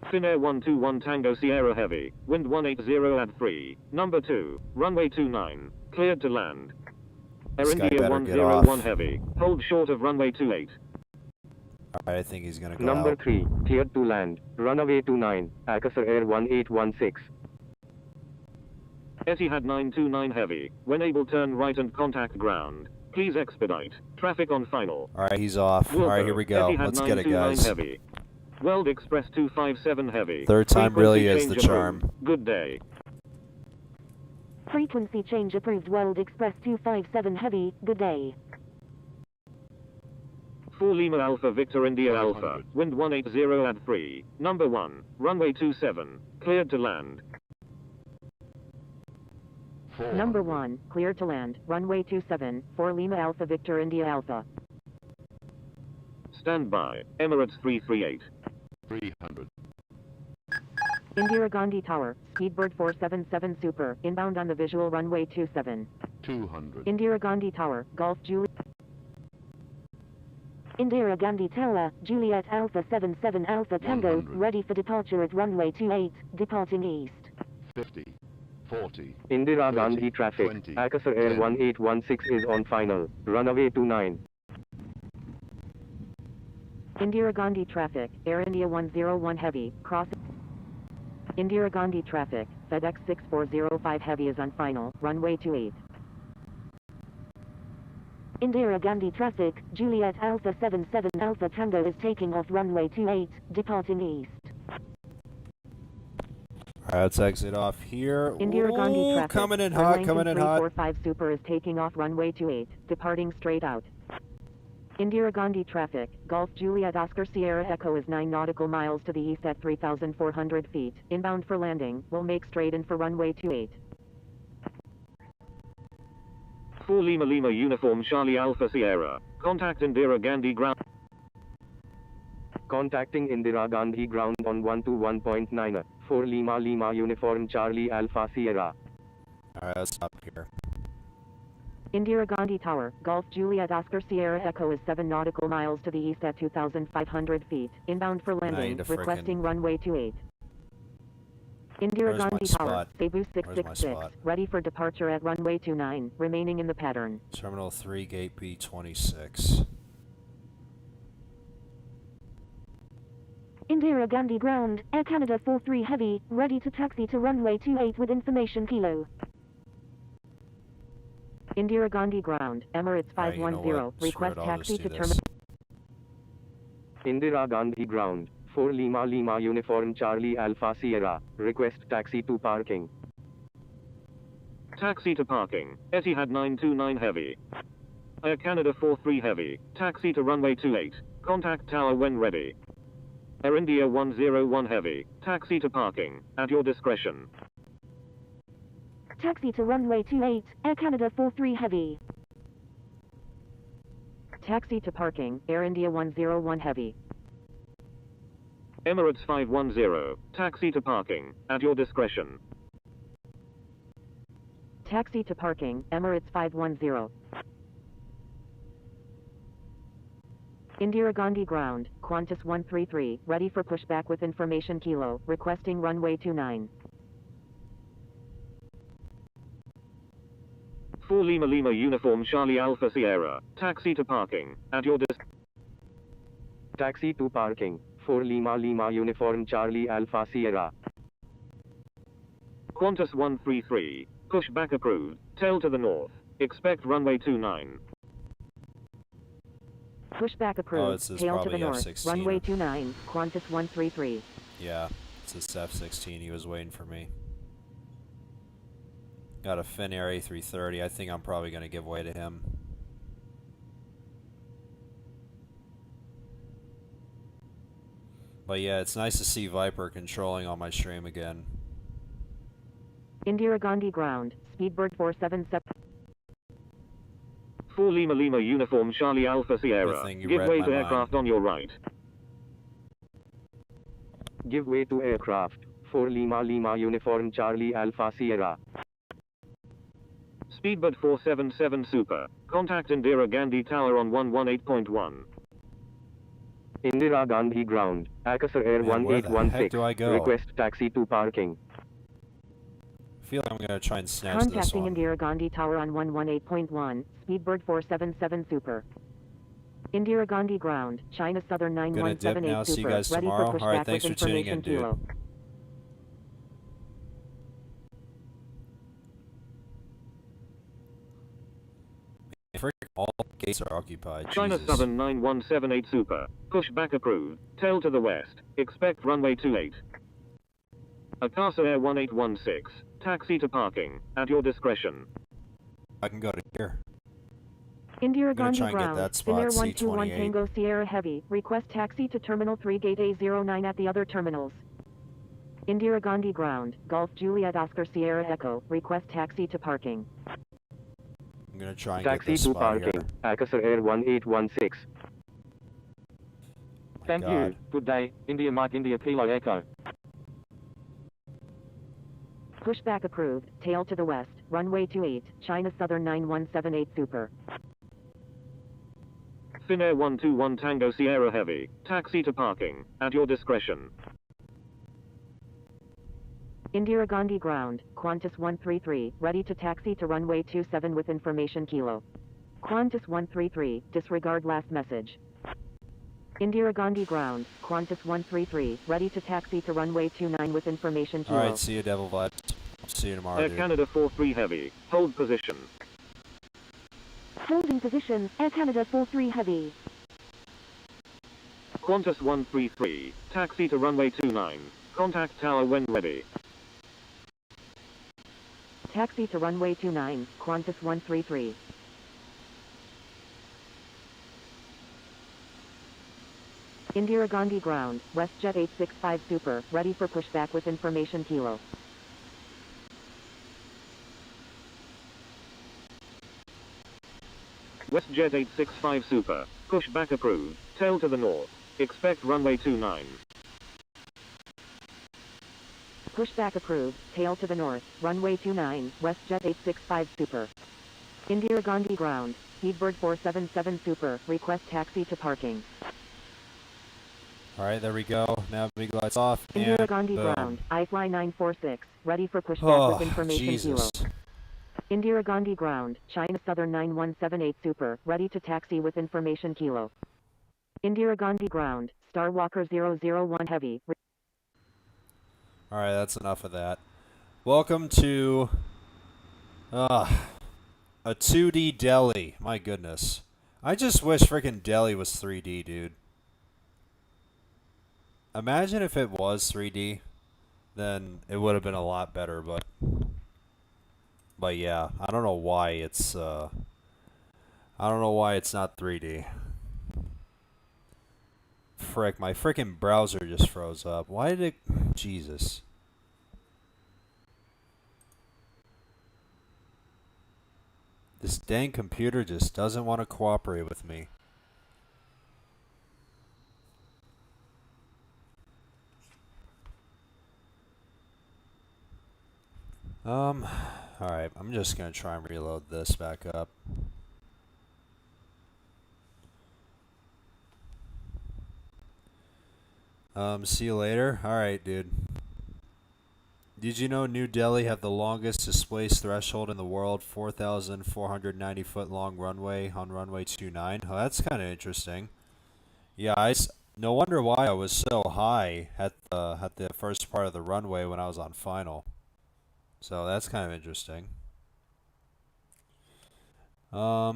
Finnair 121 Tango Sierra Heavy, wind 180 at 3, number 2, runway 29, cleared to land. Air This guy India better get 101 off. Heavy, hold short of runway 28. Alright, I think he's gonna go Number out. 3, cleared to land, runway 29, Akasur Air 1816. Etihad 929 Heavy, when able turn right and contact ground. Please expedite. Traffic on final. Alright, he's off. Alright, here we go. Etihad Let's get it, 929 guys. Heavy. World Express 257 Heavy. Third time really Frequency is the change charm. approved. Good day. Frequency change approved, World Express 257 Heavy, good day. 4 Lima Alpha Victor India 500. Alpha, wind 180 at 3, number 1, runway 27, cleared to land. 400. Number 1, cleared to land, runway 27, 4 Lima Alpha Victor India Alpha. Stand by, Emirates 338. 300. Indira Gandhi Tower, Speedbird 477 Super, inbound on the visual runway 27. 200. Indira Gandhi Tower, Golf Juliet. Indira Gandhi Tower, Juliet Alpha 77 Alpha Tango, 100. ready for departure at runway 28, departing east. 50. 40. Indira 30, Gandhi traffic, 20, Akasur Air 10. 1816 is on final, runway 29. Indira Gandhi traffic, Air India 101 Heavy, crossing. Indira Gandhi traffic, FedEx 6405 Heavy is on final, runway 28. Indira Gandhi traffic, Juliet Alpha 77 Alpha Tango is taking off runway 28, departing east. Alright, let's exit off here. Indira Gandhi Ooh, traffic. coming in hot, coming in hot. 345 Super is taking off runway 28, departing straight out. Indira Gandhi traffic. Golf Juliet Oscar Sierra Echo is 9 nautical miles to the east at 3,400 feet. Inbound for landing. Will make straight in for runway 28. 4 Lima Lima Uniform Charlie Alpha Sierra. Contact Indira Gandhi ground. Contacting Indira Gandhi ground on 121.9. 4 Lima Lima Uniform Charlie Alpha Sierra. Alright, let's stop here. Indira Gandhi Tower. Golf Juliet Oscar Sierra Echo is 7 nautical miles to the east at 2,500 feet. Inbound for landing. Requesting runway 28. Indira Where's my Gandhi Tower. spot? Cebu Where's my 666. spot? Ready for departure at runway 29. Remaining in the pattern. Terminal 3, Gate B26. Indira Gandhi ground, Air Canada 43 Heavy, ready to taxi to runway 28 with information kilo. Indira Gandhi ground. Emirates Alright, 510. you know what? Screw Request it, I'll taxi just to do terminal. this. Indira Gandhi ground. 4 Lima Lima Uniform Charlie Alpha Sierra. Request taxi to parking. Taxi to parking. Etihad 929 Heavy. Air Canada 43 Heavy. Taxi to runway 28. Contact tower when ready. Air India 101 Heavy. Taxi to parking. At your discretion. Taxi to runway 28, Air Canada 43 Heavy. Taxi to parking. Air India 101 Heavy. Emirates 510. Taxi to parking. At your discretion. Taxi to parking. Emirates 510. Indira Gandhi ground. Qantas 133. Ready for pushback with information kilo. Requesting runway 29. 4 Lima Lima Uniform Charlie Alpha Sierra. Taxi to parking. At your Taxi to parking. 4 Lima Lima Uniform Charlie Alpha Sierra. Qantas 133. Pushback approved. Tail to the north. Expect runway 29. Pushback approved. this is Tail to the probably north. F-16. Runway 29. Qantas 133. Yeah, it's this F-16. He was waiting for me. Got a Finnair A330. I think I'm probably going to give way to him. But yeah, it's nice to see Viper controlling on my stream again. Indira Gandhi ground. Speedbird 477. 4 Lima Lima Uniform Charlie Alpha Sierra. Good thing you Give read way my to mind. aircraft on your right. Give way to aircraft. 4 Lima Lima Uniform Charlie Alpha Sierra. Speedbird 477 Super. Contact Indira Gandhi Tower on 118.1. Indira Gandhi ground. Akasar Air Man, where the heck 1816. do I go? Request taxi to parking. I feel like I'm going to try and snatch this Contacting one. Indira Gandhi Tower on 118.1. Speedbird 477 Super. Indira Gandhi ground. China Southern Gonna dip 9178 now. See you Super. guys Ready tomorrow. for pushback Alright, thanks with for tuning information in, dude. kilo. Frick, all gates are occupied. China Jesus. Southern 9178 Super. Pushback approved. Tail to the west. Expect runway 28. Akasa Air 1816. Taxi to parking. At your discretion. I can go to here. Indira I'm gonna Gandhi try and get ground. that spot, Finnair 121 C28. Tango Sierra Heavy. Request taxi to Terminal 3 Gate A09 at the other terminals. Indira Gandhi ground. Golf Juliet Oscar Sierra Echo. Request taxi to parking. I'm going to try and Taxi get this to spot parking. here. Akasar Air 1816. My Thank God. you. Good day. India Mike India Kilo Echo. Pushback approved. Tail to the west. Runway 28. China Southern 9178 Super. Finnair 121 Tango Sierra Heavy. Taxi to parking. At your discretion. Indira Gandhi ground. Qantas 133. Ready to taxi to runway 27 with information kilo. Qantas 133. Disregard last message. Indira Gandhi ground. Qantas 133. Ready to taxi to runway 29 with information kilo. Alright, see you, Devil Vibes. See you tomorrow, Air dude. Canada 43 Heavy. Hold position. Holding position, Air Canada 43 Heavy. Qantas 133. Taxi to runway 29. Contact tower when ready. Taxi to runway 29, Qantas 133. Indira Gandhi ground, WestJet 865 Super, ready for pushback with information kilo. WestJet 865 Super. Pushback approved. Tail to the north. Expect runway 29. Pushback approved, tail to the north, runway 29, WestJet 865 Super. Indira Gandhi ground, Speedbird 477 Super, request taxi to parking. All right, there we go. Now big lights off. Indira And Gandhi boom. ground, iFly 946, ready for pushback Oh, with information Jesus. kilo. Indira Gandhi ground, China Southern 9178 Super, ready to taxi with information kilo. Indira Gandhi ground, Star Walker 001 Heavy. All right, that's enough of that. Welcome to a 2D Delhi. My goodness. I just wish freaking Delhi was 3D, dude. Imagine if it was 3D, then it would have been a lot better, but yeah, I don't know why it's not 3D. Frick, my freaking browser just froze up. Why did it? Jesus. This dang computer just doesn't want to cooperate with me. Alright, I'm just gonna try and reload this back up. See you later. Alright, dude. Did you know New Delhi have the longest displaced threshold in the world, 4,490 foot long runway on runway 29? Oh, that's kind of interesting. Yeah, no wonder why I was so high at the first part of the runway when I was on final. So that's kind of interesting. Let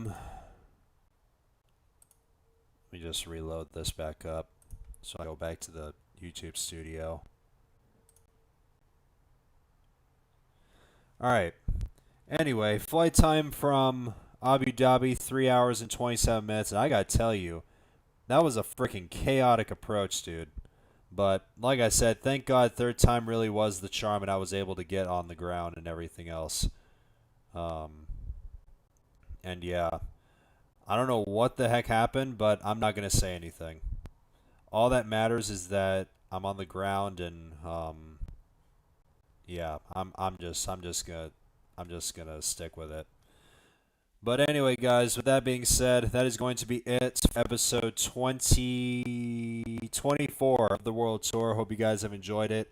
me just reload this back up so I go back to the YouTube studio. Alright. Anyway, flight time from Abu Dhabi, 3 hours and 27 minutes. And I gotta tell you, that was a freaking chaotic approach, dude. But, like I said, thank God third time really was the charm and I was able to get on the ground and everything else. And yeah, I don't know what the heck happened, but I'm not going to say anything. All that matters is that I'm on the ground and, yeah, I'm just gonna stick with it. But anyway, guys, with that being said, that is going to be it for episode 24 of the World Tour. Hope you guys have enjoyed it.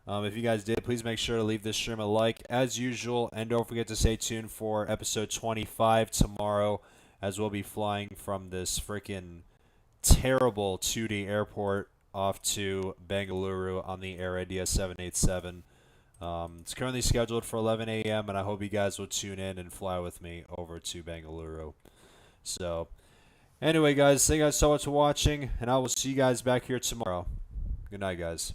If you guys did, please make sure to leave this stream a like as usual. And don't forget to stay tuned for episode 25 tomorrow, as we'll be flying from this freaking terrible 2D airport off to Bengaluru on the Air India 787. It's currently scheduled for 11 a.m. and I hope you guys will tune in and fly with me over to Bengaluru. So, anyway, guys, thank you guys so much for watching, and I will see you guys back here tomorrow. Good night, guys.